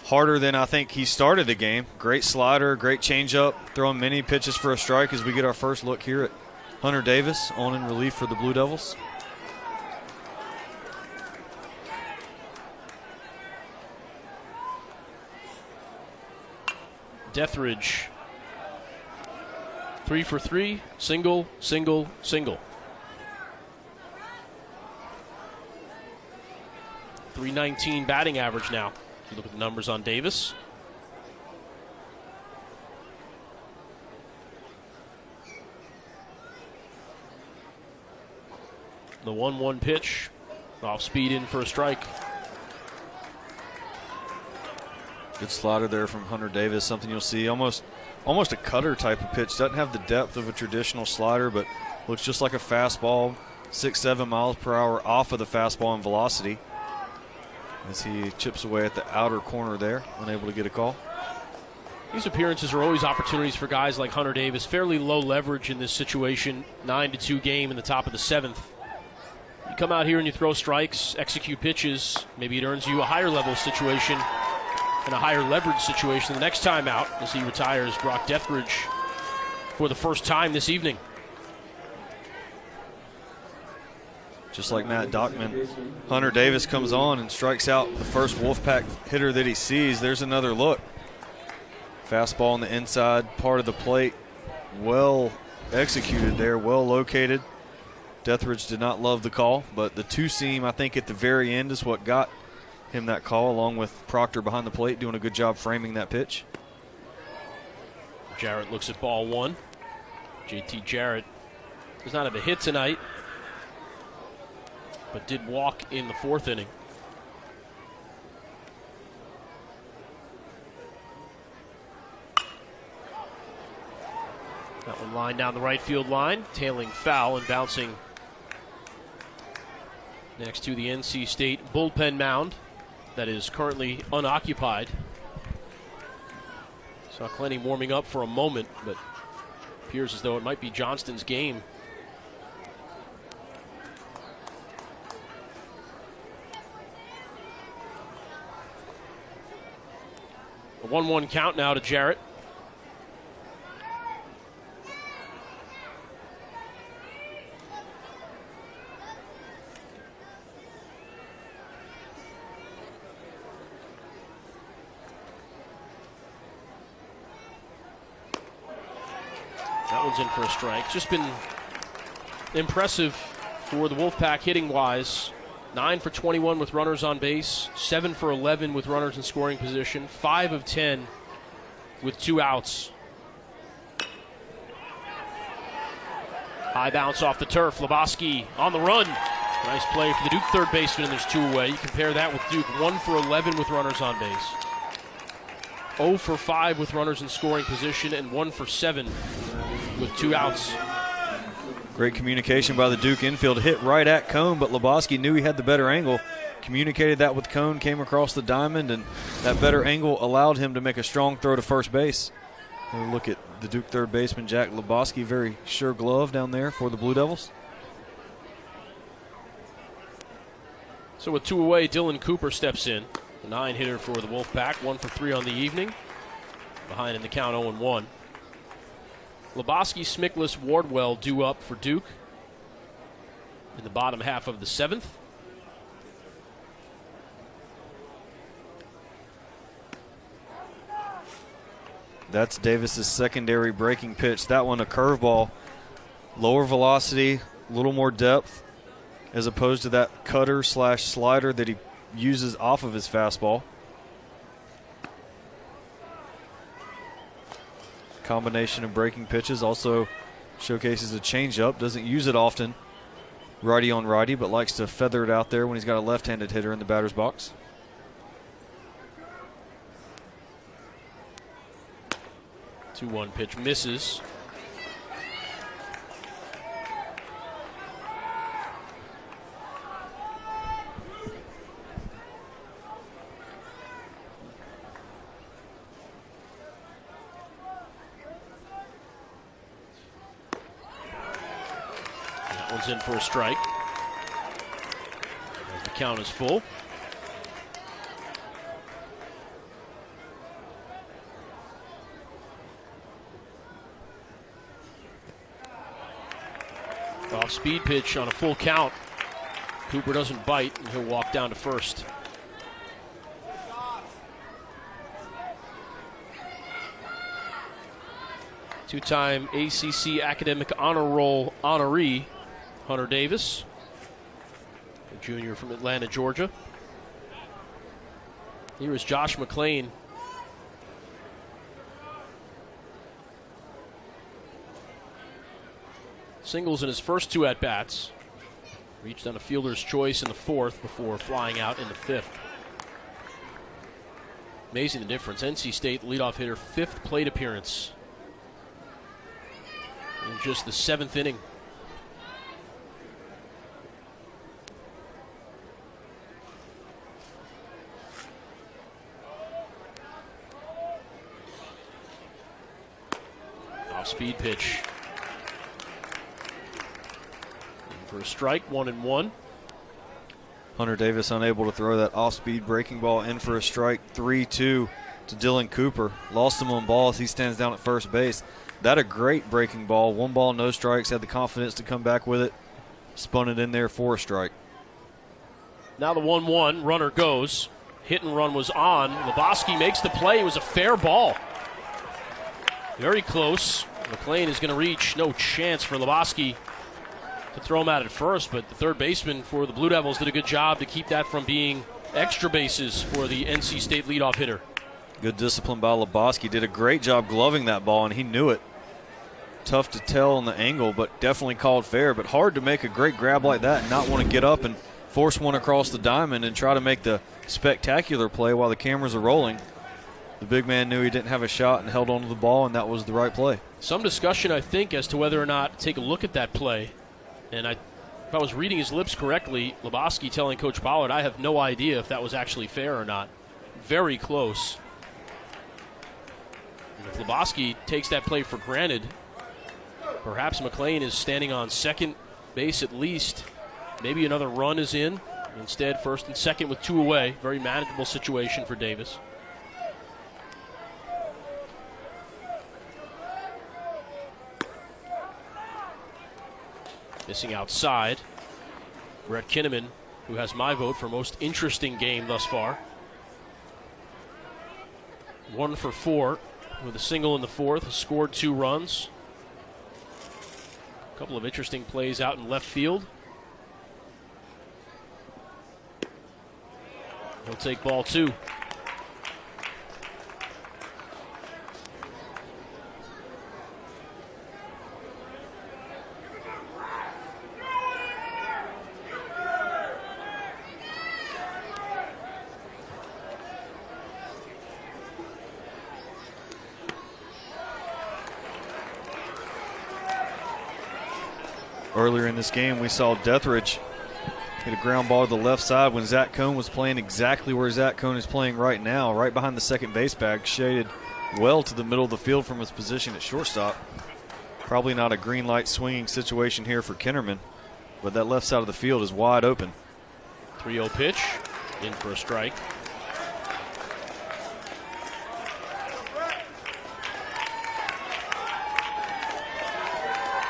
harder than I think he started the game. Great slider, great changeup, throwing many pitches for a strike as we get our first look here at Hunter Davis on in relief for the Blue Devils. Deathridge, 3 for 3, single, single, single. 319 batting average now. If you look at the numbers on Davis. The 1-1 pitch, off speed in for a strike. Good slider there from Hunter Davis, something you'll see almost a cutter type of pitch. Doesn't have the depth of a traditional slider, but looks just like a fastball, 6-7 miles per hour off of the fastball in velocity. as he chips away at the outer corner there, unable to get a call. These appearances are always opportunities for guys like Hunter Davis. Fairly low leverage in this situation, 9-2 game in the top of the 7th. You come out here and you throw strikes, execute pitches, maybe it earns you a higher level situation and a higher leverage situation the next time out as he retires Brock Dethridge for the first time this evening. Just like Matt Dockman, Hunter Davis comes on and strikes out the first Wolfpack hitter that he sees. There's another look. Fastball on the inside part of the plate. Well executed there, well located. Dethridge did not love the call, but the two-seam, I think, at the very end is what got him that call, along with Proctor behind the plate doing a good job framing that pitch. Jarrett looks at ball 1. JT Jarrett does not have a hit tonight, but did walk in the 4th inning. That one lined down the right field line, tailing foul and bouncing next to the NC State bullpen mound that is currently unoccupied. Saw Clenny warming up for a moment, but appears as though it might be Johnston's game. A 1-1 count now to Jarrett. That one's in for a strike. Just been impressive for the Wolfpack hitting-wise. 9 for 21 with runners on base, 7 for 11 with runners in scoring position, 5 of 10 with 2 outs. High bounce off the turf. Lebowski on the run. Nice play for the Duke third baseman, and there's 2 away. You compare that with Duke, 1 for 11 with runners on base, 0 for 5 with runners in scoring position, and 1 for 7 with 2 outs. Great communication by the Duke infield. Hit right at Cone, but Lebowski knew he had the better angle. Communicated that with Cone, came across the diamond, and that better angle allowed him to make a strong throw to first base. We'll look at the Duke third baseman, Jack Lebowski, very sure glove down there for the Blue Devils. So with 2 away, Dylan Cooper steps in. The 9-hitter for the Wolfpack, 1 for 3 on the evening. Behind in the count 0-1. Lebowski, Smickless, Wardwell due up for Duke in the bottom half of the 7th. That's Davis's secondary breaking pitch. That one a curveball, lower velocity, a little more depth, as opposed to that cutter slash slider that he uses off of his fastball. Combination of breaking pitches, also showcases a changeup. Doesn't use it often, righty on righty, but likes to feather it out there when he's got a left-handed hitter in the batter's box. The 2-1 pitch misses. One's in for a strike. As the count is full. Off-speed pitch on a full count. Cooper doesn't bite, and he'll walk down to first. Two-time ACC Academic Honor Roll honoree, Hunter Davis, a junior from Atlanta, Georgia. Here is Josh McClain. Singles in his first 2 at-bats. Reached on a fielder's choice in the 4th before flying out in the 5th. Amazing the difference. NC State leadoff hitter, 5th plate appearance in just the 7th inning. Off-speed pitch. For a strike, 1-1. Hunter Davis unable to throw that off-speed breaking ball in for a strike. 3-2 to Dylan Cooper. Lost him on ball as he stands down at first base. That a great breaking ball. 1 ball, no strikes. Had the confidence to come back with it. Spun it in there for a strike. Now the 1-1, runner goes. Hit and run was on. Lebowski makes the play. It was a fair ball. Very close. McLean is going to reach. No chance for Lebowski to throw him out at first, but the third baseman for the Blue Devils did a good job to keep that from being extra bases for the NC State leadoff hitter. Good discipline by Lebowski. Did a great job gloving that ball, and he knew it. Tough to tell on the angle, but definitely called fair. But hard to make a great grab like that and not want to get up and force one across the diamond and try to make the spectacular play while the cameras are rolling. The big man knew he didn't have a shot and held on to the ball, and that was the right play. Some discussion, I think, as to whether or not to take a look at that play. And if I was reading his lips correctly, Lebowski telling Coach Pollard, I have no idea if that was actually fair or not. Very close. And if Lebowski takes that play for granted, perhaps McLean is standing on second base at least. Maybe another run is in. Instead, first and second with 2 away. Very manageable situation for Davis. Missing outside. Brett Kinnaman, who has my vote for most interesting game thus far. 1 for 4 with a single in the fourth. Has scored 2 runs. A couple of interesting plays out in left field. He'll take ball 2. Earlier in this game, we saw Deathridge hit a ground ball to the left side when Zach Cohn was playing exactly where Zach Cohn is playing right now, right behind the second base bag, shaded well to the middle of the field from his position at shortstop. Probably not a green light swinging situation here for Kinnerman, but that left side of the field is wide open. 3-0 pitch, in for a strike.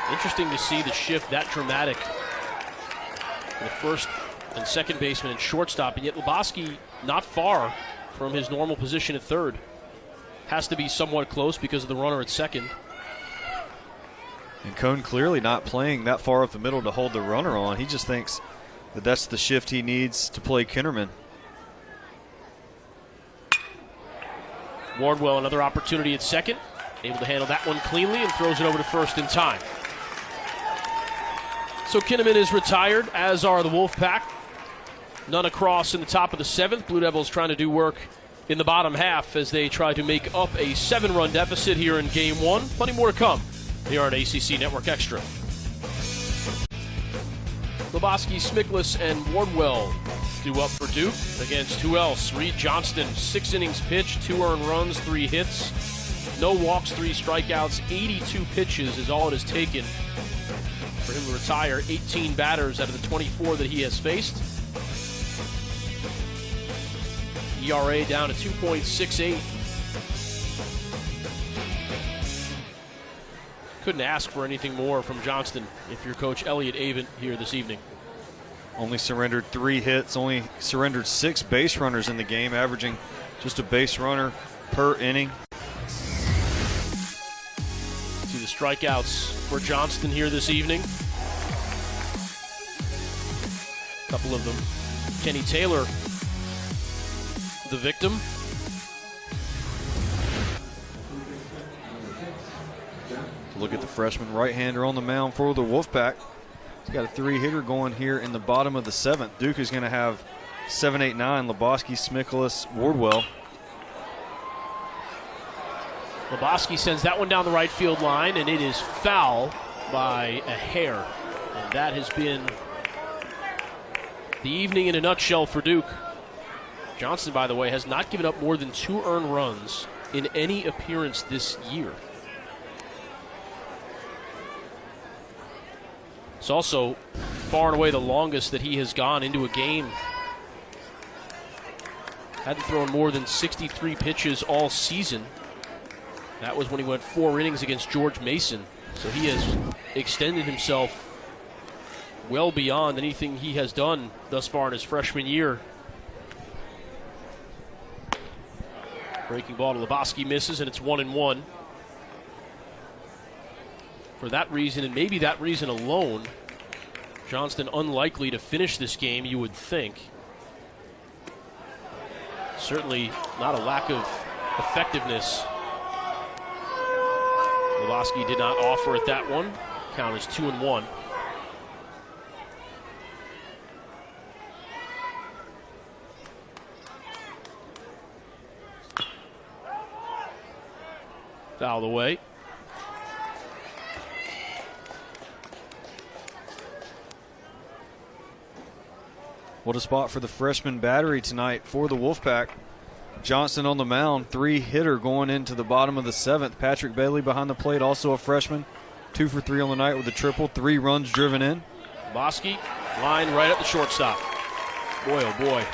Interesting to see the shift that dramatic. The first and second baseman and shortstop, and yet Lebowski not far from his normal position at third. Has to be somewhat close because of the runner at second. And Cohn clearly not playing that far up the middle to hold the runner on. He just thinks that that's the shift he needs to play Kinnerman. Wardwell, another opportunity at second. Able to handle that one cleanly and throws it over to first in time. So Kinnaman is retired, as are the Wolfpack. None across in the top of the 7th. Blue Devils trying to do work in the bottom half as they try to make up a 7-run deficit here in Game 1. Plenty more to come here on ACC Network Extra. Lebowski, Smiklis, and Wardwell due up for Duke against who else? Reed Johnston, 6 innings pitched, 2 earned runs, 3 hits. No walks, 3 strikeouts, 82 pitches is all it has taken for him to retire. 18 batters out of the 24 that he has faced. ERA down to 2.68. Couldn't ask for anything more from Johnston if you're Coach Elliot Avent here this evening. Only surrendered 3 hits, only surrendered 6 base runners in the game, averaging just a base runner per inning. See the strikeouts for Johnston here this evening. A couple of them. Kenny Taylor, the victim. Look at the freshman right-hander on the mound for the Wolfpack. He's got a 3-hitter going here in the bottom of the 7th. Duke is going to have 7, 8, 9. Lebowski, Smiklis, Wardwell. Lebowski sends that one down the right field line, and it is foul by a hair. And that has been the evening in a nutshell for Duke. Johnson, by the way, has not given up more than 2 earned runs in any appearance this year. It's also far and away the longest that he has gone into a game. Hadn't thrown more than 63 pitches all season. That was when he went 4 innings against George Mason. So he has extended himself well beyond anything he has done thus far in his freshman year. Breaking ball to Lebowski, misses, and it's 1-1. For that reason, and maybe that reason alone, Johnston unlikely to finish this game, you would think. Certainly not a lack of effectiveness. Lebowski did not offer at that one. Count is 2-1. Foul away. What a spot for the freshman battery tonight for the Wolfpack. Johnston on the mound, 3-hitter going into the bottom of the 7th. Patrick Bailey behind the plate, also a freshman. 2 for 3 on the night with a triple, 3 runs driven in. Lebowski, line right at the shortstop. Boy, oh boy.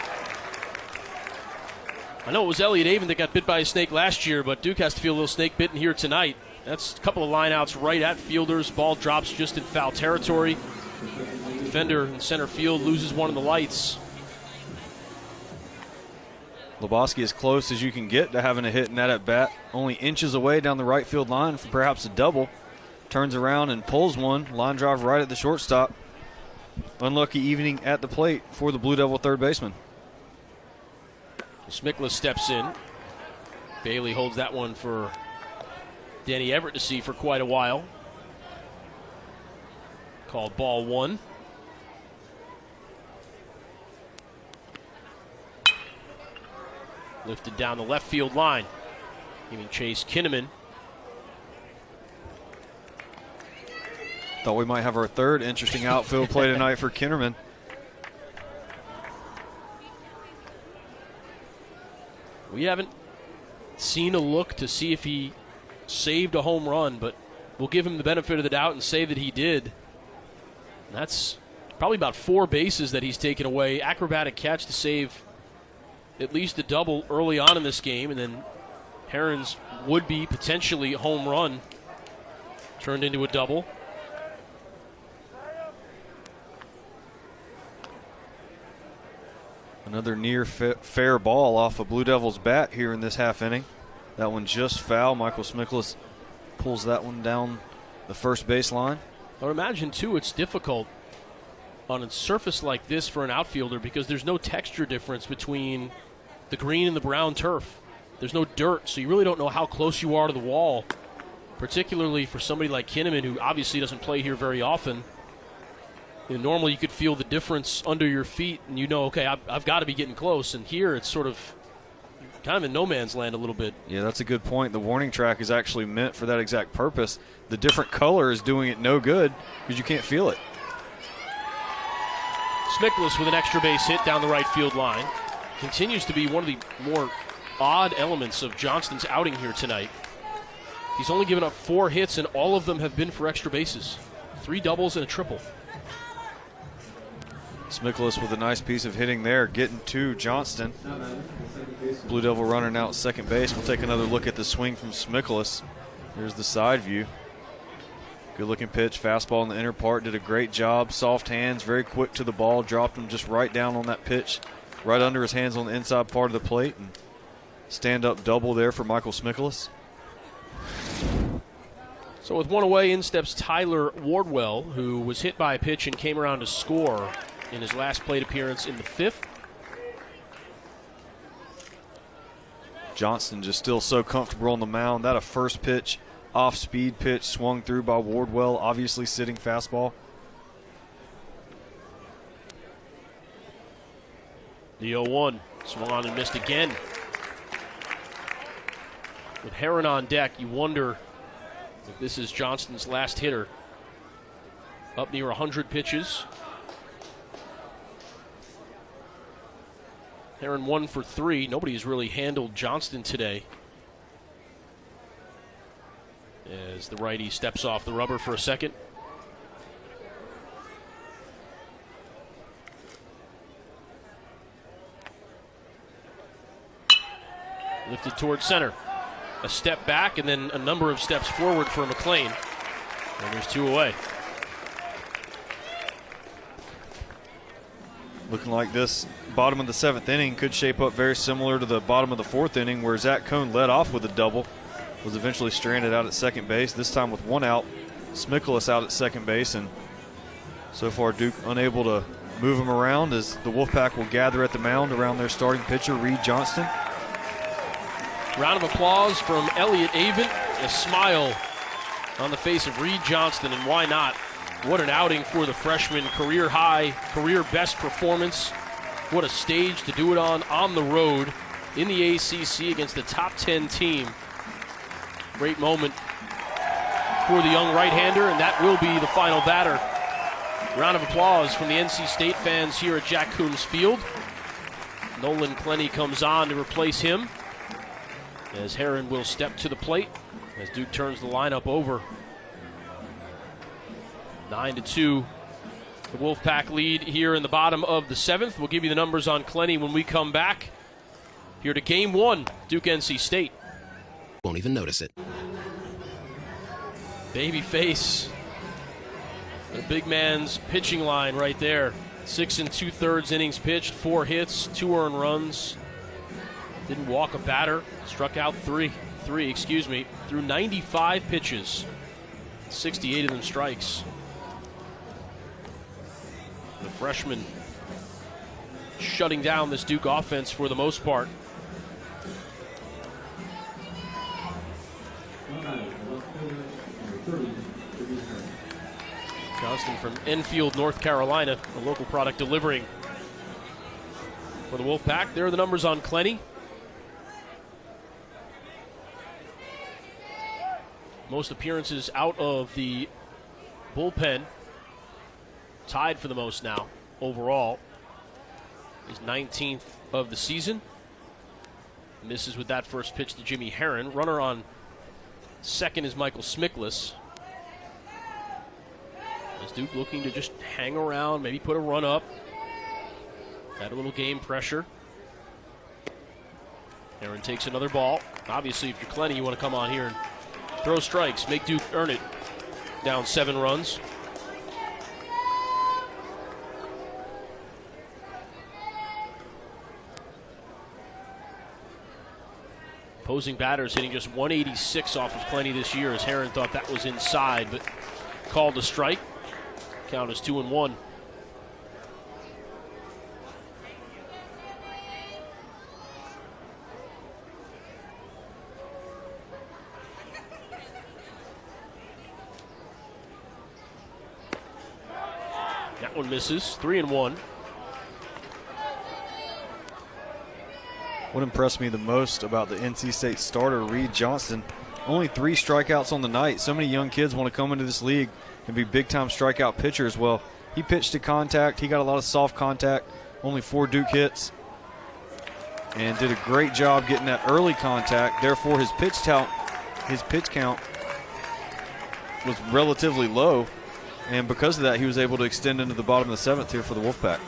I know it was Elliott Avon that got bit by a snake last year, but Duke has to feel a little snake bitten here tonight. That's a couple of lineouts right at fielders. Ball drops just in foul territory. Defender in center field loses one of the lights. Lebowski as close as you can get to having a hit in that at bat. Only inches away down the right field line for perhaps a double. Turns around and pulls one. Line drive right at the shortstop. Unlucky evening at the plate for the Blue Devil third baseman. Smiklis steps in. Bailey holds that one for Danny Everett to see for quite a while. Called ball 1. Lifted down the left field line. Giving chase Kinnaman. Thought we might have our third interesting outfield play tonight for Kinnaman. We haven't seen a look to see if he saved a home run, but we'll give him the benefit of the doubt and say that he did. And that's probably about 4 bases that he's taken away. Acrobatic catch to save at least a double early on in this game, and then Heron's would-be potentially home run turned into a double. Another near fair ball off a Blue Devils bat here in this half inning. That one just foul. Michael Smiklis pulls that one down the first baseline. I would imagine, too, it's difficult on a surface like this for an outfielder because there's no texture difference between the green and the brown turf. There's no dirt, so you really don't know how close you are to the wall, particularly for somebody like Kinnaman, who obviously doesn't play here very often. You know, normally you could feel the difference under your feet, and you know, okay, I've got to be getting close. And here it's sort of kind of in no man's land a little bit. Yeah, that's a good point. The warning track is actually meant for that exact purpose. The different color is doing it no good because you can't feel it. Smiklis with an extra base hit down the right field line. Continues to be one of the more odd elements of Johnston's outing here tonight. He's only given up 4 hits, and all of them have been for extra bases. 3 doubles and a triple. Smiklis with a nice piece of hitting there, getting to Johnston. Blue Devil runner now at second base. We'll take another look at the swing from Smiklis. Here's the side view. Good looking pitch, fastball in the inner part, did a great job. Soft hands, very quick to the ball, dropped him just right down on that pitch, right under his hands on the inside part of the plate. And stand up double there for Michael Smiklis. So with one away, in steps Tyler Wardwell, who was hit by a pitch and came around to score in his last plate appearance in the 5th. Johnston just still so comfortable on the mound. That a first pitch, off-speed pitch swung through by Wardwell, obviously sitting fastball. The 0-1 swung on and missed again. With Heron on deck, you wonder if this is Johnston's last hitter. Up near 100 pitches. Heron 1 for 3. Nobody's really handled Johnston today. As the righty steps off the rubber for a second. Lifted towards center. A step back and then a number of steps forward for McLean. And there's 2 away. Looking like this bottom of the 7th inning could shape up very similar to the bottom of the 4th inning, where Zach Cohn led off with a double, was eventually stranded out at second base, this time with 1 out. Smickless out at second base, and so far Duke unable to move him around as the Wolfpack will gather at the mound around their starting pitcher, Reed Johnston. Round of applause from Elliott Avent. A smile on the face of Reed Johnston, and why not? What an outing for the freshman. Career high, career best performance. What a stage to do it on the road in the ACC against the top 10 team. Great moment for the young right-hander, and that will be the final batter. Round of applause from the NC State fans here at Jack Coombs Field. Nolan Clenny comes on to replace him, as Herron will step to the plate as Duke turns the lineup over. 9-2, the Wolfpack lead here in the bottom of the 7th. We'll give you the numbers on Clenny when we come back. Here to Game 1, Duke-NC State. Won't even notice it. Baby face. The big man's pitching line right there. 6 2/3 innings pitched, 4 hits, 2 earned runs. Didn't walk a batter, struck out three, through 95 pitches. 68 of them strikes. The freshman shutting down this Duke offense for the most part. Johnston from Enfield, North Carolina, a local product delivering for the Wolfpack. There are the numbers on Clenny. Most appearances out of the bullpen. Tied for the most now overall. He's 19th of the season. Misses with that first pitch to Jimmy Herron. Runner on second is Michael Smickless. As Duke looking to just hang around, maybe put a run up. Add a little game pressure. Herron takes another ball. Obviously, if you're Clenny, you want to come on here and throw strikes, make Duke earn it. Down 7 runs. Opposing batters hitting just 186 off of Clenny this year, as Herron thought that was inside, but called a strike. Count is 2-1. That one misses. 3-1. What impressed me the most about the NC State starter, Reed Johnston, only 3 strikeouts on the night. So many young kids want to come into this league and be big-time strikeout pitchers. Well, he pitched to contact. He got a lot of soft contact, only 4 Duke hits, and did a great job getting that early contact. Therefore, his pitch count was relatively low, and because of that, he was able to extend into the bottom of the 7th here for the Wolfpack.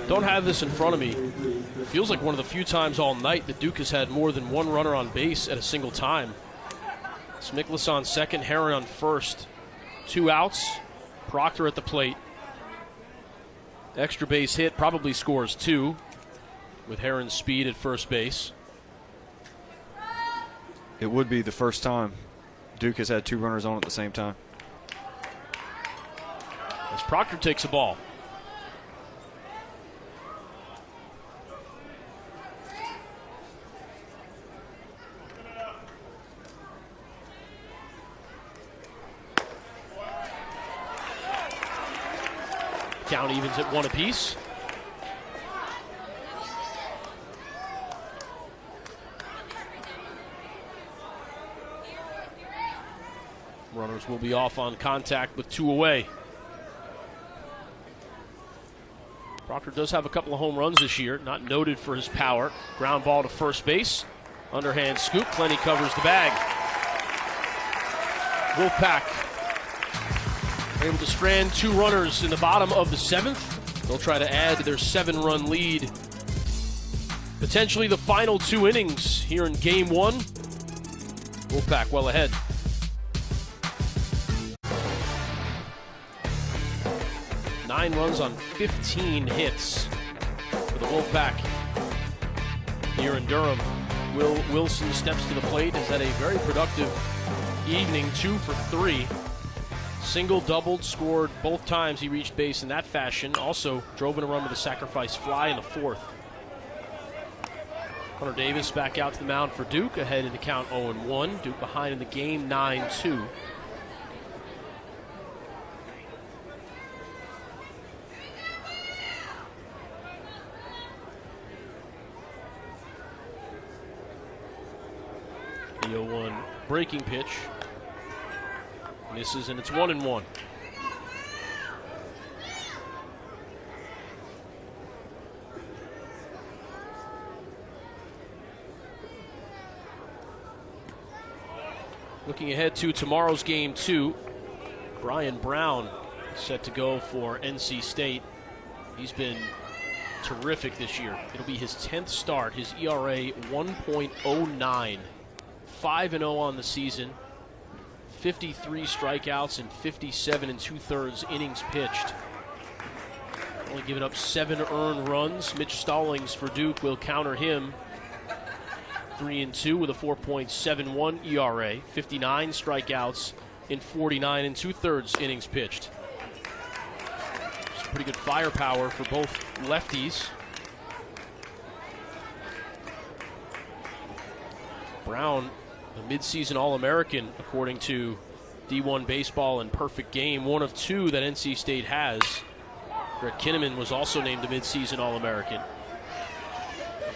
Don't have this in front of me. It feels like one of the few times all night that Duke has had more than 1 runner on base at a single time. Smickless on second, Herron on first. 2 outs, Proctor at the plate. Extra base hit, probably scores 2 with Herron's speed at first base. It would be the first time Duke has had 2 runners on at the same time. As Proctor takes a ball. Count evens at 1 apiece. Runners will be off on contact with 2 away. Proctor does have a couple of home runs this year, not noted for his power. Ground ball to first base. Underhand scoop. Clenny covers the bag. Wolfpack able to strand 2 runners in the bottom of the 7th. They'll try to add to their 7-run lead Potentially the final 2 innings here in game 1. Wolfpack well ahead. Nine runs on 15 hits for the Wolfpack here in Durham. Will Wilson steps to the plate, has had a very productive evening, 2 for 3. Single, doubled, scored both times he reached base in that fashion. Also drove in a run with a sacrifice fly in the 4th. Hunter Davis back out to the mound for Duke, ahead in the count 0-1. Duke behind in the game 9-2. The 0-1 breaking pitch misses, and it's 1-1. Looking ahead to tomorrow's game 2, Brian Brown set to go for NC State. He's been terrific this year. It'll be his 10th start. His ERA 1.09. 5-0 on the season. 53 strikeouts and 57 2/3 innings pitched. Only giving up 7 earned runs. Mitch Stallings for Duke will counter him. 3-2 with a 4.71 ERA, 59 strikeouts in 49 2/3 innings pitched. Some pretty good firepower for both lefties. Brown, a midseason All-American, according to D1 Baseball and Perfect Game, 1 of 2 that NC State has. Greg Kinnaman was also named a midseason All-American.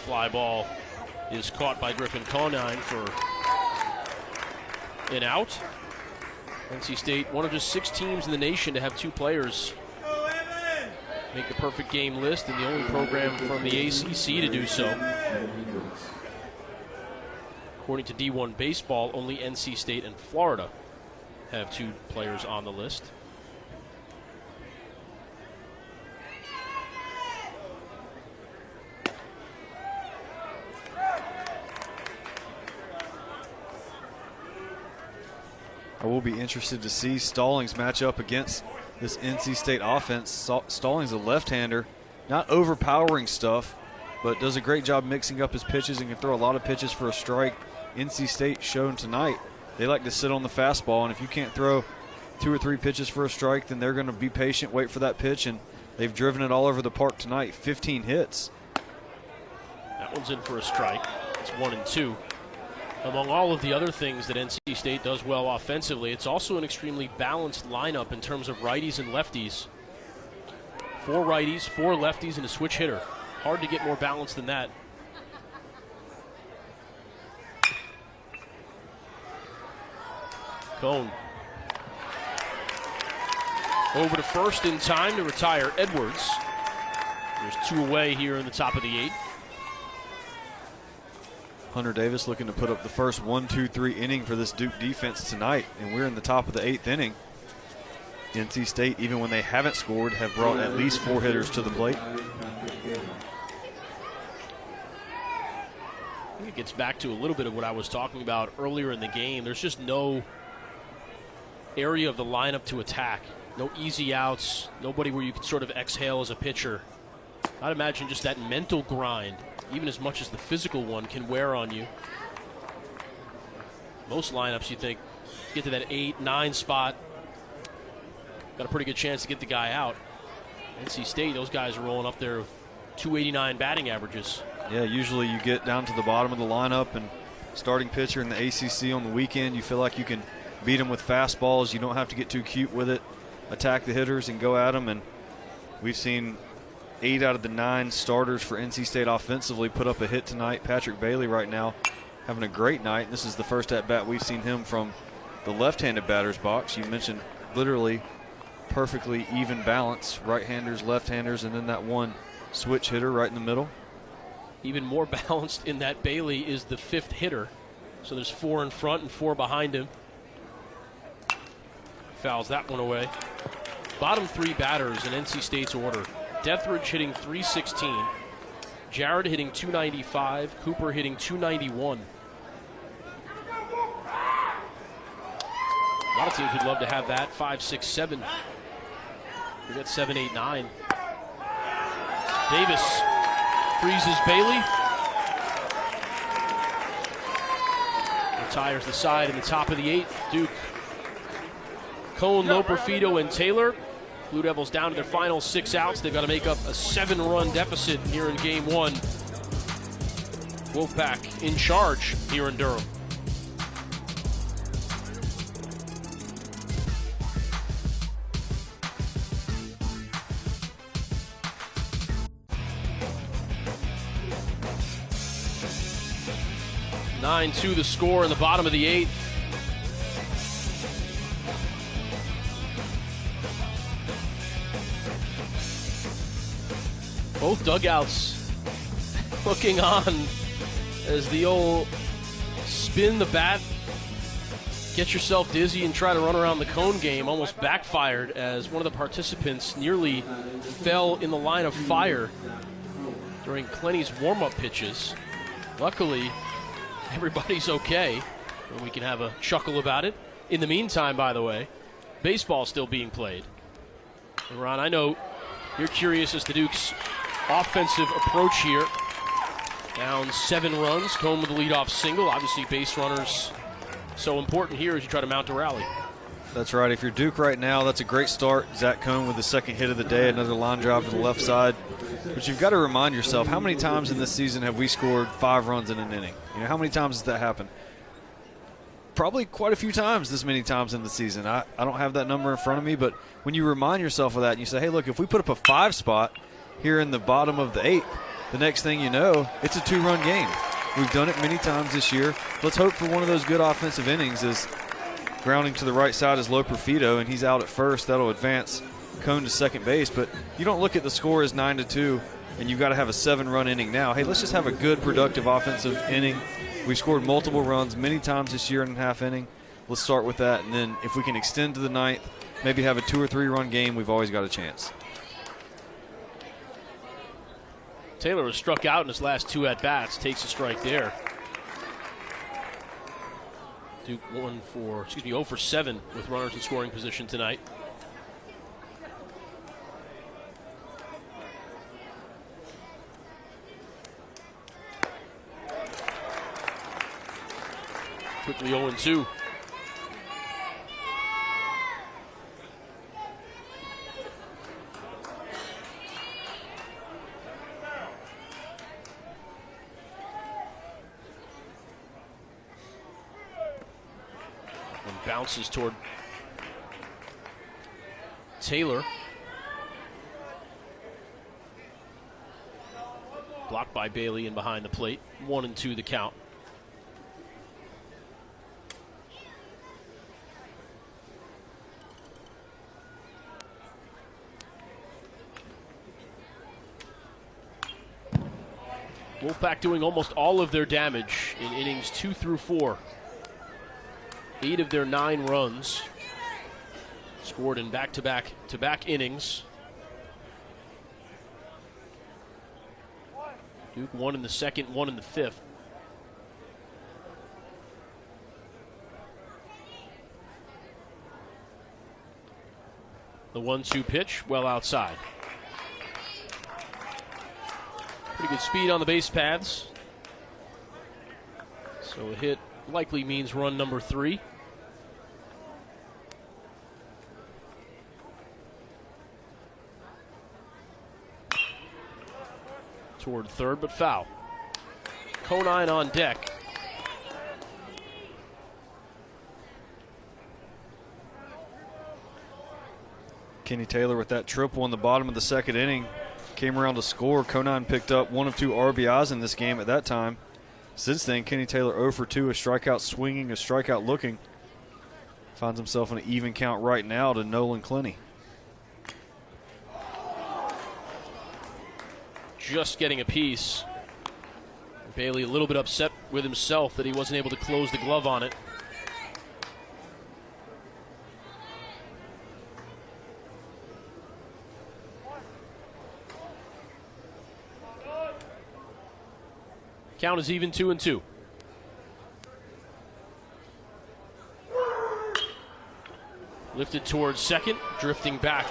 Fly ball is caught by Griffin Conine for an out. NC State, one of just 6 teams in the nation to have 2 players make the perfect game list, and the only program from the ACC to do so. According to D1 Baseball, only NC State and Florida have 2 players on the list. I will be interested to see Stallings match up against this NC State offense. Stallings, a left-hander, not overpowering stuff, but does a great job mixing up his pitches and can throw a lot of pitches for a strike. NC State shown tonight, they like to sit on the fastball, and if you can't throw 2 or 3 pitches for a strike, then they're going to be patient, wait for that pitch, and they've driven it all over the park tonight. 15 hits. That one's in for a strike. It's 1-2. Among all of the other things that NC State does well offensively, it's also an extremely balanced lineup in terms of righties and lefties. 4 righties, 4 lefties, and a switch hitter. Hard to get more balanced than that. Cone. Over to first in time to retire Edwards. There's 2 away here in the top of the 8th. Hunter Davis looking to put up the first 1-2-3 inning for this Duke defense tonight, and we're in the top of the 8th inning. NC State, even when they haven't scored, have brought at least 4 hitters to the plate. I think it gets back to a little bit of what I was talking about earlier in the game. There's just no area of the lineup to attack. No easy outs, nobody where you can sort of exhale as a pitcher. I'd imagine just that mental grind, even as much as the physical one, can wear on you. Most lineups, you think, get to that 8, 9 spot, got a pretty good chance to get the guy out. NC State, those guys are rolling up there with 289 batting averages. Yeah, usually you get down to the bottom of the lineup, and starting pitcher in the ACC on the weekend, you feel like you can beat them with fastballs. You don't have to get too cute with it. Attack the hitters and go at them, and we've seen 8 out of the 9 starters for NC State offensively put up a hit tonight. Patrick Bailey right now having a great night. This is the first at-bat we've seen him from the left-handed batter's box. You mentioned literally perfectly even balance, right-handers, left-handers, and then that one switch hitter right in the middle. Even more balanced in that Bailey is the 5th hitter. So there's 4 in front and 4 behind him. Fouls that one away. Bottom 3 batters in NC State's order. Deathridge hitting .316. Jared hitting 295, Cooper hitting 291. A lot of teams would love to have that. 5, 6, 7. We got 7, 8, 9. Davis freezes Bailey. Retires the side in the top of the 8th. Duke, Cone, Loperfido, and Taylor. Blue Devils down to their final 6 outs. They've got to make up a 7-run deficit here in game 1. Wolfpack in charge here in Durham. Nine to the score in the bottom of the 8th. Both dugouts looking on as the old spin the bat, get yourself dizzy and try to run around the cone game almost backfired as one of the participants nearly fell in the line of fire during Clenny's warm-up pitches. Luckily, everybody's okay, and we can have a chuckle about it. In the meantime, by the way, baseball's still being played. And Ron, I know you're curious as to Duke's offensive approach here. Down 7 runs, Cone with the leadoff single. Obviously, base runners so important here as you try to mount a rally. That's right. If you're Duke right now, that's a great start. Zach Cone with the second hit of the day, another line drive to the left side. But you've got to remind yourself, how many times in this season have we scored 5 runs in an inning? You know, how many times has that happened? Probably quite a few times, this many times in the season. I don't have that number in front of me, but when you remind yourself of that and you say, hey, look, if we put up a 5 spot here in the bottom of the 8th, the next thing you know, it's a 2-run game. We've done it many times this year. Let's hope for one of those good offensive innings. As grounding to the right side is Loperfido, and he's out at first. That'll advance Cone to second base. But you don't look at the score as 9-2, and you've got to have a 7-run inning now. Hey, let's just have a good, productive offensive inning. We've scored multiple runs many times this year in a half inning. Let's start with that, and then if we can extend to the 9th, maybe have a 2 or 3-run game, we've always got a chance. Taylor was struck out in his last 2 at-bats, takes a strike there. Duke 0 for 7 with runners in scoring position tonight. Quickly 0-2. Bounces toward Taylor. Blocked by Bailey and behind the plate. 1-2 the count. Wolfpack doing almost all of their damage in innings 2 through 4. 8 of their 9 runs scored in back-to-back innings. Duke 1 in the 2nd, 1 in the 5th. The 1-2 pitch, well outside. Pretty good speed on the base paths. So a hit likely means run number 3. Toward third, but foul. Conine on deck. Kenny Taylor with that triple in the bottom of the 2nd inning. Came around to score. Conine picked up 1 of 2 RBIs in this game at that time. Since then, Kenny Taylor 0 for 2, a strikeout swinging, a strikeout looking. Finds himself in an even count right now to Nolan Clenny. Just getting a piece. Bailey a little bit upset with himself that he wasn't able to close the glove on it. Count is even 2-2. Lifted towards second, drifting back.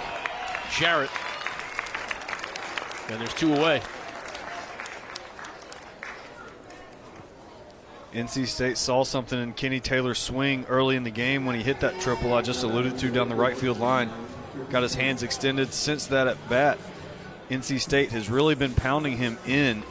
Jarrett. And there's 2 away. NC State saw something in Kenny Taylor's swing early in the game when he hit that triple I just alluded to down the right field line. Got his hands extended. Since that at bat, NC State has really been pounding him in.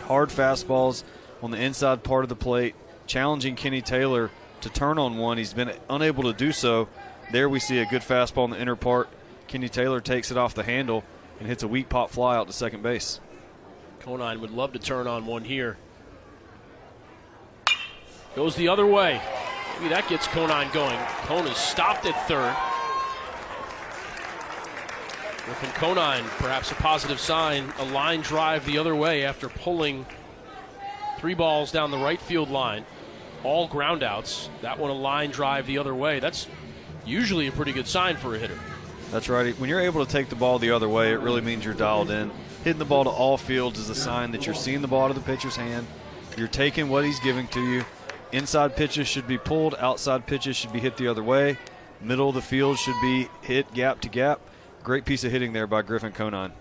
Hard fastballs on the inside part of the plate, challenging Kenny Taylor to turn on one. He's been unable to do so. There we see a good fastball in the inner part. Kenny Taylor takes it off the handle and hits a weak pop fly out to second base. Conine would love to turn on one here. Goes the other way. Maybe that gets Conine going. Cone is stopped at third. Griffin Conine, perhaps a positive sign. A line drive the other way after pulling 3 balls down the right field line. All ground outs. That one a line drive the other way. That's usually a pretty good sign for a hitter. That's right. When you're able to take the ball the other way, it really means you're dialed in. Hitting the ball to all fields is a sign that you're seeing the ball to the pitcher's hand. You're taking what he's giving to you. Inside pitches should be pulled. Outside pitches should be hit the other way. Middle of the field should be hit gap to gap. Great piece of hitting there by Griffin Conine.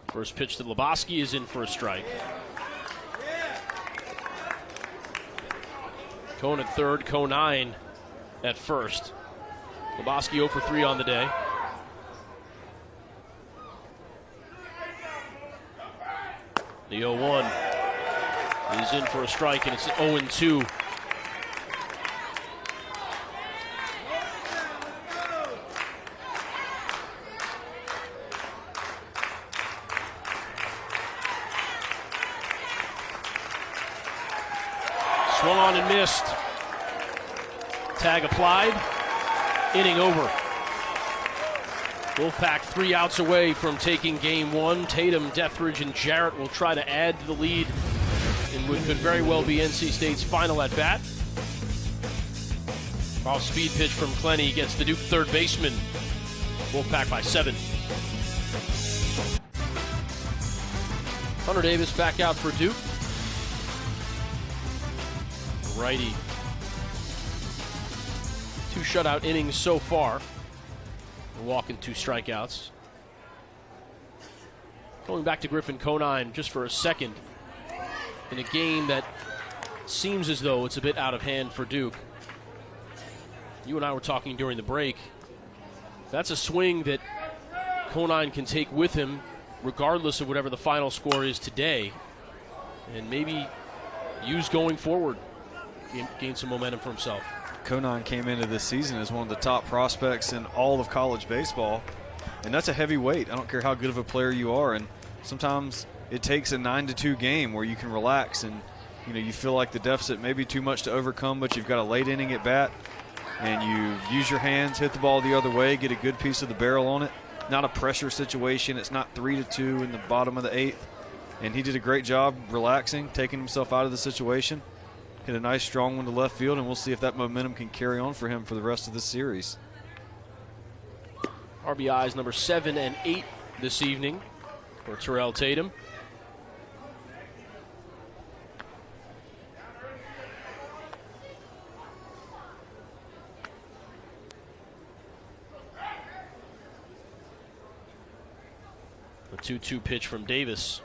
First pitch to Lebowski is in for a strike. Cone at third, Conine at first. Lebowski 0 for 3 on the day. The 0-1 is in for a strike, and it's 0-2. Swung on and missed. Tag applied. Inning over. Wolfpack 3 outs away from taking game 1. Tatum, Dethridge, and Jarrett will try to add to the lead in what could very well be NC State's final at bat. Off speed pitch from Clenny gets the Duke third baseman. Wolfpack by 7. Hunter Davis back out for Duke. Righty. 2 shutout innings so far. A walk and 2 strikeouts. Going back to Griffin Conine just for a second. In a game that seems as though it's a bit out of hand for Duke. You and I were talking during the break. That's a swing that Conine can take with him regardless of whatever the final score is today. And maybe use going forward. Gain some momentum for himself. Conine came into this season as one of the top prospects in all of college baseball, and that's a heavy weight. I don't care how good of a player you are, and sometimes it takes a 9-2 game where you can relax and you feel like the deficit may be too much to overcome, but you've got a late inning at bat and you use your hands, hit the ball the other way, get a good piece of the barrel on it. Not a pressure situation. It's not 3-2 in the bottom of the 8th, and he did a great job relaxing, taking himself out of the situation. Hit a nice strong one to left field, and we'll see if that momentum can carry on for him for the rest of this series. RBIs number 7 and 8 this evening for Terrell Tatum. A 2-2 pitch from Davis.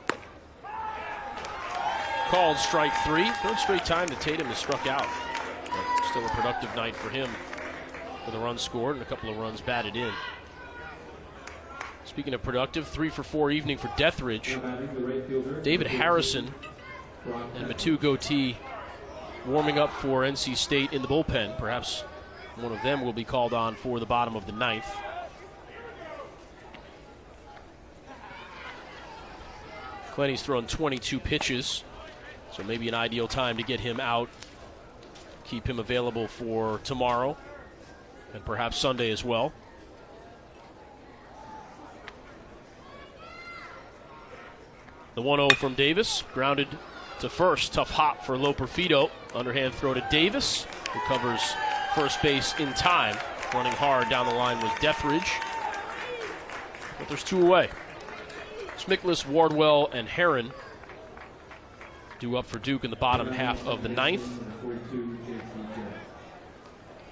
Called strike 3. Third straight time that Tatum has struck out. But still a productive night for him with a run scored and a couple of runs batted in. Speaking of productive, 3 for 4 evening for Dethridge. David Harrison and Matu Goatee warming up for NC State in the bullpen. Perhaps one of them will be called on for the bottom of the 9th. Clenny's thrown 22 pitches. So maybe an ideal time to get him out, keep him available for tomorrow and perhaps Sunday as well. The 1-0 from Davis, grounded to first. Tough hop for Loperfido. Underhand throw to Davis, who covers first base in time. Running hard down the line was Dethridge. But there's 2 away. Smickless, Wardwell, and Heron. due up for Duke in the bottom half of the ninth.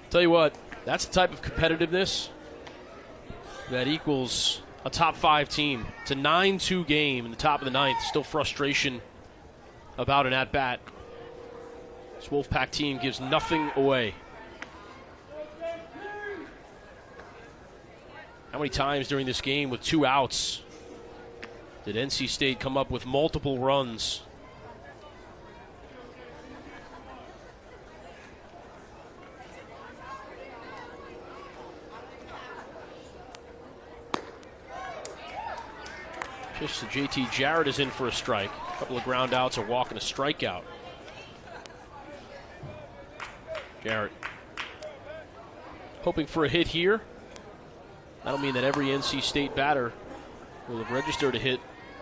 Tell you what, that's the type of competitiveness that equals a top 5 team. It's a 9-2 game in the top of the ninth. Still frustration about an at-bat. This Wolfpack team gives nothing away. How many times during this game with 2 outs did NC State come up with multiple runs? Pitch to JT Jarrett is in for a strike. A couple of ground outs, a walk, and a strikeout. Jarrett hoping for a hit here. That'll mean that every NC State batter will have registered a hit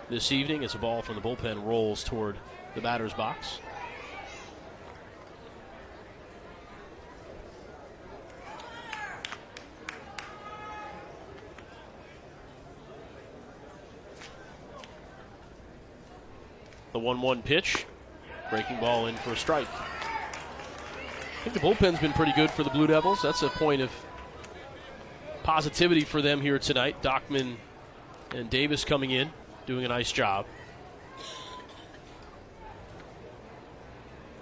this evening as a ball from the bullpen rolls toward the batter's box. The 1-1 pitch. Breaking ball in for a strike. I think the bullpen's been pretty good for the Blue Devils. That's a point of positivity for them here tonight. Dockman and Davis coming in, doing a nice job.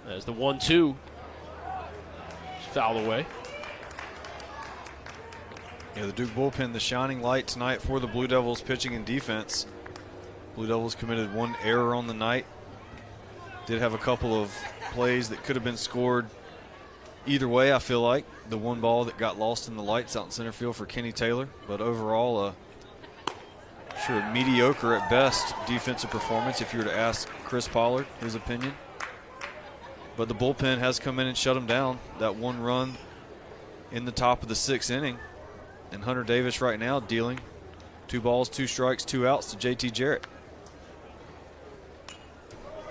As the 1-2 is fouled away. Yeah, the Duke bullpen, the shining light tonight for the Blue Devils pitching and defense. Blue Devils committed 1 error on the night. Did have a couple of plays that could have been scored either way, I feel like. The one ball that got lost in the lights out in center field for Kenny Taylor. But overall, sure, a mediocre at best defensive performance if you were to ask Chris Pollard his opinion. But the bullpen has come in and shut him down. That 1 run in the top of the 6th inning. And Hunter Davis right now dealing 2 balls, 2 strikes, 2 outs to JT Jarrett.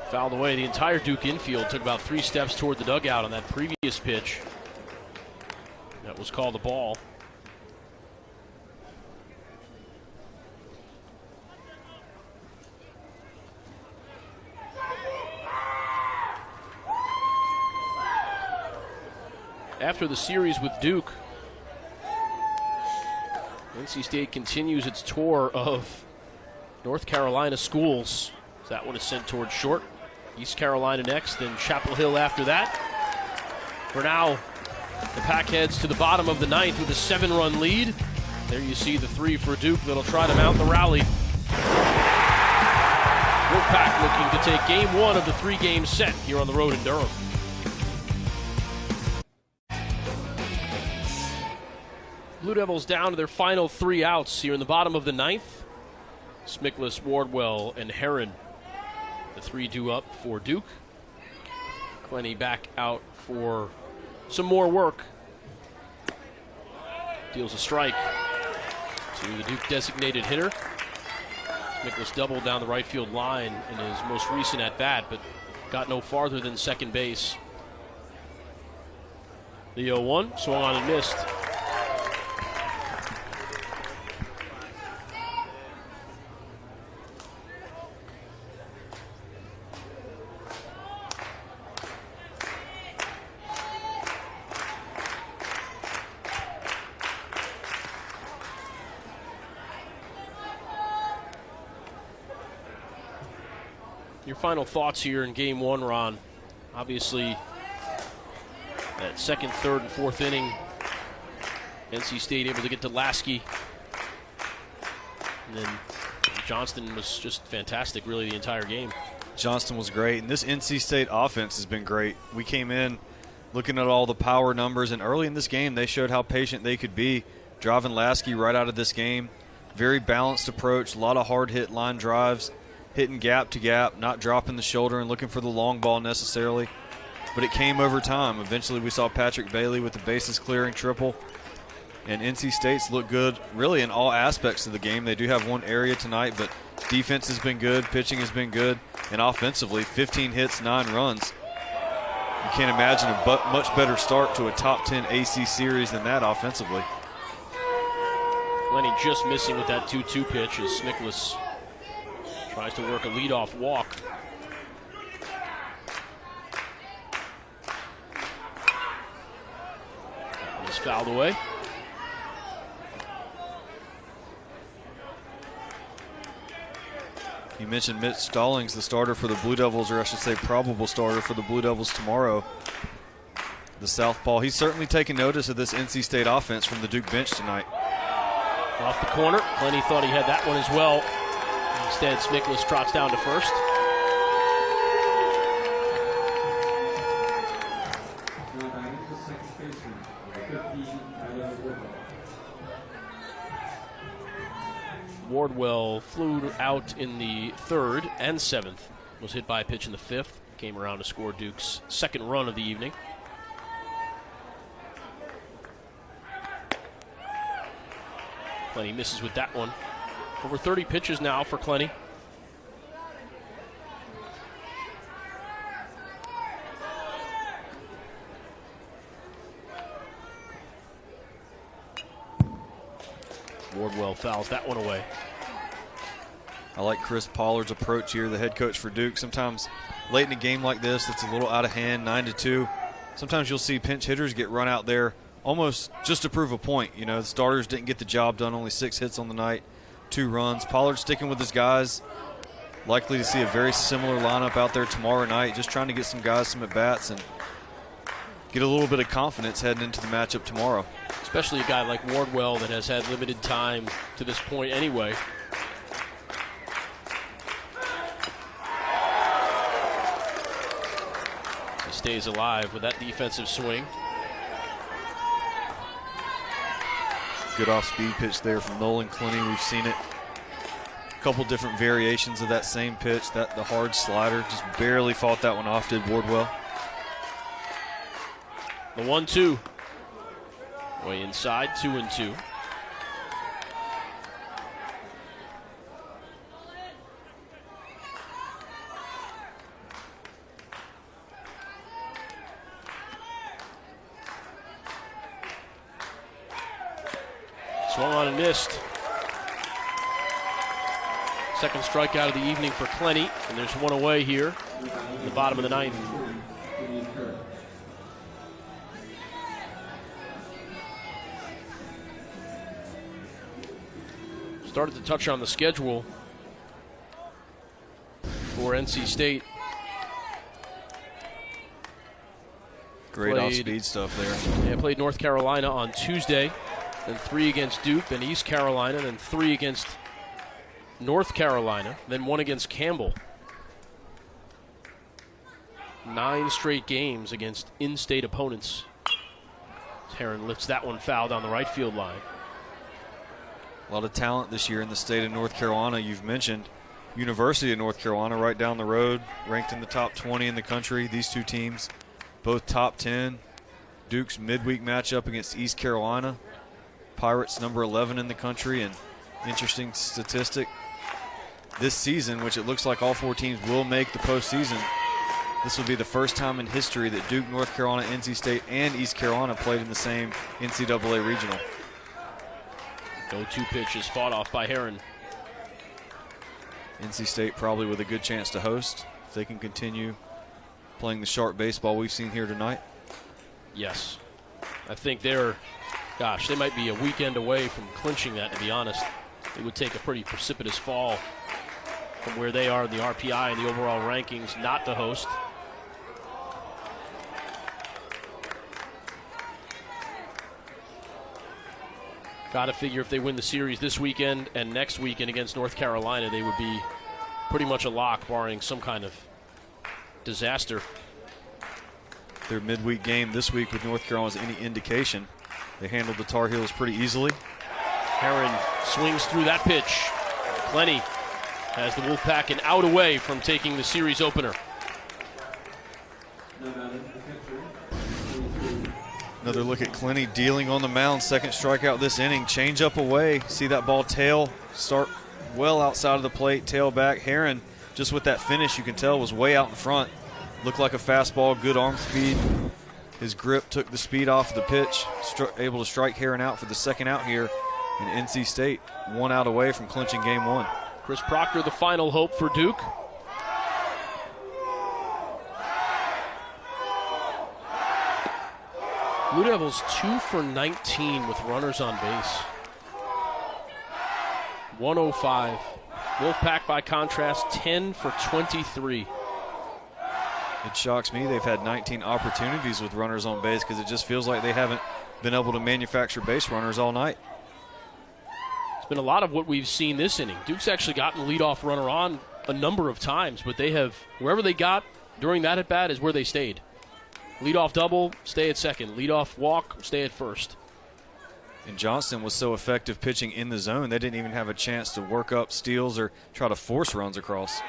Fouled away. The entire Duke infield took about 3 steps toward the dugout on that previous pitch. That was called a ball. After the series with Duke, NC State continues its tour of North Carolina schools. That one is sent towards short. East Carolina next, then Chapel Hill after that. For now, the Pack heads to the bottom of the ninth with a 7-run lead. There you see the 3 for Duke that'll try to mount the rally. Wolfpack looking to take game 1 of the 3-game set here on the road in Durham. Blue Devils down to their final 3 outs here in the bottom of the ninth. Smickless, Wardwell, and Heron. The 3 due up for Duke. Clenny back out for some more work. Deals a strike to the Duke designated hitter. Smickless doubled down the right field line in his most recent at-bat, but got no farther than second base. The 0-1, swung on and missed. Your final thoughts here in game 1, Ron. Obviously, that second, third, and fourth inning, NC State able to get to Lasky. And then Johnston was just fantastic, really, the entire game. Johnston was great, and this NC State offense has been great. We came in looking at all the power numbers, and early in this game, they showed how patient they could be, driving Lasky right out of this game. Very balanced approach, a lot of hard-hit line drives, hitting gap to gap, not dropping the shoulder and looking for the long ball necessarily. But it came over time. Eventually we saw Patrick Bailey with the bases clearing triple. And NC State's looked good really in all aspects of the game. They do have 1 area tonight, but defense has been good, pitching has been good, and offensively, 15 hits, 9 runs. You can't imagine a much better start to a top 10 AC series than that offensively. Lenny just missing with that 2-2 pitch as Smickless tries to work a leadoff walk. fouled away. You mentioned Mitch Stallings, the starter for the Blue Devils, or I should say probable starter for the Blue Devils tomorrow. The southpaw, he's certainly taken notice of this NC State offense from the Duke bench tonight. Off the corner, Plenty thought he had that one as well. Instead, Smickless trots down to first. Wardwell flew out in the third and seventh. Was hit by a pitch in the fifth. Came around to score Duke's second run of the evening. Plenty misses with that one. Over 30 pitches now for Plenty. Wardwell fouls that one away. I like Chris Pollard's approach here, the head coach for Duke. Sometimes late in a game like this, it's a little out of hand, 9-2. Sometimes you'll see pinch hitters get run out there almost just to prove a point. You know, the starters didn't get the job done, only 6 hits on the night, 2 runs. Pollard sticking with his guys. Likely to see a very similar lineup out there tomorrow night, just trying to get some guys some at-bats and get a little bit of confidence heading into the matchup tomorrow. Especially a guy like Wardwell that has had limited time to this point anyway. He stays alive with that defensive swing. Good off-speed pitch there from Nolan Clooney. We've seen it. A couple different variations of that same pitch. The hard slider just barely fought that one off, did Wardwell. The 1-2. Way inside, 2-2. Swung on and missed. Second strikeout of the evening for Plenty, and there's one away here in the bottom of the ninth. Started to touch on the schedule for NC State. Great off-speed stuff there. Yeah, played North Carolina on Tuesday, then 3 against Duke, then East Carolina, then 3 against North Carolina, then 1 against Campbell. 9 straight games against in-state opponents. Heron lifts that one foul down the right field line. A lot of talent this year in the state of North Carolina. You've mentioned University of North Carolina right down the road, ranked in the top 20 in the country. These two teams, both top 10. Duke's midweek matchup against East Carolina. Pirates number 11 in the country, and interesting statistic. This season, which it looks like all 4 teams will make the postseason, this will be the first time in history that Duke, North Carolina, NC State, and East Carolina played in the same NCAA regional. 0-2 pitch is fought off by Heron. NC State probably with a good chance to host if they can continue playing the sharp baseball we've seen here tonight. Yes. I think they might be a weekend away from clinching that, to be honest. It would take a pretty precipitous fall from where they are in the RPI and the overall rankings not to host. Got to figure if they win the series this weekend and next weekend against North Carolina, they would be pretty much a lock, barring some kind of disaster. Their midweek game this week with North Carolina is any indication. They handled the Tar Heels pretty easily. Heron swings through that pitch. Plenty has the Wolfpack an out away from taking the series opener. Another look at Clooney dealing on the mound. Second strikeout this inning. Change up away. See that ball tail start well outside of the plate. Tail back. Heron, just with that finish, you can tell was way out in front. Looked like a fastball. Good arm speed. His grip took the speed off of the pitch. Able to strike Heron out for the second out here. And NC State 1 out away from clinching game 1. Chris Proctor, the final hope for Duke. Blue Devils 2 for 19 with runners on base. 105. Wolfpack, by contrast, 10 for 23. It shocks me they've had 19 opportunities with runners on base because it just feels like they haven't been able to manufacture base runners all night. It's been a lot of what we've seen this inning. Duke's actually gotten the leadoff runner on a number of times, but they have, wherever they got during that at-bat is where they stayed. Leadoff double, stay at second. Leadoff walk, stay at first. And Johnston was so effective pitching in the zone, they didn't even have a chance to work up steals or try to force runs across.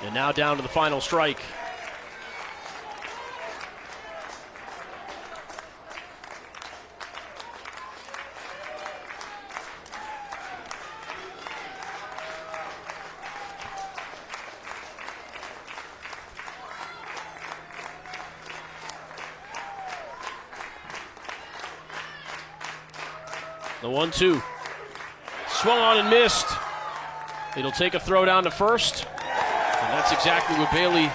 And now down to the final strike. The 1-2. Swung on and missed. It'll take a throw down to first. And that's exactly what Bailey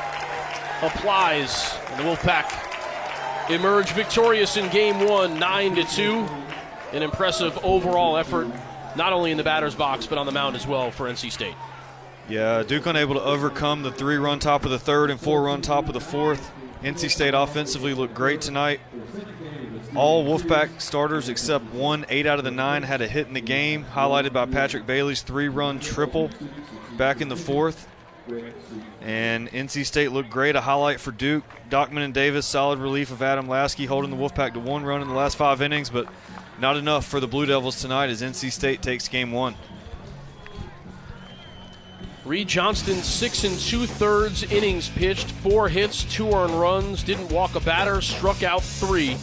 applies. And the Wolfpack emerge victorious in game one, 9-2. An impressive overall effort, not only in the batter's box, but on the mound as well for NC State. Yeah, Duke unable to overcome the 3-run top of the third and 4-run top of the fourth. NC State offensively looked great tonight. All Wolfpack starters except 1, 8 out of the 9 had a hit in the game, highlighted by Patrick Bailey's 3-run triple back in the fourth. And NC State looked great. A highlight for Duke. Dockman and Davis, solid relief of Adam Lasky, holding the Wolfpack to 1 run in the last 5 innings, but not enough for the Blue Devils tonight as NC State takes game 1. Reed Johnston, 6 2/3 innings pitched, 4 hits, 2 earned runs, didn't walk a batter, struck out 3.